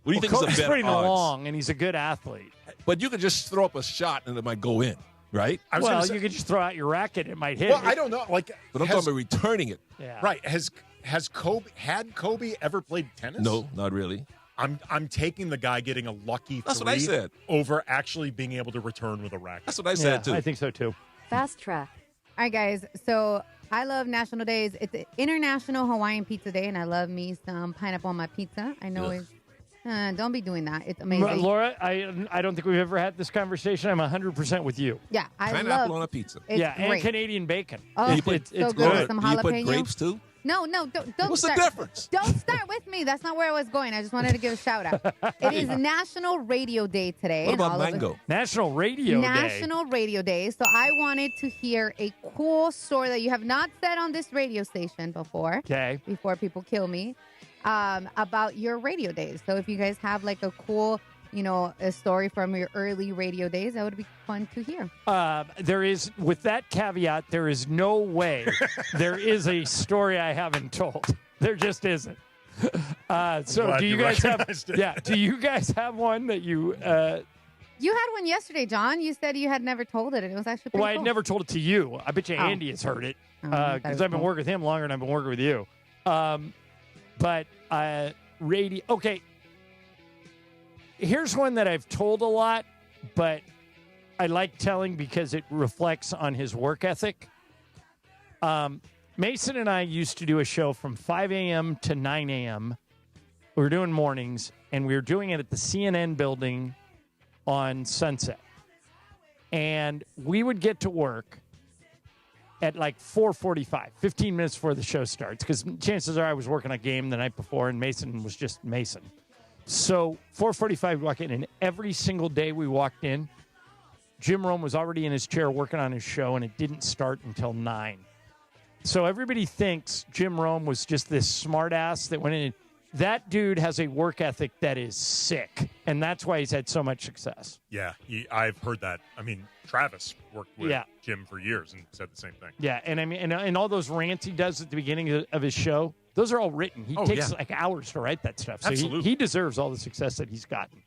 What do you think is Kobe's the better pretty odds? long, and he's a good athlete. But you could just throw up a shot and it might go in, right? Well, you could just throw out your racket; it might hit. Well, it. I don't know. Like, But I'm talking about returning it. Yeah. Right? Has Kobe ever played tennis? No, not really. I'm taking the guy getting a lucky That's 3 what I said. over actually being able to return with a racket. That's what I said too. I think so too. Fastrack. All right, guys. So I love national days. It's International Hawaiian Pizza Day, and I love me some pineapple on my pizza. I know it's. Don't be doing that. It's amazing. Laura, I don't think we've ever had this conversation. I'm 100% with you. Yeah, I Pineapple love on a pizza. It's and great. Canadian bacon. Oh, it's so good. good. Some Do you put jalapeno. grapes too? No, don't What's the start. difference? Don't start with me. That's not where I was going. I just wanted to give a shout out. It is National Radio Day today. What and about all of mango? National Radio Day. National Radio Day. So I wanted to hear a cool story that you have not said on this radio station before. Okay. Before people kill me, about your radio days. So if you guys have like a cool, a story from your early radio days, that would be fun to hear. There is, with that caveat, there is no way there is a story I haven't told. There just isn't. So glad do you you guys have? recognized it. Yeah. Do you guys have one that you? You had one yesterday, John. You said you had never told it, and it was actually pretty Well, I cool. never told it to you. I bet you Oh. Andy has heard it Oh, I thought it because was I've been cool. working with him longer than I've been working with you. But radio. Okay. Here's one that I've told a lot, but I like telling because it reflects on his work ethic. Mason and I used to do a show from 5 a.m. to 9 a.m. We were doing mornings, and we were doing it at the CNN building on Sunset. And we would get to work at like 4:45, 15 minutes before the show starts, because chances are I was working a game the night before, and Mason was just Mason. So 4:45, we walk in, and every single day we walked in, Jim Rome was already in his chair working on his show, and it didn't start until 9. So everybody thinks Jim Rome was just this smart ass that went in. That dude has a work ethic that is sick, and that's why he's had so much success. Yeah, I've heard that. I mean, Travis worked with Jim for years and said the same thing. Yeah, and I mean, and all those rants he does at the beginning of his show, those are all written. He takes like hours to write that stuff. So he deserves all the success that he's gotten.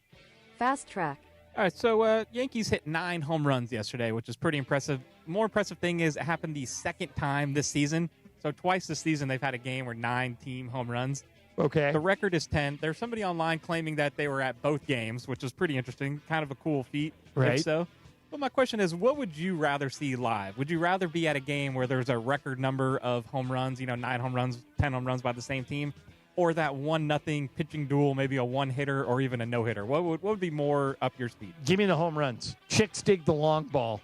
Fastrack. All right, so Yankees hit 9 home runs yesterday, which is pretty impressive. More impressive thing is it happened the second time this season. So twice this season they've had a game where 9 team home runs. Okay. The record is 10. There's somebody online claiming that they were at both games, which is pretty interesting. Kind of a cool feat. Right. If so. But my question is, what would you rather see live? Would you rather be at a game where there's a record number of home runs, 9 home runs, 10 home runs by the same team, or that 1-0 pitching duel, maybe a one-hitter or even a no-hitter? What would be more up your speed? Give me the home runs. Chicks dig the long ball.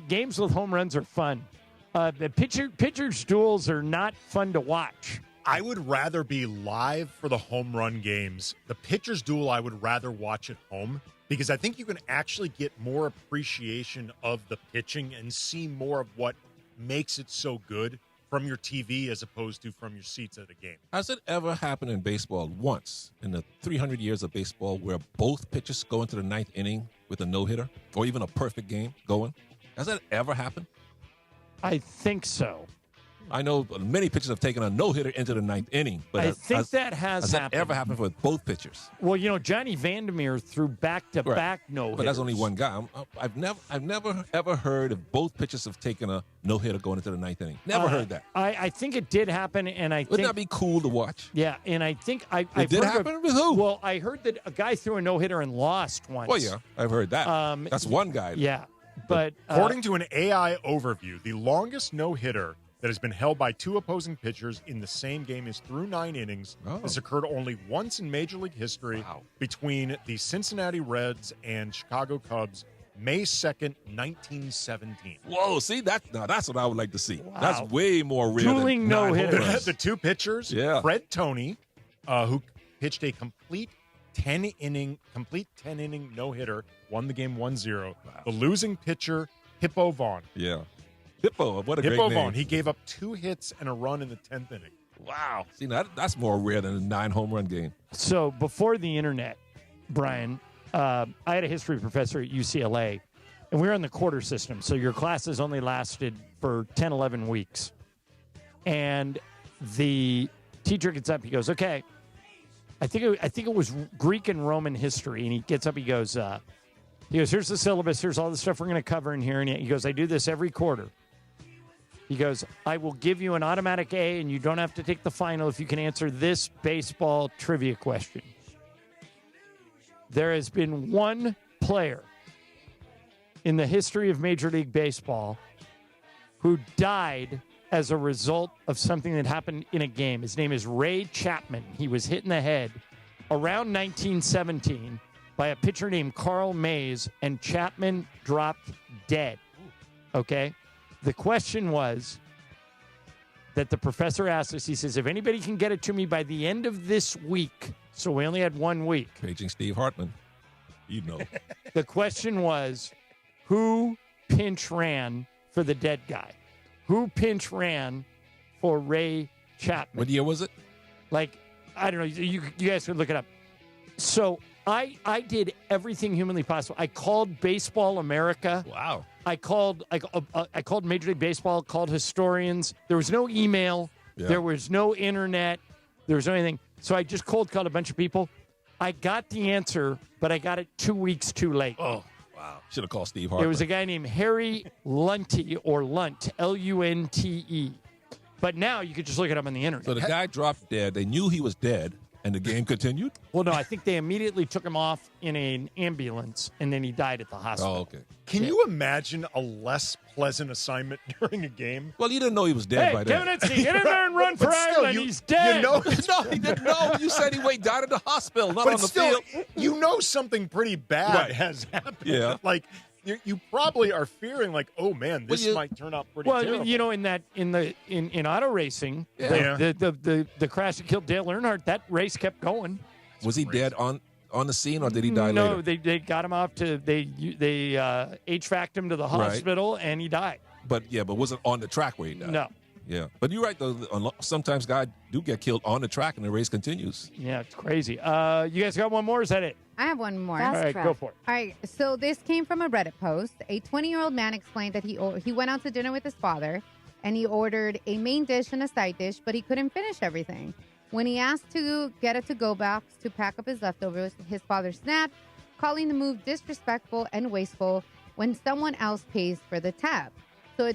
Games with home runs are fun. The pitchers' duels are not fun to watch. I would rather be live for the home run games. The pitcher's duel I would rather watch at home because I think you can actually get more appreciation of the pitching and see more of what makes it so good from your TV as opposed to from your seats at a game. Has it ever happened in baseball once in the 300 years of baseball where both pitchers go into the 9th inning with a no-hitter or even a perfect game going? Has that ever happened? I think so. I know many pitchers have taken a no-hitter into the 9th inning, but I think that has that happened. ever happened for both pitchers? Well, Johnny Vandermeer threw back-to-back no-hitters. But that's only one guy. I've never ever heard of both pitchers have taken a no-hitter going into the 9th inning. Never heard that. I think it did happen, and Wouldn't that be cool to watch? Yeah, and I think It did happen with who? Well, I heard that a guy threw a no-hitter and lost once. Well, yeah, I've heard that. That's one guy. Yeah, but according to an AI overview, the longest no-hitter that has been held by 2 opposing pitchers in the same game is through 9 innings. This occurred only once in Major League history between the Cincinnati Reds and Chicago Cubs, May 2nd, 1917. Whoa, see, that's what I would like to see. Wow. That's way more real Dueling than no-hitters. The 2 pitchers, Fred Toney, who pitched a complete 10-inning no-hitter, won the game 1-0. Wow. The losing pitcher, Hippo Vaughn. Yeah. Hippo, what a great Hippo name. Vaughn. He gave up 2 hits and a run in the 10th inning. Wow. See, that's more rare than a 9 home run game. So before the internet, Brian, I had a history professor at UCLA, and we were in the quarter system. So your classes only lasted for 10, 11 weeks. And the teacher gets up. He goes, okay, I think it was Greek and Roman history. And he gets up. He goes, here's the syllabus. Here's all the stuff we're going to cover in here. And he goes, I do this every quarter. He goes, I will give you an automatic A, and you don't have to take the final if you can answer this baseball trivia question. There has been one player in the history of Major League Baseball who died as a result of something that happened in a game. His name is Ray Chapman. He was hit in the head around 1917 by a pitcher named Carl Mase, and Chapman dropped dead. Okay? The question was that the professor asked us, he says, if anybody can get it to me by the end of this week, so we only had 1 week. Paging Steve Hartman. You know. The question was, who pinch ran for the dead guy? Who pinch ran for Ray Chapman? What year was it? Like, I don't know. You guys could look it up. So I did everything humanly possible. I called Baseball America. Wow. I called Major League Baseball, called historians. There was no email. Yeah. There was no internet. There was no anything. So I just cold called a bunch of people. I got the answer, but I got it 2 weeks too late. Oh, wow. Should have called Steve Hartman. It was a guy named Harry Lunte, or Lunt, Lunte. But now you could just look it up on the internet. So the guy dropped dead. They knew he was dead, And the game continued? Well, no, I think they immediately took him off in an ambulance, and then he died at the hospital. Oh, okay. Can you imagine a less pleasant assignment during a game? Well, you didn't know he was dead by then. Kevin Etsy, get in there and run for Ireland. He's dead. You know, no, he didn't know. You said he died at the hospital, not but on the still, field. you know something pretty bad Right. has happened. Yeah. Like, you probably are fearing, like, oh, man, this might turn out pretty Well, terrible. you know, in auto racing, Yeah. the crash that killed Dale Earnhardt, that race kept going. Was he dead on the scene, or did he die No, later? they got him off to they HVAC'd him to the hospital, and he died. But wasn't on the track where he died. No. Yeah, but you're right though. Sometimes guys do get killed on the track, and the race continues. Yeah, it's crazy. You guys got one more? Is that it? I have one more. All right, go for it. All right, so this came from a Reddit post. A 20-year-old man explained that he went out to dinner with his father, and he ordered a main dish and a side dish, but he couldn't finish everything. When he asked to get a to-go box to pack up his leftovers, his father snapped, calling the move disrespectful and wasteful when someone else pays for the tab. So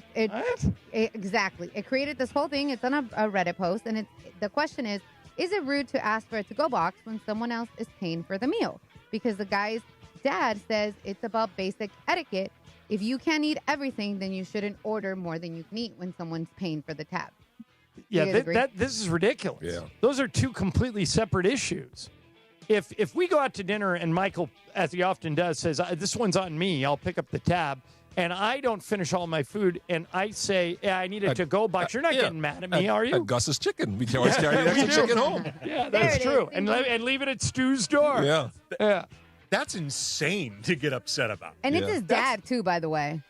exactly. It created this whole thing. It's on a Reddit post, and the question is it rude to ask for a to-go box when someone else is paying for the meal? Because the guy's dad says it's about basic etiquette. If you can't eat everything, then you shouldn't order more than you can eat when someone's paying for the tab. Yeah, this is ridiculous. Yeah. Those are two completely separate issues. If we go out to dinner and Michael, as he often does, says, this one's on me, I'll pick up the tab, and I don't finish all my food, and I say, I need a to-go box, you're not getting mad at me, are you? At Gus's Chicken. We can always carry the extra chicken home. Yeah, that's true. And leave it at Stu's door. Yeah. Yeah. That's insane to get upset about. And it's his dad, too, by the way.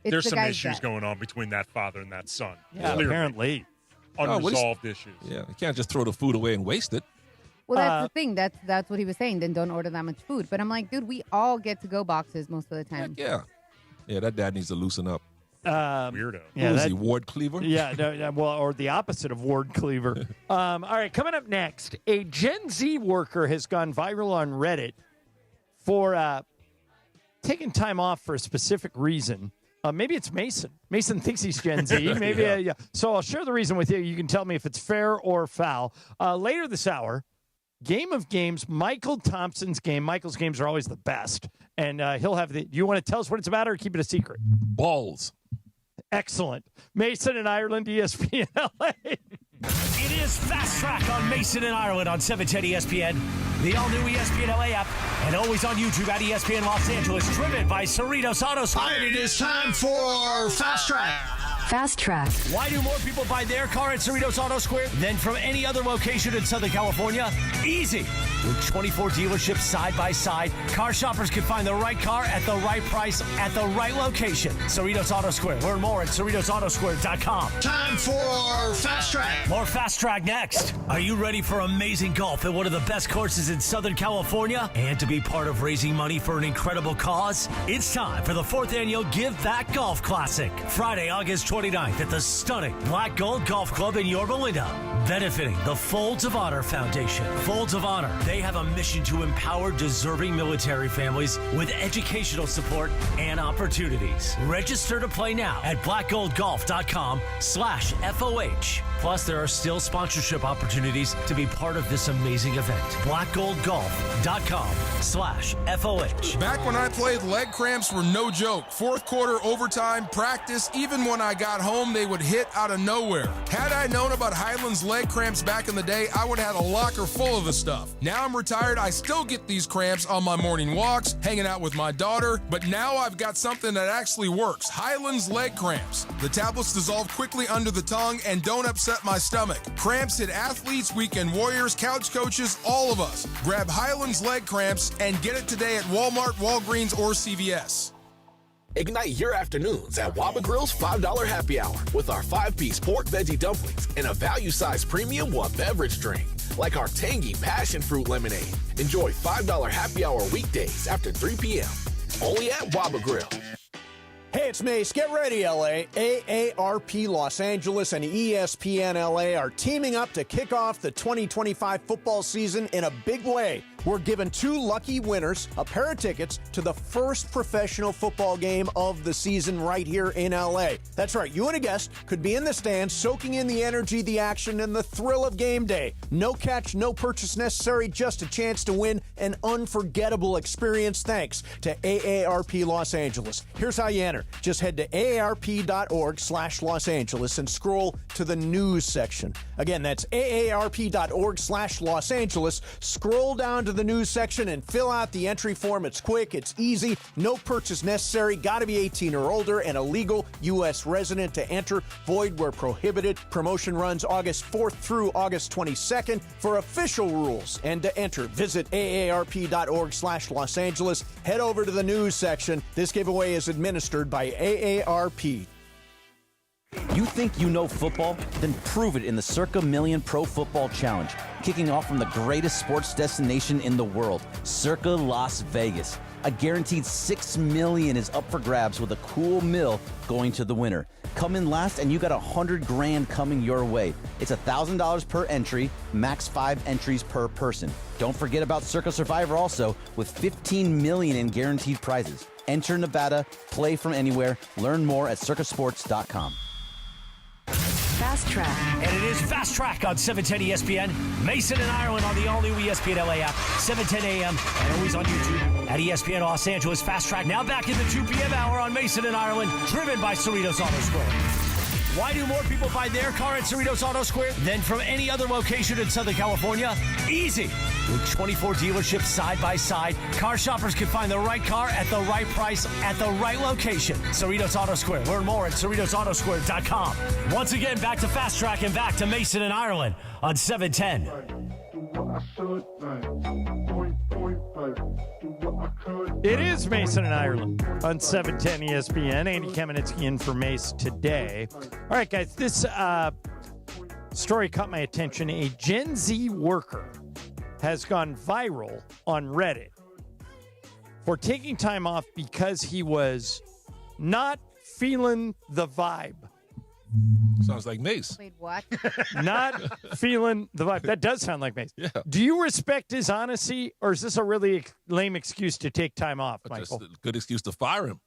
It's There's the some guy's issues dad. going on between that father and that son. Yeah, Clearly. apparently. Unresolved issues. Yeah, you can't just throw the food away and waste it. Well, that's the thing. That's what he was saying. Then don't order that much food. But I'm like, dude, we all get to-go boxes most of the time. Yeah. Yeah, that dad needs to loosen up. Weirdo. Yeah, Who is he, Ward Cleaver? Yeah, well, or the opposite of Ward Cleaver. All right, coming up next, a Gen Z worker has gone viral on Reddit for taking time off for a specific reason. Maybe it's Mason. Mason thinks he's Gen Z. Maybe, yeah. So I'll share the reason with you. You can tell me if it's fair or foul. Later this hour, Game of Games, Michael Thompson's game. Michael's games are always the best. And he'll have the. Do you want to tell us what it's about or keep it a secret? Balls. Excellent. Mason in Ireland, ESPN LA. It is Fastrack on Mason in Ireland on 710 ESPN, the all-new ESPN LA app, and always on YouTube at ESPN Los Angeles, driven by Cerritos Auto Square. It is time for Fast Track. Fast Track. Why do more people buy their car at Cerritos Auto Square than from any other location in Southern California? Easy. With 24 dealerships side by side, car shoppers can find the right car at the right price at the right location. Cerritos Auto Square. Learn more at CerritosAutoSquare.com. Time for Fast Track. More Fast Track next. Are you ready for amazing golf at one of the best courses in Southern California and to be part of raising money for an incredible cause? It's time for the 4th annual Give Back Golf Classic. Friday, August 29th at the stunning Black Gold Golf Club in Yorba Linda, benefiting the Folds of Honor Foundation. Folds of Honor, they have a mission to empower deserving military families with educational support and opportunities. Register to play now at blackgoldgolf.com/FOH. Plus, there are still sponsorship opportunities to be part of this amazing event. blackgoldgolf.com/FOH. Back when I played, leg cramps were no joke. Fourth quarter, overtime, practice, even when I got home, they would hit out of nowhere. Had I known about Highland's leg cramps back in the day, I would have had a locker full of the stuff. Now I'm retired, I still get these cramps on my morning walks, hanging out with my daughter, but now I've got something that actually works. Highland's leg cramps. The tablets dissolve quickly under the tongue and don't upset my stomach. Cramps hit athletes, weekend warriors, couch coaches, all of us. Grab Highland's leg cramps and get it today at Walmart, Walgreens, or CVS. Ignite your afternoons at Waba Grill's $5 happy hour with our 5-piece pork veggie dumplings and a value-sized premium one beverage drink, like our tangy passion fruit lemonade. Enjoy $5 happy hour weekdays after 3 p.m. Only at Waba Grill. Hey, it's Mase. Get ready, LA. AARP Los Angeles and ESPN LA are teaming up to kick off the 2025 football season in a big way we're giving 2 lucky winners a pair of tickets to the first professional football game of the season right here in LA. That's right, you and a guest could be in the stands soaking in the energy, the action, and the thrill of game day. No catch, no purchase necessary, just a chance to win an unforgettable experience thanks to AARP Los Angeles. Here's how you enter. Just head to aarp.org/Los Angeles and scroll to the news section. Again, that's aarp.org/Los Angeles. Scroll down to the news section and fill out the entry form. It's quick, it's easy, no purchase necessary, got to be 18 or older, and a legal U.S. resident to enter. Void where prohibited. Promotion runs August 4th through August 22nd. For official rules and to enter, visit aarp.org/Los Angeles. Head over to the news section. This giveaway is administered by AARP. You think you know football? Then prove it in the Circa Million Pro Football Challenge, kicking off from the greatest sports destination in the world, Circa Las Vegas. A guaranteed $6 million is up for grabs with a cool mill going to the winner. Come in last and you got $100,000 coming your way. It's $1,000 per entry, max 5 entries per person. Don't forget about Circa Survivor also, with $15 million in guaranteed prizes. Enter Nevada, play from anywhere. Learn more at circasports.com. Fast Track. And it is Fast Track on 710 ESPN. Mason and Ireland on the all-new ESPN LA app, 7:10 a.m. and always on YouTube at ESPN Los Angeles. Fast Track now back in the 2 p.m. hour on Mason and Ireland, driven by Cerritos Auto Square. Why do more people buy their car at Cerritos Auto Square than from any other location in Southern California? Easy. With 24 dealerships side by side, car shoppers can find the right car at the right price at the right location. Cerritos Auto Square. Learn more at CerritosAutoSquare.com. Once again, back to Fast Track and back to Mason and Ireland on 710. It is Mason and Ireland on 710 ESPN. Andy Kamenetsky in for Mace today. All right, guys, this story caught my attention. A Gen Z worker has gone viral on Reddit for taking time off because he was not feeling the vibe. Sounds like Mase. Wait, what? Not feeling the vibe. That does sound like Mase. Yeah. Do you respect his honesty, or is this a really lame excuse to take time off, Michael? Just a good excuse to fire him.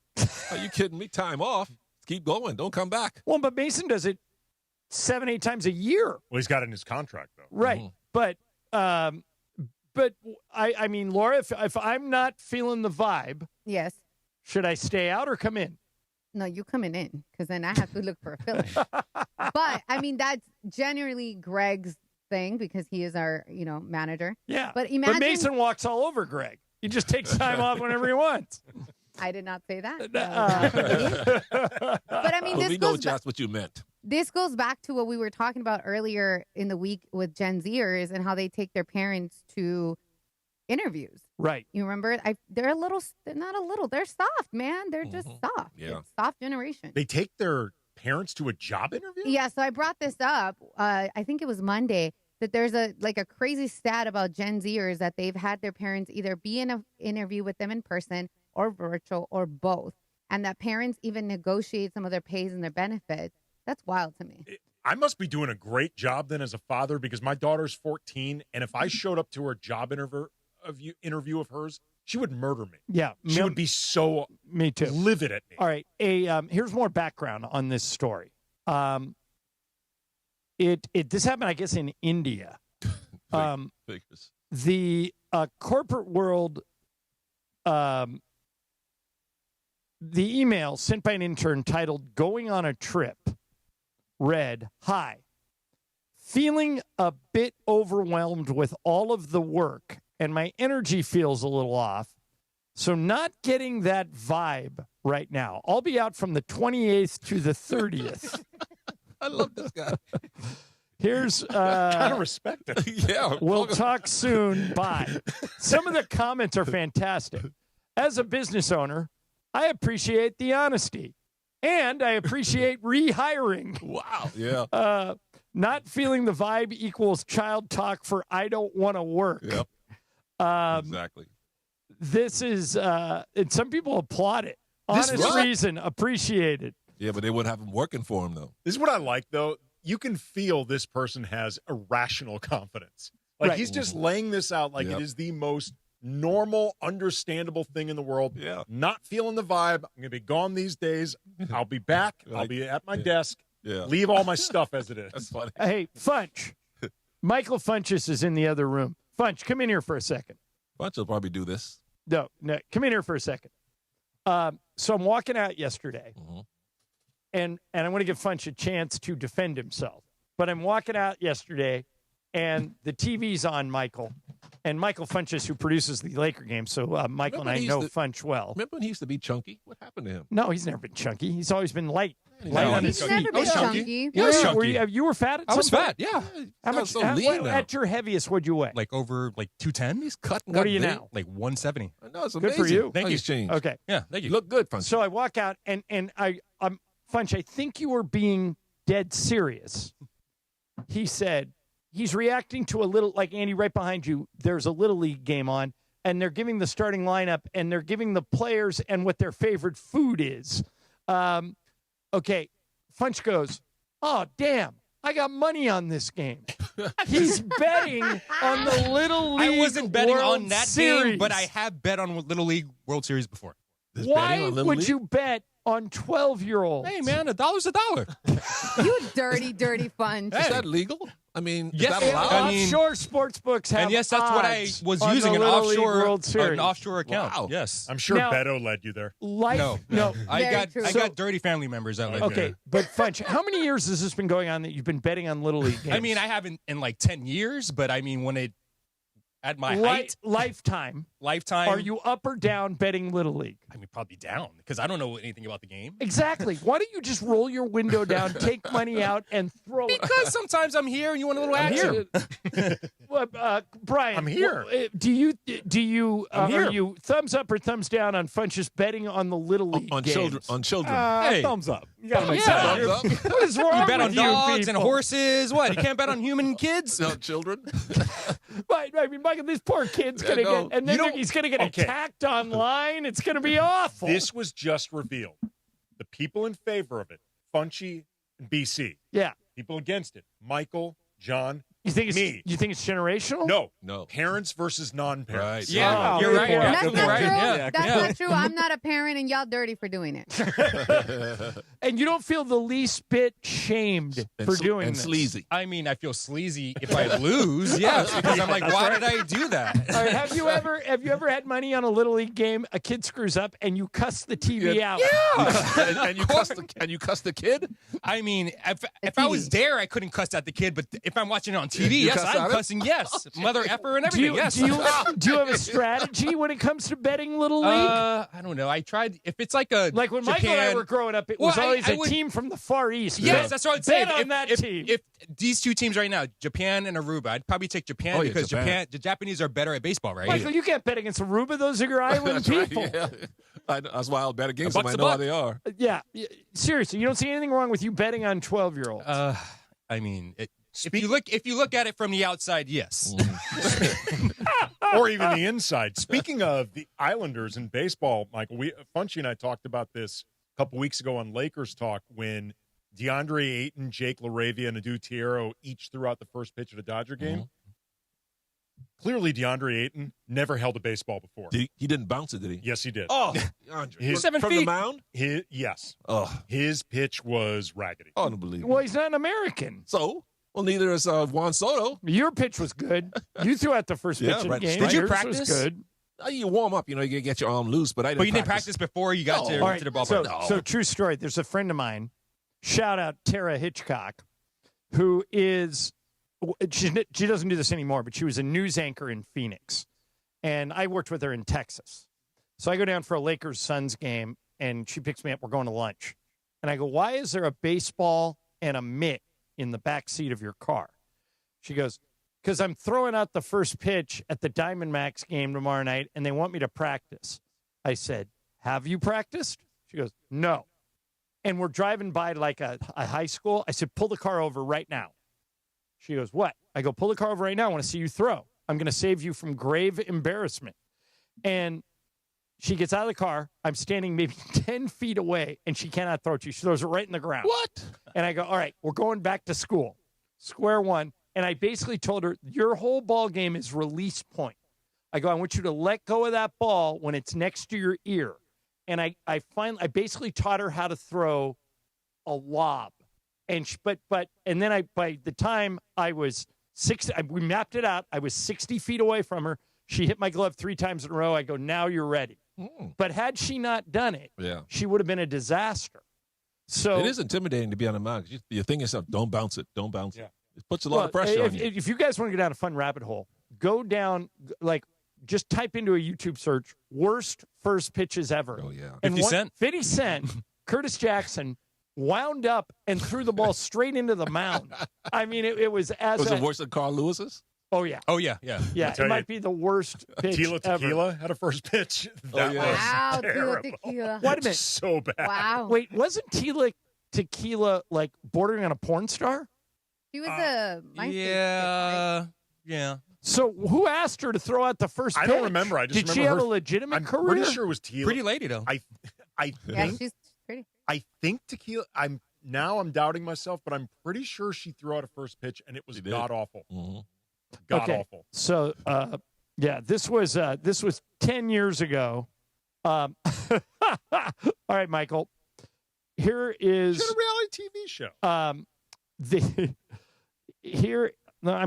Are you kidding me? Time off. Keep going. Don't come back. Well, but Mason does it 7-8 times a year. Well, he's got it in his contract, though. Right. Mm-hmm. But I mean, Laura, if I'm not feeling the vibe, yes, should I stay out or come in? No, you coming in, because then I have to look for a filler. But I mean, that's generally Greg's thing because he is our, manager. Yeah. But imagine Mason walks all over Greg. He just takes time off whenever he wants. I did not say that. But I mean, we know just what you meant. This goes back to what we were talking about earlier in the week with Gen Zers and how they take their parents to interviews. Right. You remember? They're not a little. They're soft, man. They're just soft. Yeah. It's soft generation. They take their parents to a job interview? Yeah. So I brought this up. I think it was Monday that there's a crazy stat about Gen Zers that they've had their parents either be in an interview with them in person or virtual or both. And that parents even negotiate some of their pays and their benefits. That's wild to me. I must be doing a great job then as a father because my daughter's 14. And if I showed up to her job interview of hers, she would murder me. Yeah. She would be so me too. livid at me. All right. Here's more background on this story. This happened, I guess, in India. The corporate world, the email sent by an intern titled "Going on a Trip" read, "Hi, feeling a bit overwhelmed with all of the work and my energy feels a little off. So not getting that vibe right now. I'll be out from the 28th to the 30th. I love this guy. Here's kind of respect it. Yeah. We'll talk soon. Bye. Some of the comments are fantastic. As a business owner, I appreciate the honesty. And I appreciate rehiring. Wow. Yeah. Not feeling the vibe equals child talk for I don't want to work. Yep. Exactly. This is, and some people applaud it. Honest reason, appreciated. Yeah, but they wouldn't have him working for him, though. This is what I like, though. You can feel this person has irrational confidence. Like Right. he's just laying this out like it is the most normal, understandable thing in the world. Yeah. Not feeling the vibe. I'm gonna be gone these days. I'll be back. I'll be at my desk. Yeah. Leave all my stuff as it is. That's funny. Hey, Funch. Michael Funchess is in the other room. Funch, come in here for a second. Bunch will probably do this. No, come in here for a second. So I'm walking out yesterday, and I want to give Funch a chance to defend himself. But I'm walking out yesterday, and the TV's on Michael. And Michael Funchess, who produces the Laker game, so Michael and I know Funch well. Remember when he used to be chunky? What happened to him? No, he's never been chunky. He's always been light. No, on he's his never feet. been chunky. Yeah, was were chunky. you were fat at I was some fat, point? yeah. How He's much? so lean now. At your heaviest, what'd you weigh? Like over 210. He's cut. What are you now? Like 170. No, it's Good amazing. for you. Thank you. He's changed. Okay. Yeah, thank you. You look good, Funch. So I walk out, and I'm Funch, I think you were being dead serious. He said he's reacting to a little, like Andy, right behind you. There's a Little League game on, and they're giving the starting lineup, and they're giving the players and what their favorite food is. Okay, Funch goes, oh, damn, I got money on this game. He's betting on the Little League I wasn't betting World on that Series. game, but I have bet on Little League World Series before. Why would you bet on 12-year-olds? Hey, man, $1's a dollar. You dirty, dirty Funch. Is that legal? I mean, Yes, is that allowed? I mean- Offshore sports books have And yes, that's what I odds was on using the an Little League offshore World Series. account. Wow. Yes. I'm sure Now- Beto led you there. No. I Very true. got dirty family members that live Okay, there. but Funch, how many years has this been going on that you've been betting on Little League games? I mean, I haven't in like 10 years, but I mean, when it at my height, lifetime. lifetime, Are you up or down betting Little League? I mean, probably down because I don't know anything about the game. Exactly. Why don't you just roll your window down, take money out, and throw it? Because sometimes I'm here and you want a little action. Brian, I'm here. Do you I'm here. are you thumbs up or thumbs down on Funchess betting on the Little League on games? children. On children. Hey. Thumbs up. You gotta make Yeah. Yeah. Thumbs up. What is wrong You bet on with you dogs and people? horses. What? You can't bet on human kids? No, children. Right, I mean, Michael, this poor kid's Yeah, gonna no. get, and then You don't- he's gonna get okay. attacked online. It's gonna be awful. This was just revealed. The people in favor of it, Funchy and BC. Yeah. People against it, Michael, John, You think it's me. You think it's generational? No. Parents versus non-parents. Right. Yeah, Oh, you're right. good Yeah, That's good not point. true. Yeah. That's Yeah. not true. I'm not a parent, and y'all dirty for doing it. And you don't feel the least bit shamed for doing and this. sleazy. I mean, I feel sleazy if I lose. Yes, because I'm like, why did I do that? All right, have you ever had money on a Little League game? A kid screws up and you cuss the TV out. and you cuss the kid? I mean, if I was there, I couldn't cuss at the kid. But if I'm watching it on TV, You yes, cuss I'm at him? cussing. Yes, mother effer and Do you, everything. Yes. do you have a strategy when it comes to betting Little League? I don't know. I tried. If it's like a Like when Japan, Michael and I were growing up, it was Well, I- always I a would- team from the Far East. Yes, that's what I'd say. Bet on that team. If these two teams right now, Japan and Aruba, I'd probably take Japan Oh, yeah, because Japan. the Japanese are better at baseball, right? Michael, you can't bet against Aruba. Those are your island That's right, people. yeah. That's why I'll bet against A them. I buck's a know how buck. they are. Yeah, seriously, you don't see anything wrong with you betting on 12-year-olds. I mean, if you look at it from the outside, yes. Or even the inside. Speaking of the Islanders in baseball, Michael, Funchy and I talked about this a couple weeks ago on Lakers Talk when DeAndre Ayton, Jake LaRavia, and Adu Tiero each threw out the first pitch of a Dodger game. Clearly, DeAndre Ayton never held a baseball before. He didn't bounce it, did he? Yes, he did. Oh, DeAndre. 7 from feet. the mound? Yes. Oh, His pitch was raggedy. unbelievable. Well, he's not an American. So, well, neither is Juan Soto. Your pitch was good. You threw out the first pitch Yeah, of the right. game. Did you Yours practice? Was good. You warm up, you get your arm loose, but I didn't. But you didn't practice before you got No. to, All right, to the ballpark. so true story. There's a friend of mine, shout out Tara Hitchcock, who is, she doesn't do this anymore, but she was a news anchor in Phoenix. And I worked with her in Texas. So I go down for a Lakers-Suns game, and she picks me up. We're going to lunch. And I go, why is there a baseball and a mitt in the back seat of your car? She goes, because I'm throwing out the first pitch at the Diamondbacks game tomorrow night, and they want me to practice. I said, have you practiced? She goes, no. And we're driving by like a high school. I said, pull the car over right now. She goes, what? I go, pull the car over right now. I want to see you throw. I'm going to save you from grave embarrassment. And she gets out of the car. I'm standing maybe 10 feet away, and she cannot throw it to you. She throws it right in the ground. What? And I go, all right, we're going back to school. Square one. And I basically told her, your whole ball game is release point. I go, I want you to let go of that ball when it's next to your ear. And I basically taught her how to throw a lob. And then by the time I was we mapped it out. I was 60 feet away from her. She hit my glove 3 times in a row. I go, now you're ready. But had she not done it, she would have been a disaster. So it is intimidating to be on the mound. You're thinking yourself, don't bounce it. Don't bounce it. It puts a lot of pressure on you. If you guys want to go down a fun rabbit hole, go down, just type into a YouTube search, worst first pitches ever. Oh, yeah. And 50 Cent? 50 Cent, Curtis Jackson wound up and threw the ball straight into the mound. I mean, it was as Was it worse than Carl Lewis's? Oh, yeah. Oh, yeah. Yeah, it might be the worst pitch Tila ever. Tequila had a first pitch. That was Wow, terrible. Tequila. Wait a minute. So bad. Wow. Wait, wasn't Tequila like bordering on a porn star? She was a Yeah. So who asked her to throw out the first pitch? I don't remember. I just Did remember she have her- a legitimate I'm career? pretty sure it was Tequila. Pretty lady, though. I Yeah, think she's pretty. I think Tequila. I'm doubting myself, but I'm pretty sure she threw out a first pitch and it was god awful. God awful. So this was 10 years ago. All right, Michael. Here is It's a reality TV show. I'm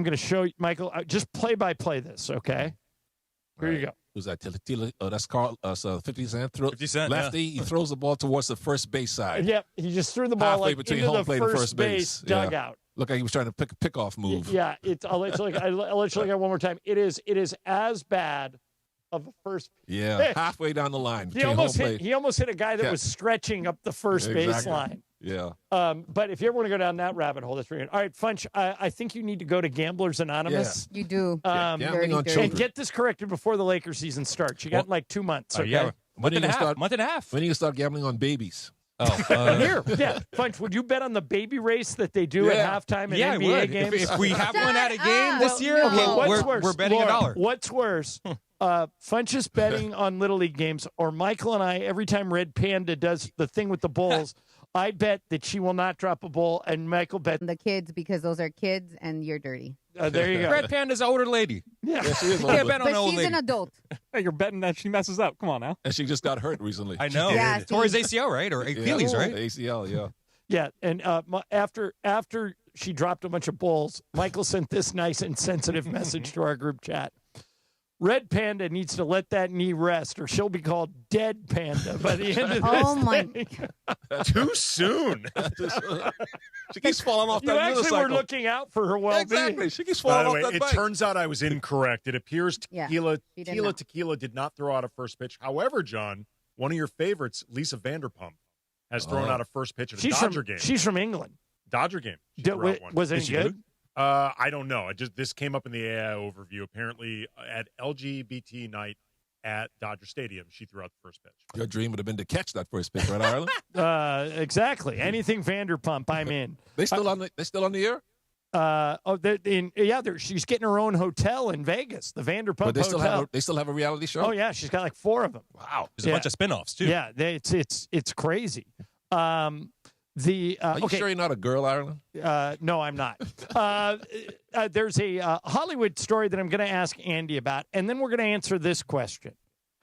going to show you, Michael. Just play by play this, okay? Here you go. Who's that? Tila? Oh, that's Carl. 50 Cent. 50 Cent, lefty. He throws the ball towards the first base side. Yep, he just threw the ball Halfway like between into home the plate and first base. dugout. Look like he was trying to pick a pickoff move. Yeah, I'll let you look at it one more time. It is as bad of a first. Yeah, halfway down the line. He almost hit a guy that was stretching up the first Exactly. baseline. Yeah. But if you ever want to go down that rabbit hole, that's pretty good. All right, Funch, I think you need to go to Gamblers Anonymous. You do. Gambling on And children. get this corrected before the Lakers season starts. You got like 2 months. Okay? Yeah. When are you gonna start? Month and a half. When are you gonna start gambling on babies? Oh, Here, Funch, would you bet on the baby race that they do at halftime in yeah, I NBA would. games? If we have one at a game Well, this year, Okay, what's we're, worse? we're betting Laura, $1. What's worse? Funch is betting on Little League games, or Michael and I, every time Red Panda does the thing with the Bulls, I bet that she will not drop a bull, and Michael bet. The kids, because those are kids and you're dirty. There you go. Red Panda's an older lady. Yeah. she is You can't older. bet on an But old she's lady. an adult. Hey, you're betting that she messes up. Come on now. And she just got hurt recently. I know. Yeah, Tore his ACL, right? Or Achilles, right? ACL, yeah. Yeah, and after she dropped a bunch of bulls, Michael sent this nice and sensitive message to our group chat. Red Panda needs to let that knee rest, or she'll be called Dead Panda by the end of this Oh, my thing. Too soon. She keeps falling off You that actually unicycle. were looking out for her well-being. Exactly. She keeps By falling the off way, that it bike. turns out I was incorrect. It appears Yeah, Tequila she did not. did not throw out a first pitch. However, John, one of your favorites, Lisa Vanderpump, has thrown out a first pitch at a Dodger game. She's from England. Dodger game. She threw out one. Was it Is she good? good? I don't know. This came up in the AI overview. Apparently, at LGBT night at Dodger Stadium, she threw out the first pitch. Your dream would have been to catch that first pitch, right, Ireland? Exactly. Anything Vanderpump, I'm in. They still on the air? She's getting her own hotel in Vegas, the Vanderpump But Hotel. they still have a reality show? Oh yeah, she's got like 4 of them. Wow. There's a bunch of spinoffs too. Yeah, it's crazy. Are you sure you're not a girl, Ireland? No, I'm not. There's a Hollywood story that I'm going to ask Andy about, and then we're going to answer this question.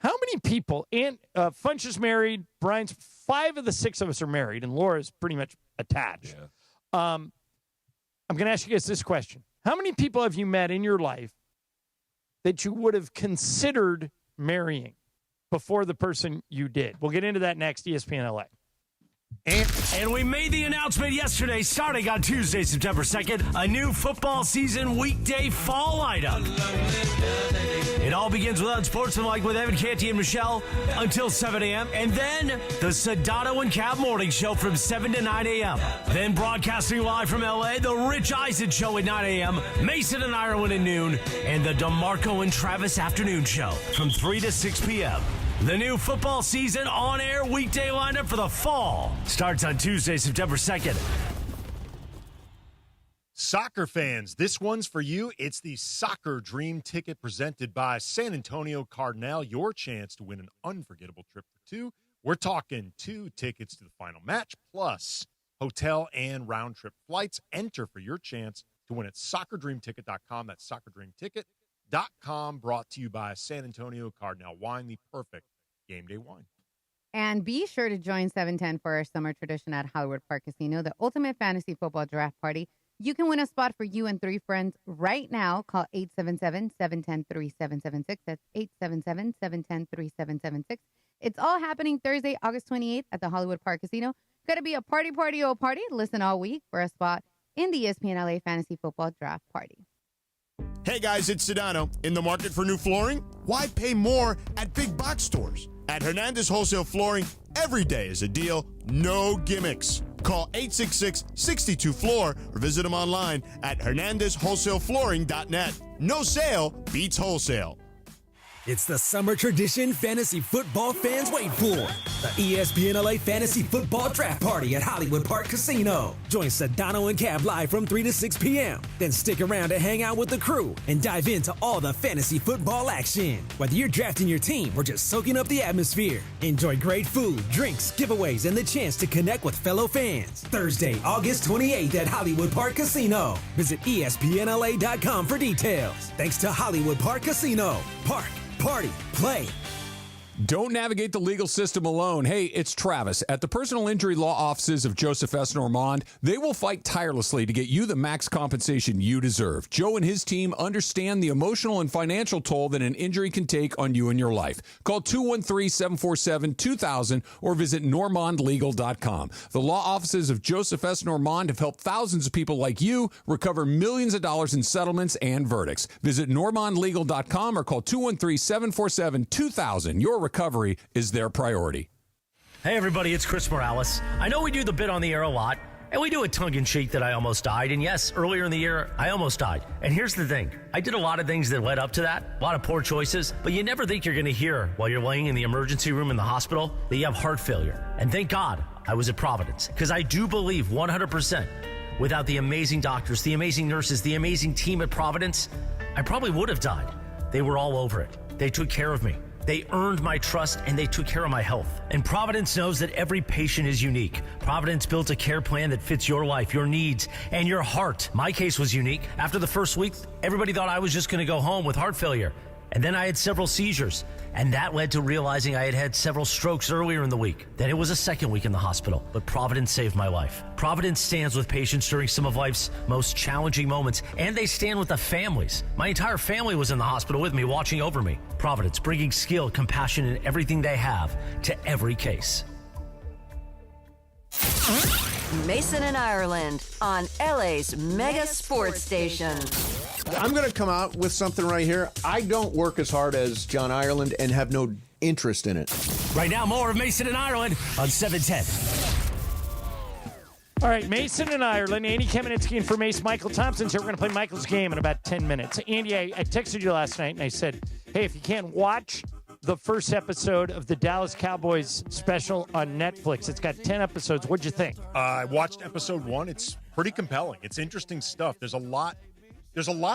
How many people, and Funch is married, Brian's 5 of the 6 of us are married, and Laura's pretty much attached. Yeah. I'm going to ask you guys this question. How many people have you met in your life that you would have considered marrying before the person you did? We'll get into that next, ESPN LA. And we made the announcement yesterday, starting on Tuesday, September 2nd, a new football season weekday fall lineup. It all begins with Unsportsmanlike with Evan Canty and Michelle until 7 a.m. And then the Sedano and Cab Morning Show from 7 to 9 a.m. Then broadcasting live from L.A., the Rich Eisen Show at 9 a.m., Mason and Ireland at noon, and the DeMarco and Travis Afternoon Show from 3 to 6 p.m. The new football season on-air weekday lineup for the fall starts on Tuesday, September 2nd. Soccer fans, this one's for you. It's the Soccer Dream Ticket presented by San Antonio Cardinal. Your chance to win an unforgettable trip for 2. We're talking 2 tickets to the final match, plus hotel and round-trip flights. Enter for your chance to win at soccerdreamticket.com. That's soccerdreamticket.com, brought to you by San Antonio Cardinal Wine, the perfect game day wine. And be sure to join 710 for our summer tradition at Hollywood Park Casino, the ultimate fantasy football draft party. You can win a spot for you and 3 friends right now. Call 877-710-3776. That's 877-710-3776. It's all happening Thursday, August 28th at the Hollywood Park Casino. Going to be a party, oh party. Listen all week for a spot in the ESPN LA Fantasy Football Draft Party. Hey guys, it's Sedano. In the market for new flooring? Why pay more at big box stores? At Hernandez Wholesale Flooring, every day is a deal, no gimmicks. Call 866-62-FLOOR or visit them online at hernandezwholesaleflooring.net. No sale beats wholesale. It's the summer tradition fantasy football fans wait for. The ESPN LA Fantasy Football Draft Party at Hollywood Park Casino. Join Sedano and Cab live from 3 to 6 p.m. Then stick around to hang out with the crew and dive into all the fantasy football action. Whether you're drafting your team or just soaking up the atmosphere, enjoy great food, drinks, giveaways, and the chance to connect with fellow fans. Thursday, August 28th at Hollywood Park Casino. Visit ESPNLA.com for details. Thanks to Hollywood Park Casino. Park. Party, play. Don't navigate the legal system alone. Hey, it's Travis. At the personal injury law offices of Joseph S. Normand, they will fight tirelessly to get you the max compensation you deserve. Joe and his team understand the emotional and financial toll that an injury can take on you and your life. Call 213-747-2000 or visit normandlegal.com. The law offices of Joseph S. Normand have helped thousands of people like you recover millions of dollars in settlements and verdicts. Visit normandlegal.com or call 213-747-2000. Your recovery is their priority. Hey, everybody, it's Chris Morales. I know we do the bit on the air a lot, and we do it tongue-in-cheek that I almost died. And yes, earlier in the year, I almost died. And here's the thing. I did a lot of things that led up to that, a lot of poor choices, but you never think you're going to hear while you're laying in the emergency room in the hospital that you have heart failure. And thank God I was at Providence, because I do believe 100% without the amazing doctors, the amazing nurses, the amazing team at Providence, I probably would have died. They were all over it. They took care of me. They earned my trust, and they took care of my health. And Providence knows that every patient is unique. Providence built a care plan that fits your life, your needs, and your heart. My case was unique. After the first week, everybody thought I was just going to go home with heart failure. And then I had several seizures. And that led to realizing I had had several strokes earlier in the week. Then it was a second week in the hospital. But Providence saved my life. Providence stands with patients during some of life's most challenging moments. And they stand with the families. My entire family was in the hospital with me, watching over me. Providence, bringing skill, compassion, and everything they have to every case. Mason and Ireland on LA's mega sports station. I'm going to come out with something right here. I don't work as hard as John Ireland and have no interest in it. Right now, more of Mason and Ireland on 710. All right, Mason and Ireland. Andy Kamenetsky and for Mace, Michael Thompson's here. We're going to play Michael's game in about 10 minutes. Andy, I texted you last night, and I said, hey, if you can't watch the first episode of the Dallas Cowboys special on Netflix, it's got 10 episodes. What'd you think? I watched episode 1. It's pretty compelling. It's interesting stuff. There's a lot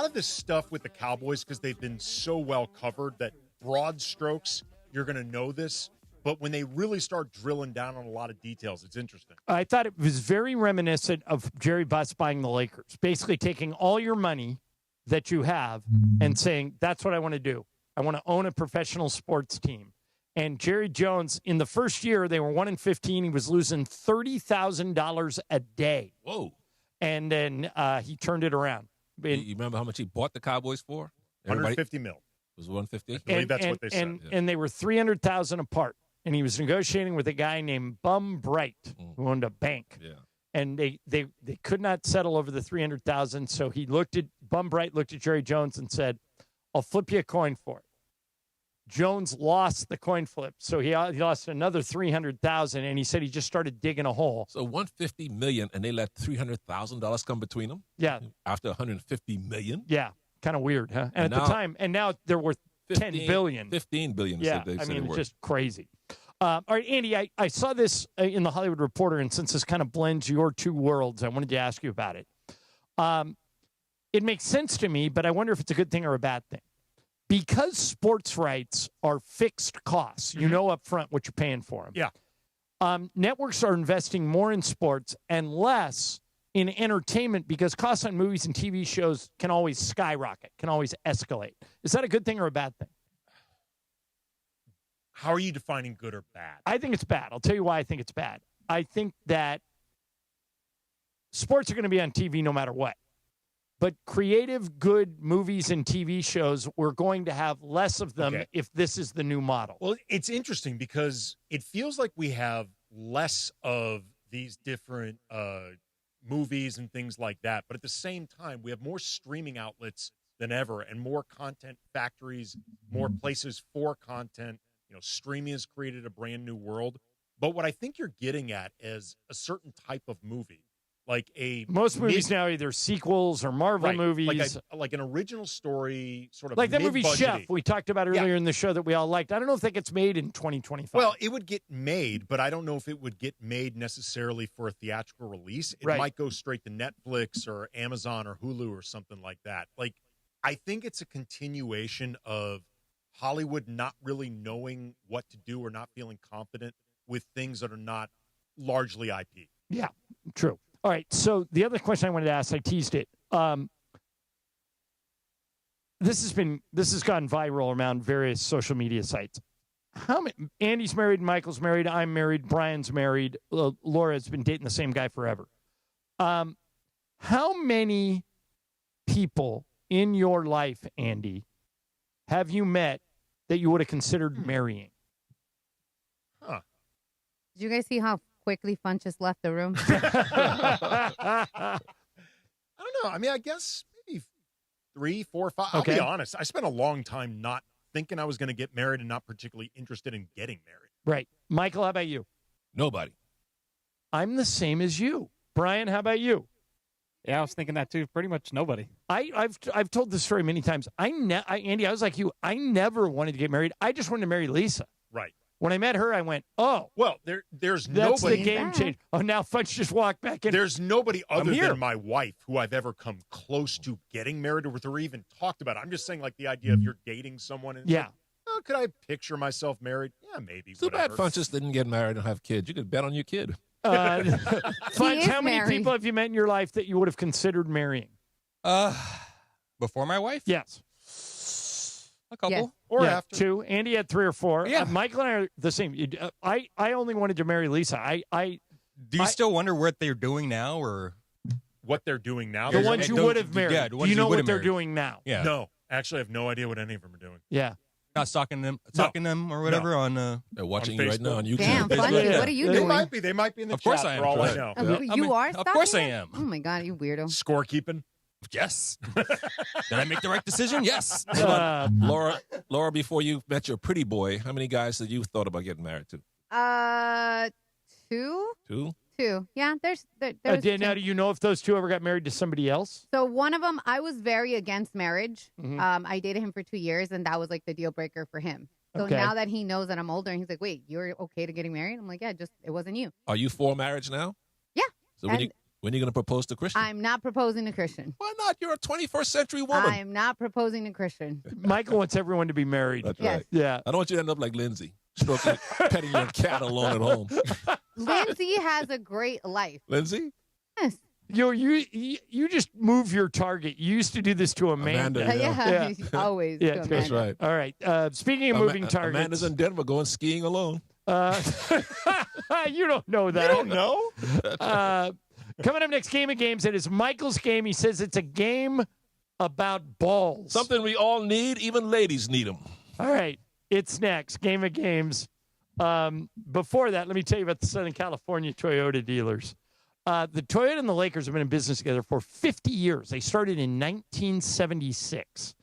of this stuff with the Cowboys because they've been so well covered that broad strokes, you're going to know this. But when they really start drilling down on a lot of details, it's interesting. I thought it was very reminiscent of Jerry Buss buying the Lakers, basically taking all your money that you have and saying, that's what I want to do. I want to own a professional sports team. And Jerry Jones, in the first year, they were 1-15. He was losing $30,000 a day. Whoa. And then he turned it around. You remember how much he bought the Cowboys for? $150 million. Was it 150? I believe that's what they said. And they were $300,000 apart. And he was negotiating with a guy named Bryant, who owned a bank. Yeah. And they could not settle over the $300,000. So he Bryant looked at Jerry Jones and said, I'll flip you a coin for it. Jones lost the coin flip, so he lost another $300,000, and he said he just started digging a hole. So $150 million, and they let $300,000 come between them. Yeah, after $150 million. Yeah, kind of weird, huh? And at the time, and now they're worth $10 billion. $15 billion. Yeah, I mean, it's just crazy. All right, Andy, I saw this in the Hollywood Reporter, and since this kind of blends your two worlds, I wanted to ask you about it. It makes sense to me, but I wonder if it's a good thing or a bad thing. Because sports rights are fixed costs, you know up front what you're paying for them. Yeah. Networks are investing more in sports and less in entertainment because costs on movies and TV shows can always skyrocket, can always escalate. Is that a good thing or a bad thing? How are you defining good or bad? I think it's bad. I'll tell you why I think it's bad. I think that sports are going to be on TV no matter what. But creative, good movies and TV shows, we're going to have less of them if this is the new model. Well, it's interesting because it feels like we have less of these different movies and things like that. But at the same time, we have more streaming outlets than ever and more content factories, more places for content. You know, streaming has created a brand new world. But what I think you're getting at is a certain type of movie. Like most movies now are either sequels or Marvel movies. Like an original story, sort of like that movie mid-budgety. Chef we talked about earlier in the show that we all liked. I don't know if that gets made in 2025. Well, it would get made, but I don't know if it would get made necessarily for a theatrical release. It might go straight to Netflix or Amazon or Hulu or something like that. Like, I think it's a continuation of Hollywood not really knowing what to do or not feeling confident with things that are not largely IP. Yeah, true. All right, so the other question I wanted to ask, I teased it. This has gone viral around various social media sites. How many? Andy's married, Michael's married, I'm married, Brian's married, Laura's been dating the same guy forever. How many people in your life, Andy, have you met that you would have considered marrying? Huh. Did you guys see how quickly Fun just left the room? I don't know. I mean, I guess maybe 3, 4, 5. I'll be honest. I spent a long time not thinking I was going to get married and not particularly interested in getting married. Right. Michael, how about you? Nobody. I'm the same as you. Brian, how about you? Yeah, I was thinking that too. Pretty much nobody. I've told this story many times. Andy, I was like you. I never wanted to get married. I just wanted to marry Lisa. Right. When I met her, I went, oh. Well, there's that's nobody. The game change. Oh, now Funch just walked back in. There's nobody other than my wife who I've ever come close to getting married or even talked about it. I'm just saying, like, the idea of you're dating someone. And like, oh, could I picture myself married? Yeah, maybe. Too bad Funches didn't get married and have kids. You could bet on your kid. Funch, how many people have you met in your life that you would have considered marrying? Before my wife? Yes. A couple. Yes. Or Yeah, after. 2. Andy had 3 or 4. Yeah. Michael and I are the same. I only wanted to marry Lisa. Do you still wonder what they're doing now, or what they're doing now? The ones you would have married. Yeah, the Do ones you know would what have they're married. doing now? Yeah. No, actually, I have no idea what any of them are doing. Yeah. Not stalking them or whatever on. They're watching on you right now on YouTube. Damn, Funny, what are you doing? They might be in the Of course chat I am. for all I know. You are Of course I stalking am. them? Oh, my God, you weirdo. Scorekeeping? Yes. Did I make the right decision? Yes. Laura, before you met your pretty boy, how many guys that you thought about getting married to? 2? 2? 2. Yeah, there's Now, two. do you know if those 2 ever got married to somebody else? So one of them, I was very against marriage. Mhm. I dated him for 2 years, and that was like the deal breaker for him. So Okay. now that he knows that I'm older, and he's like, "Wait, you're okay to getting married?" I'm like, "Yeah, just it wasn't you." Are you for marriage now? Yeah. So when And are you going to propose to Christian? I'm not proposing to Christian. Why not? You're a 21st century woman. I'm not proposing to Christian. Michael wants everyone to be married. That's Yes. right. Yeah. I don't want you to end up like Lindsay, stroking, petting your cat alone at home. Lindsay has a great life. Lindsay? Yes. You just move your target. You used to do this to Amanda. Yeah, always. Yeah, to That's Amanda. right. All right. Speaking of moving targets. Amanda's in Denver going skiing alone. You don't know that. You don't know? Coming up next, Game of Games. It is Michael's game. He says it's a game about balls. Something we all need. Even ladies need them. All right. It's next. Game of Games. Before that, let me tell you about the Southern California Toyota dealers. The Toyota and the Lakers have been in business together for 50 years. They started in 1976.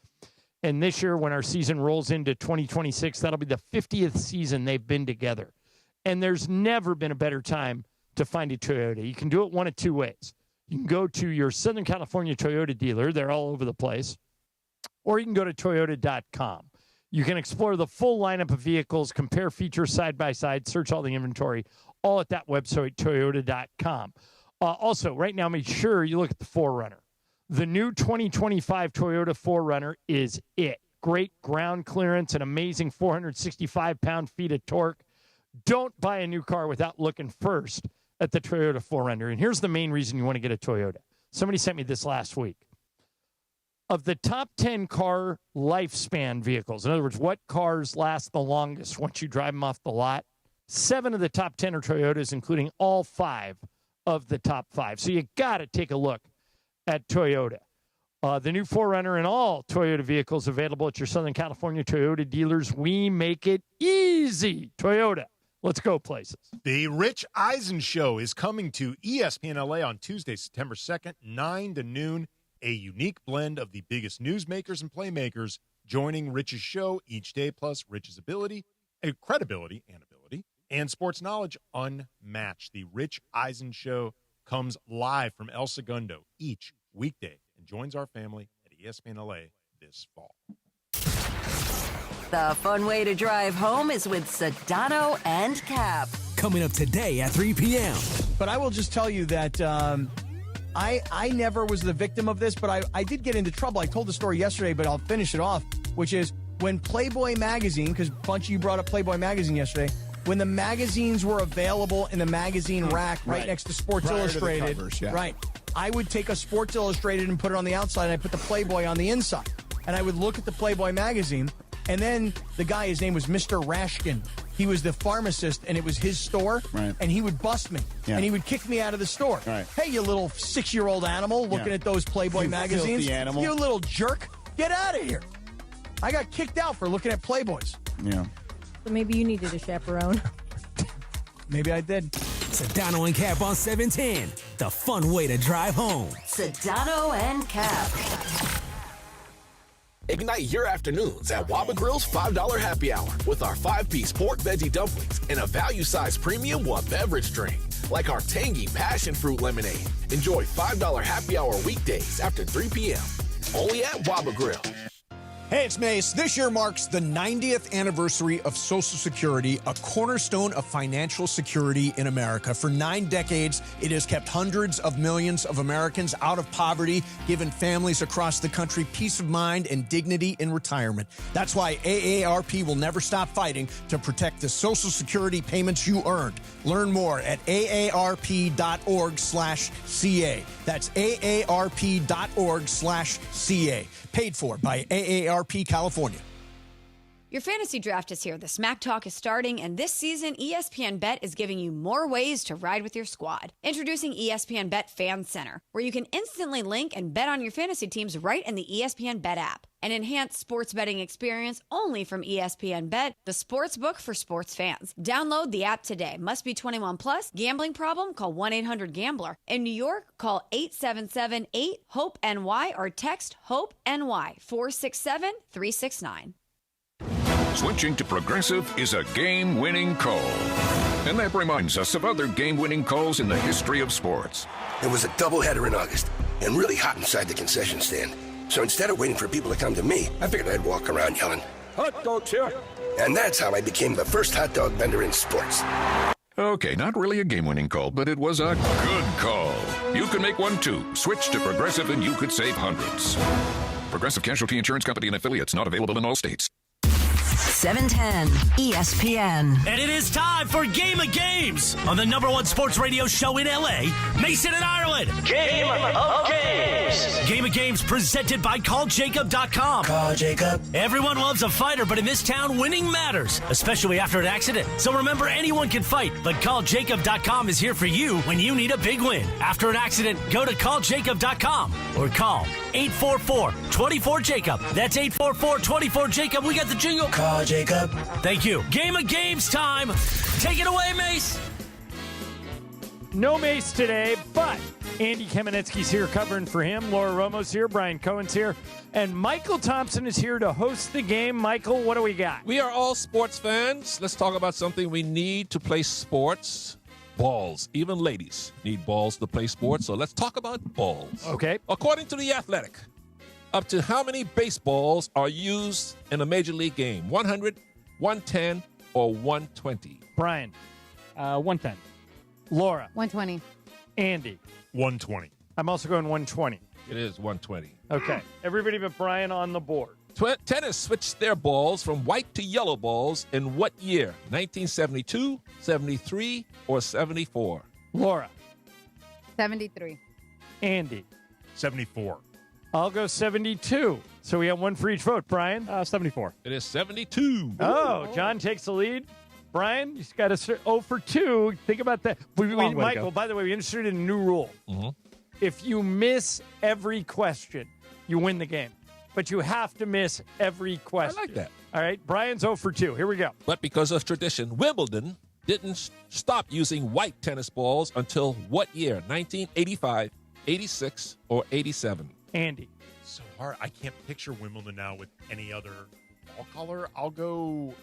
And this year, when our season rolls into 2026, that'll be the 50th season they've been together. And there's never been a better time to find a Toyota. You can do it one of 2 ways. You can go to your Southern California Toyota dealer. They're all over the place. Or you can go to Toyota.com. You can explore the full lineup of vehicles, compare features side by side, search all the inventory, all at that website, Toyota.com. Also, right now, make sure you look at the 4Runner. The new 2025 Toyota 4Runner is it. Great ground clearance, an amazing 465 pound-feet of torque. Don't buy a new car without looking first at the Toyota 4Runner. And here's the main reason you want to get a Toyota. Somebody sent me this last week. Of the top 10 car lifespan vehicles, in other words, what cars last the longest once you drive them off the lot, 7 of the top 10 are Toyotas, including all 5 of the top 5. So you got to take a look at Toyota. The new 4Runner and all Toyota vehicles available at your Southern California Toyota dealers. We make it easy. Toyota. Let's go places. The Rich Eisen Show is coming to ESPN LA on Tuesday, September 2nd, 9 to noon. A unique blend of the biggest newsmakers and playmakers joining Rich's show each day, plus Rich's ability, credibility, and sports knowledge unmatched. The Rich Eisen Show comes live from El Segundo each weekday and joins our family at ESPN LA this fall. The fun way to drive home is with Sedano and Cap. Coming up today at 3 p.m. But I will just tell you that I never was the victim of this, but I did get into trouble. I told the story yesterday, but I'll finish it off, which is when Playboy magazine, because a bunch of you brought up Playboy magazine yesterday, when the magazines were available in the magazine rack right next to Sports Illustrated, covers, yeah. right, I would take a Sports Illustrated and put it on the outside, and I put the Playboy on the inside. And I would look at the Playboy magazine, and then the guy, his name was Mr. Rashkin. He was the pharmacist, and it was his store, and he would bust me, and he would kick me out of the store. Right. Hey, you little 6-year-old animal looking at those Playboy You magazines. filthy animal. You little jerk. Get out of here. I got kicked out for looking at Playboys. Yeah. So maybe you needed a chaperone. Maybe I did. Sedano and Cap on 710. The fun way to drive home. Sedano and Cap. Ignite your afternoons at Waba Grill's $5 happy hour with our 5-piece pork veggie dumplings and a value-sized premium one beverage drink, like our tangy passion fruit lemonade. Enjoy $5 happy hour weekdays after 3 p.m. Only at Waba Grill. Hey, it's Mase. This year marks the 90th anniversary of Social Security, a cornerstone of financial security in America. For 9 decades, it has kept hundreds of millions of Americans out of poverty, given families across the country peace of mind and dignity in retirement. That's why AARP will never stop fighting to protect the Social Security payments you earned. Learn more at aarp.org/CA. That's aarp.org/CA. Paid for by AARP California. Your fantasy draft is here. The Smack Talk is starting, and this season, ESPN Bet is giving you more ways to ride with your squad. Introducing ESPN Bet Fan Center, where you can instantly link and bet on your fantasy teams right in the ESPN Bet app. An enhanced sports betting experience only from ESPN Bet, the sports book for sports fans. Download the app today. Must be 21 plus. Gambling problem? Call 1-800-GAMBLER. In New York, call 877-8-HOPE-NY or text HOPE-NY 467-369. Switching to Progressive is a game-winning call. And that reminds us of other game-winning calls in the history of sports. It was a doubleheader in August and really hot inside the concession stand. So instead of waiting for people to come to me, I figured I'd walk around yelling, "Hot dogs here!" And that's how I became the first hot dog vendor in sports. Okay, not really a game-winning call, but it was a good call. You can make one too. Switch to Progressive and you could save hundreds. Progressive Casualty Insurance Company and affiliates, not available in all states. 710 ESPN. And it is time for Game of Games on the #1 sports radio show in LA, Mason and Ireland. Game of Games. Game of Games presented by CallJacob.com. Call Jacob. Everyone loves a fighter, but in this town, winning matters, especially after an accident. So remember, anyone can fight, but CallJacob.com is here for you when you need a big win. After an accident, go to CallJacob.com or call 844-24-JACOB. That's 844-24-JACOB. We got the jingle. Call Jacob. Thank you. Game of Games time. Take it away, Mase. No Mase today, but Andy Kamenetsky's here covering for him. Laura Romo's here. Brian Cohen's here. And Michael Thompson is here to host the game. Michael, what do we got? We are all sports fans. Let's talk about something we need to play sports. Balls. Even ladies need balls to play sports. So let's talk about balls. Okay. According to The Athletic, up to how many baseballs are used in a major league game? 100, 110, or 120? Brian. 110. Laura. 120. Andy. 120. I'm also going 120. It is 120. Okay. Everybody but Brian on the board. Tennis switched their balls from white to yellow balls in what year? 1972, 73, or 74? Laura. 73. Andy. 74. I'll go 72. So we have one for each vote. Brian? 74. It is 72. Oh, John takes the lead. Brian, you got to 0 for 2. Think about that. Michael, by the way, we inserted a new rule. Mm-hmm. If you miss every question, you win the game. But you have to miss every question. I like that. All right, Brian's 0 for 2. Here we go. But because of tradition, Wimbledon didn't stop using white tennis balls until what year? 1985, 86, or 87? Andy. So hard. I can't picture Wimbledon now with any other ball color. I'll go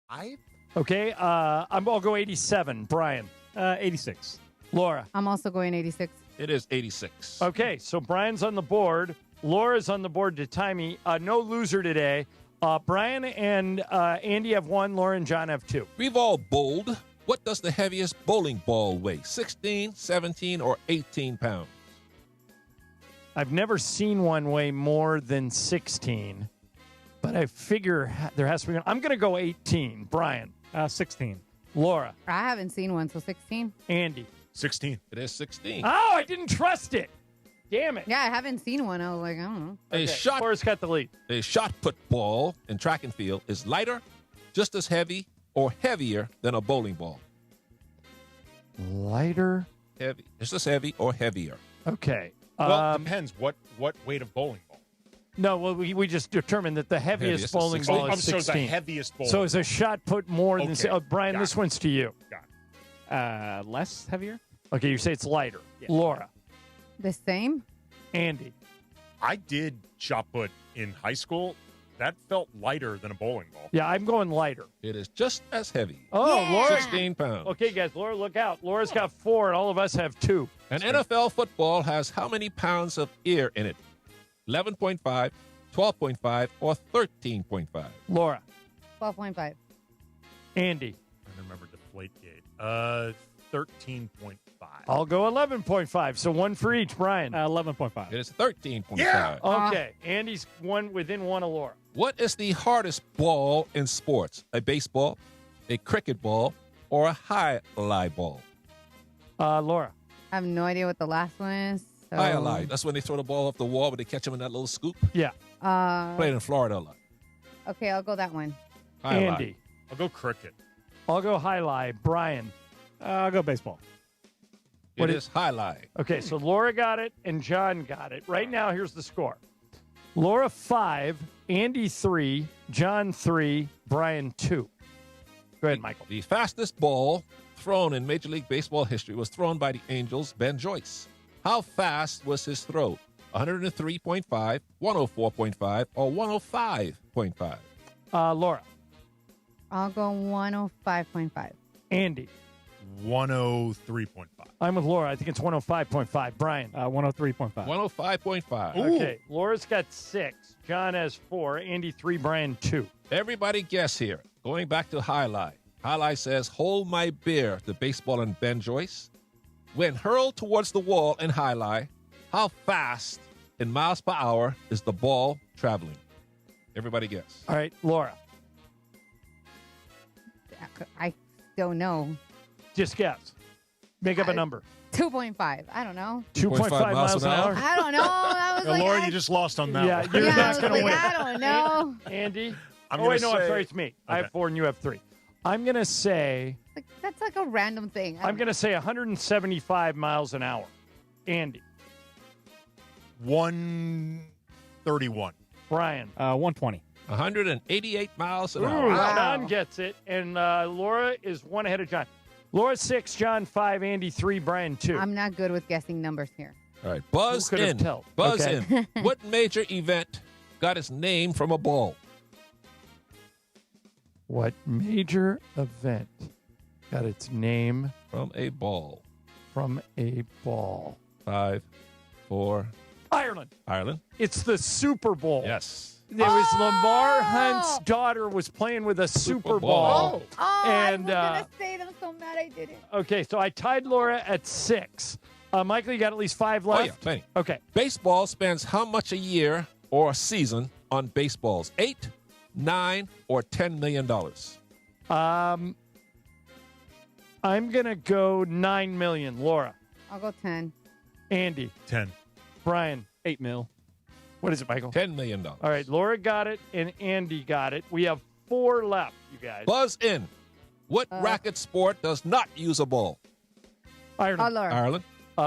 5. Okay, I'll go 87. Brian. 86. Laura. I'm also going 86. It is 86. Okay, so Brian's on the board. Laura's on the board to tie me. No loser today. Brian and Andy have 1. Laura and John have 2. We've all bowled. What does the heaviest bowling ball weigh? 16, 17, or 18 pounds? I've never seen one weigh more than 16, but I figure there has to be one. I'm going to go 18. Brian. 16. Laura. I haven't seen one, so 16. Andy. 16. It is 16. Oh, I didn't trust it. Damn it. Yeah, I haven't seen one. I was like, I don't know. Laura's got the lead. A shot put ball in track and field is lighter, just as heavy, or heavier than a bowling ball. Lighter? Heavy. Just as heavy or heavier. Okay. Well, depends what weight of bowling ball. No, well, we just determined that the heaviest bowling is ball 16. is 16. So the heaviest bowling So is a shot put more than... Okay. Brian, Got this it. one's to you. Less heavier? Okay, you say it's lighter. Yeah. Laura. The same? Andy. I did shot put in high school. That felt lighter than a bowling ball. Yeah, I'm going lighter. It is just as heavy. Oh, Yeah. Laura. 16 pounds. Okay, guys, Laura, look out. Laura's got 4, and all of us have 2. An NFL football has how many pounds of air in it? 11.5, 12.5, or 13.5? Laura. 12.5. Andy. I remember Deflategate. 13.5. I'll go 11.5. So 1 for each. Brian. 11.5. It is 13.5. Yeah. Okay. Andy's within 1 of Laura. What is the hardest ball in sports? A baseball, a cricket ball, or a highlight ball? Laura. I have no idea what the last one is. So... Highlight. That's when they throw the ball off the wall, but they catch them in that little scoop. Yeah. Played in Florida a lot. Okay, I'll go that one. Highlight. Andy. I'll go cricket. I'll go highlight. Brian. I'll go baseball. It is highlight. Okay, so Laura got it and John got it. Right now, here's the score. Laura 5, Andy 3, John 3, Brian 2. Go ahead, Michael. The fastest ball thrown in Major League Baseball history was thrown by the Angels' Ben Joyce. How fast was his throw? 103.5, 104.5, or 105.5? Laura. I'll go 105.5. Andy. 103.5. I'm with Laura. I think it's 105.5. Brian. 103.5. 105.5. Okay. Laura's got 6. John has 4. Andy 3. Brian 2. Everybody guess here. Going back to highlight. Highlight says, hold my beer, the baseball and Ben Joyce. When hurled towards the wall in highlight, how fast in miles per hour is the ball traveling? Everybody guess. All right, Laura. I don't know. Just guess. Make up a number. 2.5. I don't know. 2.5 miles an hour? I don't know. I was like, Laura, you just lost on that Yeah, one. you're I not was going to like, win. I don't know. Andy? I'm oh, gonna wait, no, I'm say- sorry. It's me. I have Okay. 4 and you have 3. I'm going to say... Like, that's like a random thing. I'm going to say 175 miles an hour. Andy. 131. Brian. 120. 188 miles an Ooh, hour. John gets it. And Laura is 1 ahead of John. Laura 6, John 5, Andy 3, Brian 2. I'm not good with guessing numbers here. All right, buzz Who could have in. tell? Buzz Okay. in. What major event got its name from a ball? What major event got its name From a ball. from a ball? 5, 4. Ireland. Ireland. It's the Super Bowl. Yes. There was Lamar Hunt's daughter was playing with a Super Bowl. Oh, And, I was going to say that. I'm so mad I didn't. Okay, so I tied Laura at 6. Michael, you got at least 5 left? Oh, yeah, plenty. Okay. Baseball spends how much a year or a season on baseballs? 8, 9, or $10 million? I'm going to go $9 million. Laura. I'll go 10. Andy. 10. Brian. $8 million. What is it, Michael? $10 million. All right, Laura got it and Andy got it. We have 4 left, you guys. Buzz in. What racket sport does not use a ball? Ireland. Laura. Ireland.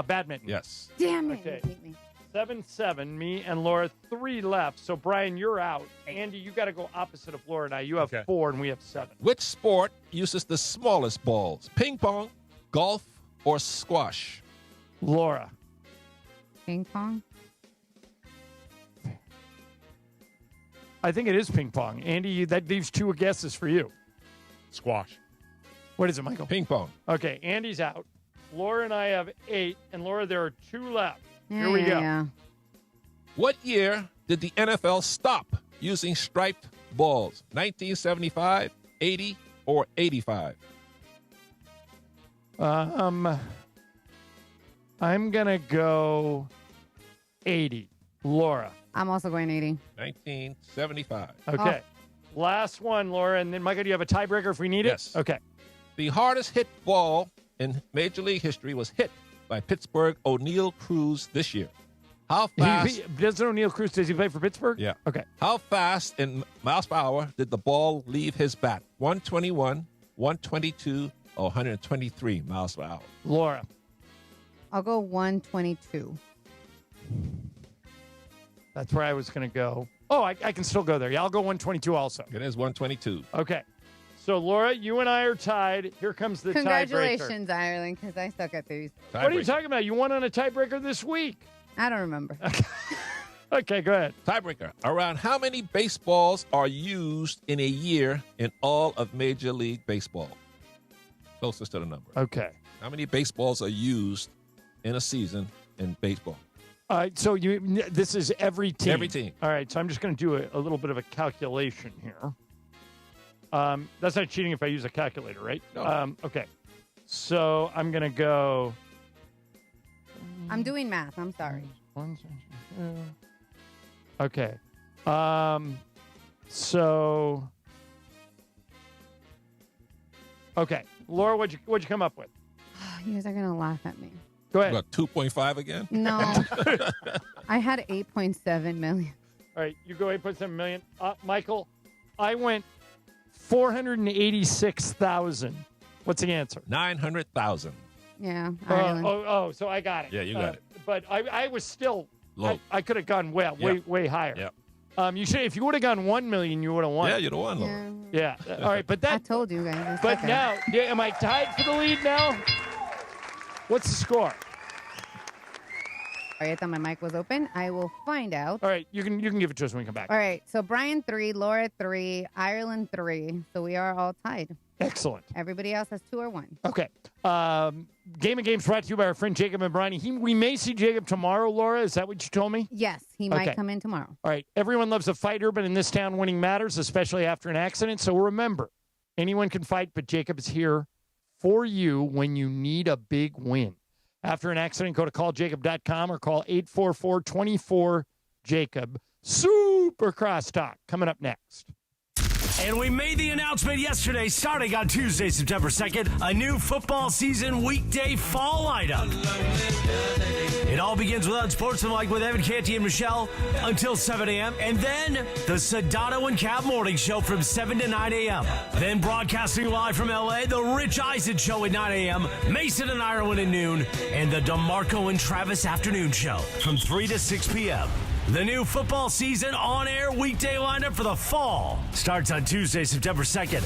Badminton. Yes. Damn it. Okay. You beat me. 7-7, me and Laura, 3 left. So, Brian, you're out. Andy, you got to go opposite of Laura and I. You have 4 and we have 7. Which sport uses the smallest balls? Ping pong, golf, or squash? Laura. Ping pong? I think it is ping pong. Andy, that leaves 2 guesses for you. Squash. What is it, Michael? Ping pong. Okay, Andy's out. Laura and I have 8. And Laura, there are 2 left. Here we go. Yeah. What year did the NFL stop using striped balls? 1975, 80, or 85? I'm going to go 80. Laura. I'm also going 80. 1975. Okay. Last one, Laura. And then, Michael, do you have a tiebreaker if we need it? Yes. Okay. The hardest hit ball in Major League history was hit by Pittsburgh O'Neal Cruz this year. How fast? Doesn't O'Neal Cruz, does he play for Pittsburgh? Yeah. Okay. How fast in miles per hour did the ball leave his bat? 121, 122, or 123 miles per hour? Laura. I'll go 122. That's where I was going to go. Oh, I can still go there. Yeah, I'll go 122 also. It is 122. Okay. So, Laura, you and I are tied. Here comes the tiebreaker. Congratulations, Ireland, because I suck at these. What are you talking about? You won on a tiebreaker this week. I don't remember. Okay, go ahead. Tiebreaker. Around how many baseballs are used in a year in all of Major League Baseball? Closest to the number. Okay. How many baseballs are used in a season in baseball? All right, so this is every team. Every team. All right, so I'm just going to do a little bit of a calculation here. That's not cheating if I use a calculator, right? No. Okay. So I'm going to go. I'm doing math. I'm sorry. Okay. So. Okay. Laura, what'd you come up with? You guys are going to laugh at me. Go ahead. What, 2.5 again? No. I had 8.7 million. All right, you go 8.7 million. Michael, I went 486,000. What's the answer? 900,000. Yeah. Ireland. So I got it. Yeah, you got it. But I was still low. I could have gone way higher. Yeah. You should, if you would have gone 1 million, you would have won. Yeah, you'd have won, Laura. Yeah. All right, but that. I told you guys. But now, am I tied for the lead now? What's the score? All right, I thought my mic was open. I will find out. All right, you can give it to us when we come back. All right, so Brian 3, Laura 3, Ireland 3. So we are all tied. Excellent. Everybody else has 2 or 1. Okay. Game of Games brought to you by our friend Jacob and Brian. We may see Jacob tomorrow, Laura. Is that what you told me? Yes, he might come in tomorrow. All right. Everyone loves a fighter, but in this town, winning matters, especially after an accident. So remember, anyone can fight, but Jacob is here for you when you need a big win. After an accident, go to calljacob.com or call 844-24-JACOB. Super Crosstalk coming up next. And we made the announcement yesterday, starting on Tuesday, September 2nd, a new football season weekday fall lineup. It all begins with Unsportsmanlike with Evan Canty and Michelle until 7 a.m. And then the Sedano and Cab Morning Show from 7 to 9 a.m. Then broadcasting live from L.A., the Rich Eisen Show at 9 a.m., Mason and Ireland at noon, and the DeMarco and Travis Afternoon Show from 3 to 6 p.m. The new football season on-air weekday lineup for the fall starts on Tuesday, September 2nd.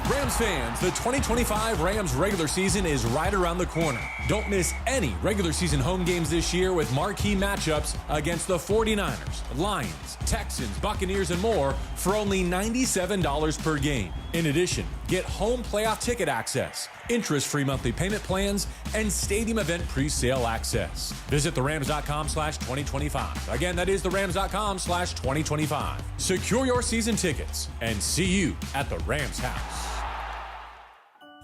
Rams fans, the 2025 Rams regular season is right around the corner. Don't miss any regular season home games this year with marquee matchups against the 49ers, Lions, Texans, Buccaneers, and more for only $97 per game. In addition, get home playoff ticket access, interest-free monthly payment plans, and stadium event pre-sale access. Visit therams.com/2025. Again, that is therams.com/2025. Secure your season tickets and see you at the Rams house.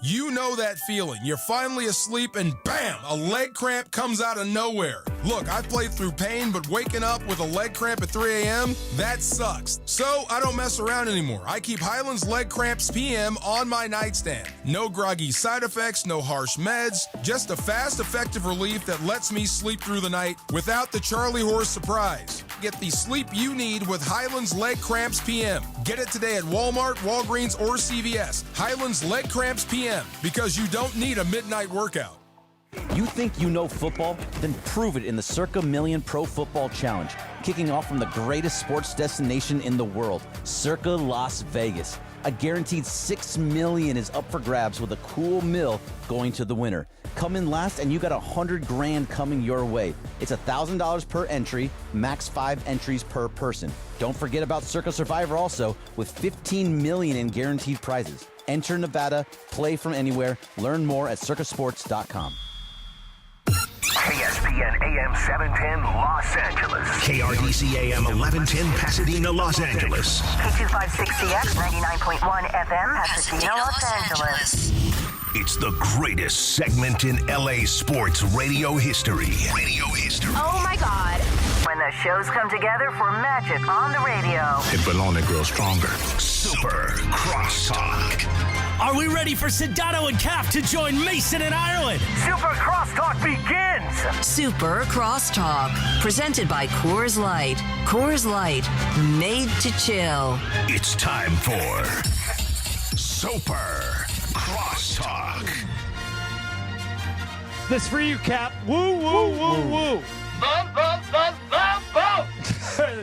You know that feeling. You're finally asleep and bam, a leg cramp comes out of nowhere. Look, I've played through pain, but waking up with a leg cramp at 3 a.m., that sucks. So I don't mess around anymore. I keep Highland's Leg Cramps PM on my nightstand. No groggy side effects, no harsh meds, just a fast, effective relief that lets me sleep through the night without the Charlie horse surprise. Get the sleep you need with Highland's Leg Cramps PM. Get it today at Walmart, Walgreens, or CVS. Highland's Leg Cramps PM, because you don't need a midnight workout. You think you know football? Then prove it in the Circa Million Pro Football Challenge, kicking off from the greatest sports destination in the world, Circa Las Vegas. A guaranteed $6 million is up for grabs with a cool mill going to the winner. Come in last and you got $100,000 coming your way. It's $1,000 per entry, max 5 entries per person. Don't forget about Circa Survivor also, with $15 million in guaranteed prizes. Enter Nevada, play from anywhere. Learn more at circasports.com. ESPN AM 710 Los Angeles. KRDC AM 1110 Pasadena, Los Angeles. K256CX 99.1 FM Pasadena, Los Angeles. It's the greatest segment in LA sports radio history. Oh my God. When the shows come together for magic on the radio. It will only grow stronger. Super Crosstalk. Are we ready for Sedano and Cap to join Mason in Ireland? Super Crosstalk begins. Super Crosstalk, presented by Coors Light. Coors Light, made to chill. It's time for Super Crosstalk. This for you, Cap. Woo, woo, woo, woo.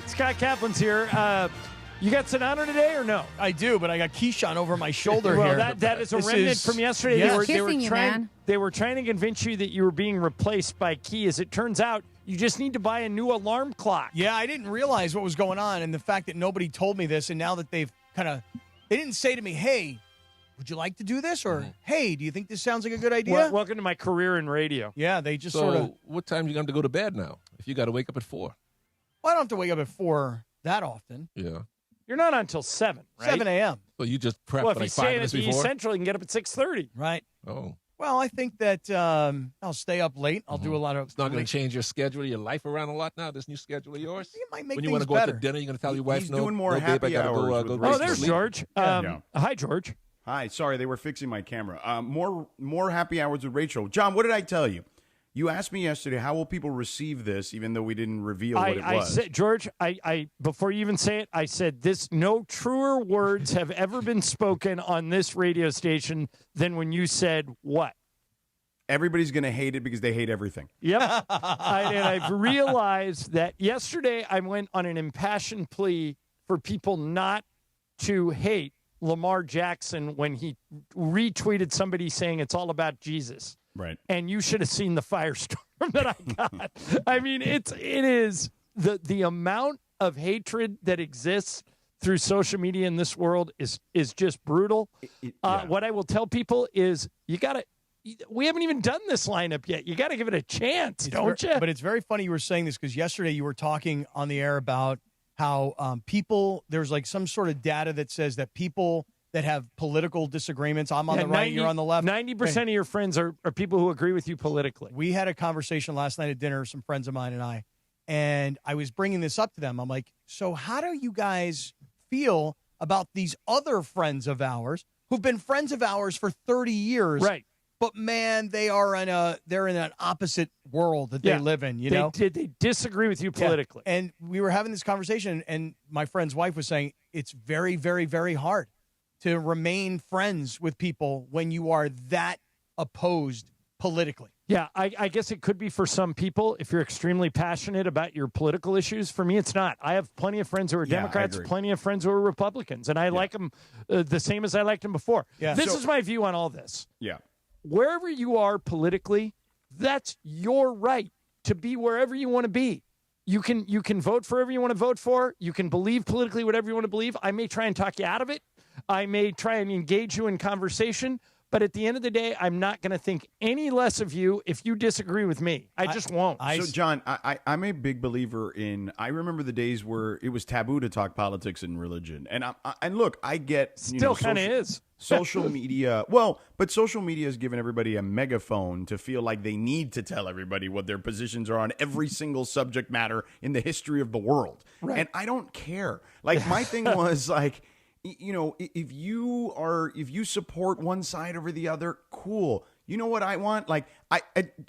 Scott Kaplan's here. You got Sedano today or no? I do, but I got Keyshawn over my shoulder well, here. that is a remnant from yesterday. Yeah. They were trying to convince you that you were being replaced by Key. As it turns out, you just need to buy a new alarm clock. Yeah, I didn't realize what was going on, and the fact that nobody told me this, and now that they didn't say to me, hey, would you like to do this? Or, hey, do you think this sounds like a good idea? Well, welcome to my career in radio. Yeah, they just what time are you going to go to bed now? If you got to wake up at 4? Well, I don't have to wake up at 4 that often. Yeah. You're not on until 7, right? 7 a.m. So you just prep well, if like you 5 stay minutes at the before? East Central, you can get up at 6:30. Right. Oh. Well, I think that I'll stay up late. I'll do a lot of... It's not going to change your schedule, your life around a lot now, this new schedule of yours? It might make when you want to go out to dinner, you're going to tell your wife, He's no, doing more no, babe, I happy got to hours go with Oh, there's sleep. George. Hi, George. Hi. Sorry, they were fixing my camera. More happy hours with Rachel. John, what did I tell you? You asked me yesterday, how will people receive this, even though we didn't reveal what it was? I said, George, I before you even say it, I said this. No truer words have ever been spoken on this radio station than when you said what? Everybody's going to hate it because they hate everything. Yep. And I've realized that yesterday I went on an impassioned plea for people not to hate Lamar Jackson when he retweeted somebody saying it's all about Jesus. Right. And you should have seen the firestorm that I got. I mean, it is the amount of hatred that exists through social media in this world is just brutal. What I will tell people is we haven't even done this lineup yet. You got to give it a chance, don't you? But it's very funny you were saying this because yesterday you were talking on the air about how there's like some sort of data that says that people that have political disagreements, I'm on the right, you're on the left. 90% of your friends are people who agree with you politically. We had a conversation last night at dinner, some friends of mine and I was bringing this up to them. I'm like, so how do you guys feel about these other friends of ours who've been friends of ours for 30 years? Right. But man, they're in an opposite world that they live in, you know? They disagree with you politically. Yeah. And we were having this conversation, and my friend's wife was saying it's very, very, very hard to remain friends with people when you are that opposed politically. Yeah, I guess it could be for some people if you're extremely passionate about your political issues. For me, it's not. I have plenty of friends who are Democrats, plenty of friends who are Republicans, and I like them the same as I liked them before. Yeah. This is my view on all this. Yeah. Wherever you are politically, that's your right to be wherever you want to be. You can vote for whoever you want to vote for. You can believe politically whatever you want to believe. I may try and talk you out of it. I may try and engage you in conversation, But at the end of the day, I'm not going to think any less of you if you disagree with me. I just won't. So, John, I'm a big believer in. I remember the days where it was taboo to talk politics and religion, and look, I get still kind of is social media. Well, but social media has given everybody a megaphone to feel like they need to tell everybody what their positions are on every single subject matter in the history of the world, and I don't care. Like my thing was like. If you support one side over the other, cool. You know what I want? Like,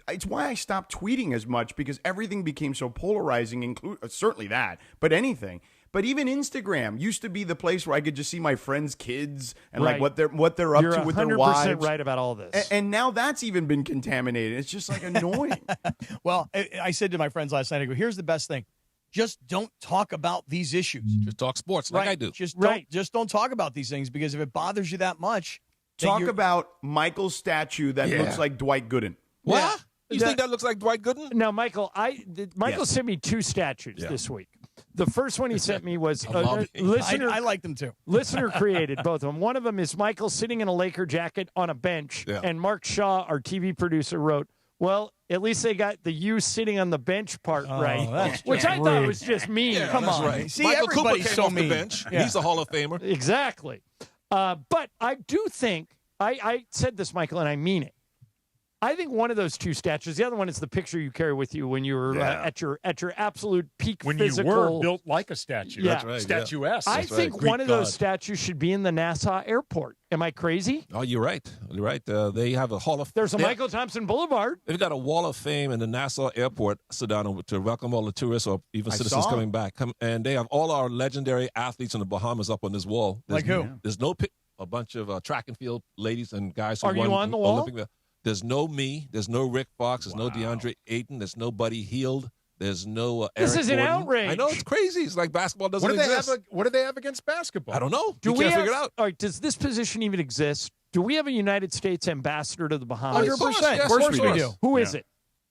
it's why I stopped tweeting as much, because everything became so polarizing, certainly that, but anything. But even Instagram used to be the place where I could just see my friends' kids and like what they're up to with their wives. You're 100% right about all this. And now that's even been contaminated. It's just like annoying. Well, I said to my friends last night, I go, here's the best thing. Just don't talk about these issues. Just talk sports like I do. Just don't talk about these things, because if it bothers you that much, talk about Michael's statue that looks like Dwight Gooden. What? Yeah. You think that looks like Dwight Gooden? No, Michael. Michael sent me 2 statues this week. The first one he sent me was listener. I like them too. Listener created both of them. One of them is Michael sitting in a Laker jacket on a bench, and Mark Shaw, our TV producer, wrote, "Well, at least they got the you sitting on the bench part right," which I thought was just mean. Yeah, Come on, right. See, Michael Cooper everybody's came so off mean. the bench. Yeah. He's a Hall of Famer. Exactly. But I do think I said this, Michael, and I mean it. I think one of those 2 statues. The other one is the picture you carry with you when you were at your absolute peak when physical. you were built like a statue. Yeah. That's right. Statuesque. I think one of those statues should be in the Nassau airport. Am I crazy? Oh, you're right. You're right. They have a Hall of. There's a Michael Thompson Boulevard. They've got a Wall of Fame in the Nassau airport, Sedano, to welcome all the tourists or even citizens coming back. And they have all our legendary athletes in the Bahamas up on this wall. Like who? There's no a bunch of track and field ladies and guys who Are won you on the wall? Olympic. There's no me. There's no Rick Fox. There's no DeAndre Ayton. There's no Buddy Hield. There's no Eric This is an Gordon. outrage. I know, it's crazy. It's like basketball doesn't exist. What do they have against basketball? I don't know. Do You we can't have, figure it out. All right, does this position even exist? Do we have a United States ambassador to the Bahamas? 100%. Of course we do. Who is it?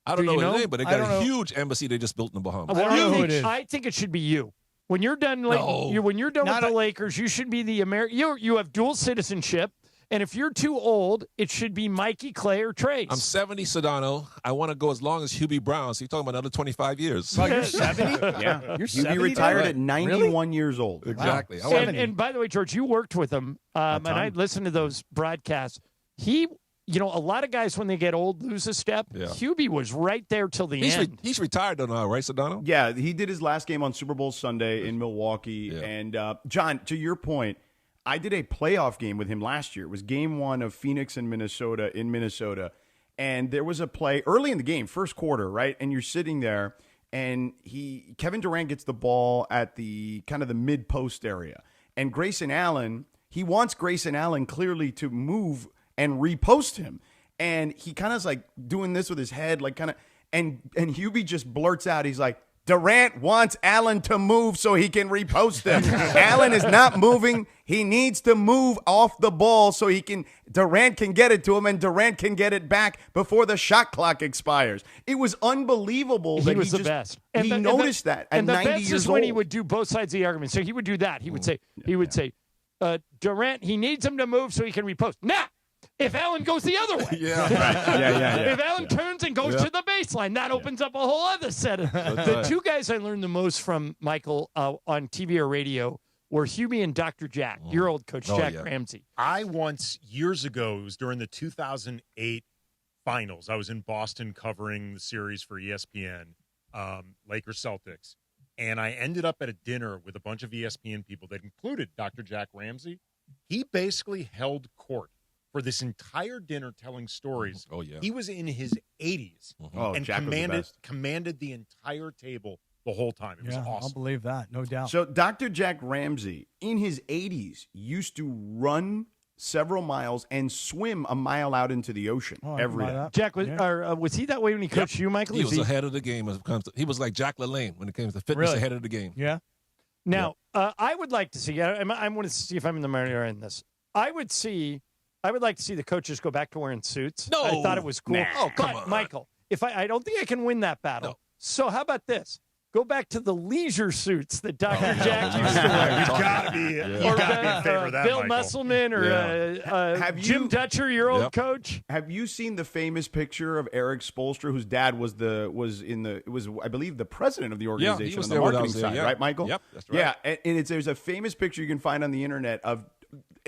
I don't Do know you his know? name, but they I got don't a know. huge embassy they just built in the Bahamas. I don't know who it is. I think it should be you. When you're done, No. when you're done with Not the a- Lakers, you should be the American. You have dual citizenship, and if you're too old, it should be Mikey, Clay, or Trace. I'm 70, Sedano. I want to go as long as Hubie Brown. So you're talking about another 25 years. Oh, you're 70? Yeah, You're you'd 70 be retired now? at 91 years old. Exactly. Wow. And by the way, George, you worked with him, and I listened to those broadcasts. A lot of guys when they get old lose a step. Yeah. Hubie was right there till the end. He's retired though now, right, Sedano? Yeah, he did his last game on Super Bowl Sunday in Milwaukee. Yeah. And, John, to your point, I did a playoff game with him last year. It was game 1 of Phoenix and Minnesota in Minnesota. And there was a play early in the game, first quarter, right? And you're sitting there, and Kevin Durant gets the ball at the kind of the mid-post area. And Grayson Allen, he wants Grayson Allen clearly to move and repost him. And he kind of is like doing this with his head, like kind of, and Hubie just blurts out, he's like, Durant wants Allen to move so he can repost him. Allen is not moving. He needs to move off the ball so Durant can get it to him and Durant can get it back before the shot clock expires. It was unbelievable. He was the best. He noticed that at 90 years old. And the best is when he would do both sides of the argument. So he would do that. He would say, Durant, he needs him to move so he can repost. Nah. If Allen goes the other way. If Allen turns and goes to the baseline, that opens up a whole other set of. The two guys I learned the most from, Michael, on TV or radio were Hubie and Dr. Jack, your old coach, Jack Ramsey. I once, years ago, it was during the 2008 finals. I was in Boston covering the series for ESPN, Lakers Celtics. And I ended up at a dinner with a bunch of ESPN people that included Dr. Jack Ramsey. He basically held court for this entire dinner telling stories. Oh, yeah. He was in his 80s and Jack commanded the entire table the whole time. It was awesome. I'll believe that, no doubt. So Dr. Jack Ramsey, in his 80s, used to run several miles and swim a mile out into the ocean every day. Jack, was he that way when he coached you, Michael? He was ahead of the game when it comes to, he was like Jack LaLanne when it came to fitness, ahead of the game. Yeah. Now, I would like to see, I want to see if I'm in the minority in this. I would like to see the coaches go back to wearing suits. No. I thought it was cool. Nah. Oh, come but, on. Michael, I don't think I can win that battle. No. So how about this? Go back to the leisure suits that Dr. Jack used to wear. You've got to be in favor of that, Bill Michael. Musselman or Jim Dutcher, your old coach. Have you seen the famous picture of Eric Spoelstra, whose dad was I believe the president of the organization he was on the there when I marketing was there, side, yeah. right, Michael? Yep, that's right. Yeah, and there's a famous picture you can find on the internet of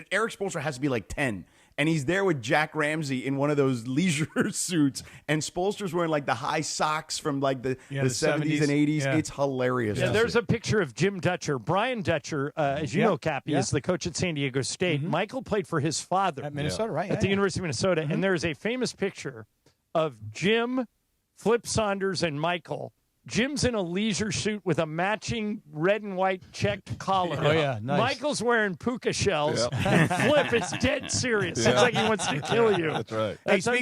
Eric Spoelstra has to be like 10. And he's there with Jack Ramsey in one of those leisure suits, and Spoelstra's wearing like the high socks from like the 70s and 80s. Yeah. It's hilarious. Yeah, there's a picture of Jim Dutcher. Brian Dutcher, as you know, Cappy, is the coach at San Diego State. Michael played for his father At Minnesota, right? at the University of Minnesota. And there's a famous picture of Jim, Flip Saunders, and Michael. Jim's in a leisure suit with a matching red and white checked collar. Oh, yeah, nice. Michael's wearing puka shells. And Flip is dead serious. It's like he wants to kill you. That's right. That's on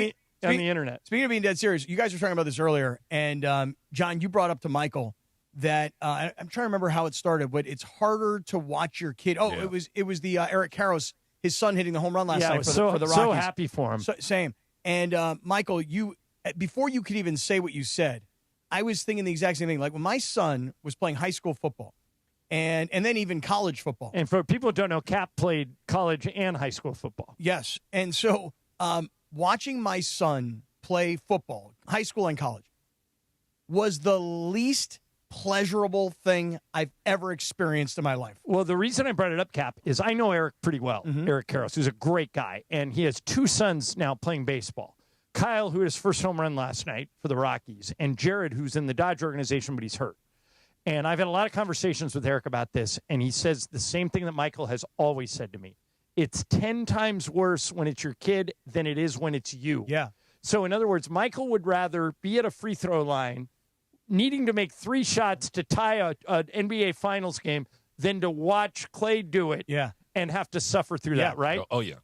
the internet. Speaking of being dead serious, you guys were talking about this earlier, and John, you brought up to Michael that I'm trying to remember how it started, but it's harder to watch your kid. Oh, it was the Eric Karros, his son hitting the home run last night for the Rockies. So happy for him. Same. And Michael, you before you could even say what you said, I was thinking the exact same thing. Like when my son was playing high school football and then even college football. And for people who don't know, Cap played college and high school football. Yes. And so watching my son play football, high school and college, was the least pleasurable thing I've ever experienced in my life. Well, the reason I brought it up, Cap, is I know Eric pretty well, Eric Karros, who's a great guy, and he has two sons now playing baseball. Kyle, who had his first home run last night for the Rockies, and Jared, who's in the Dodge organization, but he's hurt. And I've had a lot of conversations with Eric about this, and he says the same thing that Michael has always said to me. It's 10 times worse when it's your kid than it is when it's you. Yeah. So, in other words, Michael would rather be at a free throw line needing to make 3 shots to tie an NBA Finals game than to watch Clay do it and have to suffer through that, right? Oh, yeah.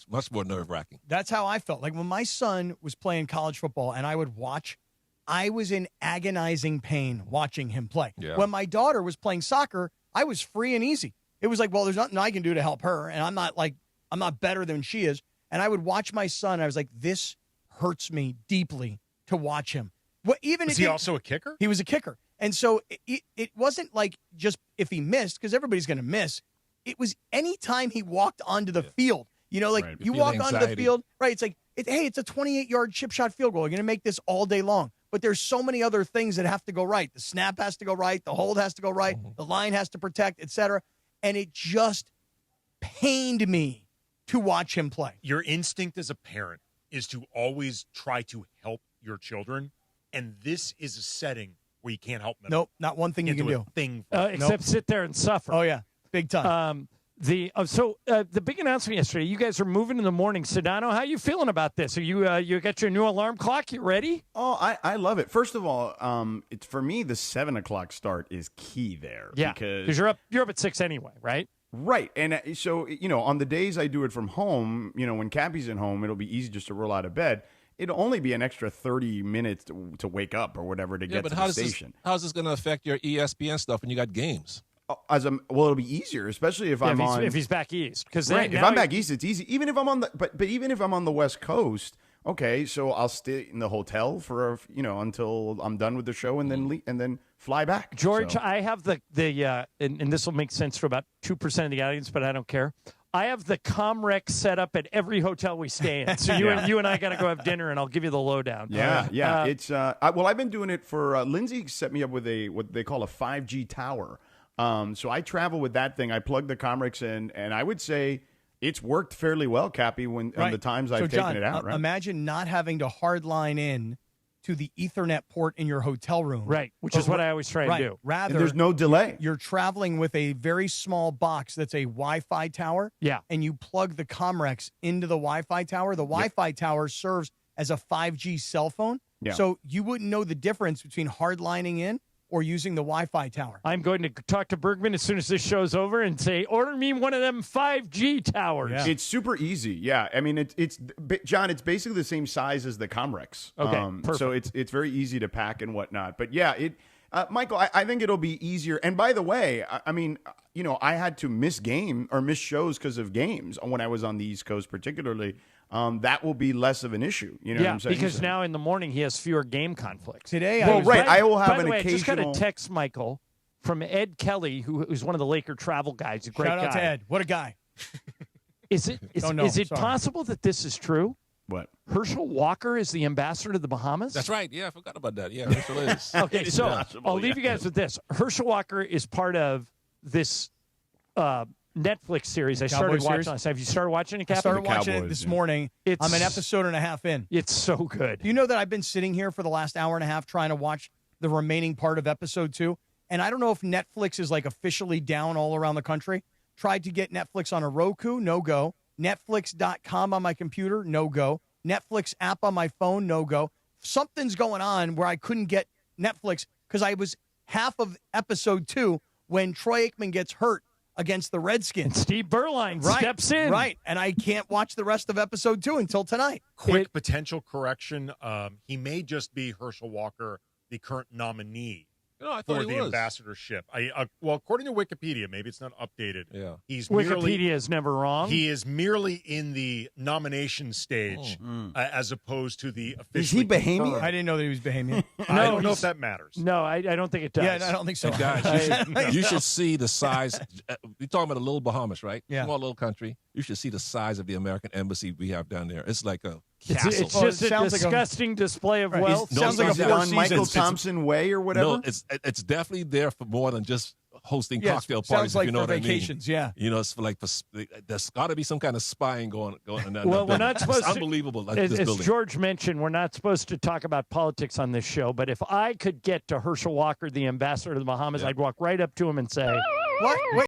Much more nerve-wracking. That's how I felt. Like when my son was playing college football and I would watch, I was in agonizing pain watching him play. Yeah. When my daughter was playing soccer, I was free and easy. It was like, well, there's nothing I can do to help her, and I'm not better than she is. And I would watch my son. I was like, this hurts me deeply to watch him. Was he also a kicker? He was a kicker. And so it wasn't like just if he missed, because everybody's going to miss. It was any time he walked onto the field. You know, like you walk onto the field, right? It's like, hey, it's a 28-yard chip shot field goal. You're going to make this all day long. But there's so many other things that have to go right. The snap has to go right. The hold has to go right. The line has to protect, et cetera. And it just pained me to watch him play. Your instinct as a parent is to always try to help your children. And this is a setting where you can't help them. Nope, not one thing you can do. Except sit there and suffer. Oh, yeah, big time. The big announcement yesterday, you guys are moving in the morning. Sedano, how are you feeling about this? Are you got your new alarm clock? You ready? Oh, I love it. First of all, it's for me the 7 o'clock start is key there. Yeah, because you're up at 6 anyway, right? Right, and so on the days I do it from home, when Cappy's at home, it'll be easy just to roll out of bed. It'll only be an extra 30 minutes to wake up or whatever to get to the station. How's this going to affect your ESPN stuff when you got games? It'll be easier, especially if I'm on. If he's back east, because if I'm back east, it's easy. Even if I'm on the but even if I'm on the West Coast, okay, so I'll stay in the hotel for until I'm done with the show, and then fly back. George, I have the and this will make sense for about 2% of the audience, but I don't care. I have the Comrec set up at every hotel we stay in. So you and I got to go have dinner, and I'll give you the lowdown. Yeah. It's I've been doing it for Lindsay set me up with what they call a 5G tower. So I travel with that thing. I plug the Comrex in, and I would say it's worked fairly well, Cappy, on the times I've taken it out. Right? Imagine not having to hard line in to the Ethernet port in your hotel room. Right, which is what I always try to do. Rather, and there's no delay. You're traveling with a very small box that's a Wi-Fi tower. Yeah. And you plug the Comrex into the Wi-Fi tower. The Wi-Fi tower serves as a 5G cell phone. Yeah. So you wouldn't know the difference between hard lining in or using the Wi-Fi tower. I'm going to talk to Bergman as soon as this show's over and say, order me one of them 5G towers. Yeah. It's super easy. Yeah. I mean, it's John, it's basically the same size as the Comrex. Okay, perfect. So it's very easy to pack and whatnot. But yeah, Michael, I think it'll be easier. And by the way, I mean, I had to miss shows because of games when I was on the East Coast, particularly. That will be less of an issue. You know what I'm saying? Because now in the morning he has fewer game conflicts. Today, I will have an occasional. I just got a text, Michael, from Ed Kelly, who's one of the Laker travel guys. A great guy. Shout out to Ed. What a guy. Is it possible that this is true? What? Herschel Walker is the ambassador to the Bahamas? That's right. Yeah, I forgot about that. Yeah, Herschel is. Okay, so I'll leave you guys with this. Herschel Walker is part of this Netflix series I started watching last night. Have you started watching it, Captain? I started watching it this morning. I'm an episode and a half in. It's so good. You know that I've been sitting here for the last hour and a half trying to watch the remaining part of episode 2, and I don't know if Netflix is like officially down all around the country. Tried to get Netflix on a Roku, no go. Netflix.com on my computer, no go. Netflix app on my phone, no go. Something's going on where I couldn't get Netflix because I was half of episode 2 when Troy Aikman gets hurt against the Redskins. And Steve Berline steps in. Right, and I can't watch the rest of episode 2 until tonight. Quick potential correction. He may just be Herschel Walker, the current nominee. No, I thought for the ambassadorship. Well, according to Wikipedia, maybe it's not updated. Yeah, Wikipedia is never wrong. He is merely in the nomination stage, as opposed to the official. Is he Bahamian? I didn't know that he was Bahamian. I don't know if that matters. No, I don't think it does. Yeah, I don't think so. And guys, you should see the size. We're talking about a little Bahamas, right? Yeah. Small little country. You should see the size of the American embassy we have down there. It's like a castle. It's just a disgusting display of wealth. Sounds like a on Michael Thompson Way or whatever. No, it's definitely there for more than just hosting Yes, cocktail sounds parties. like if you know for what vacations, I mean. yeah. You know, it's for there's got to be some kind of spying going on. Well, we're not supposed it's to. Unbelievable. As this building. George mentioned, we're not supposed to talk about politics on this show. But if I could get to Herschel Walker, the ambassador to the Bahamas, I'd walk right up to him and say, What? Wait.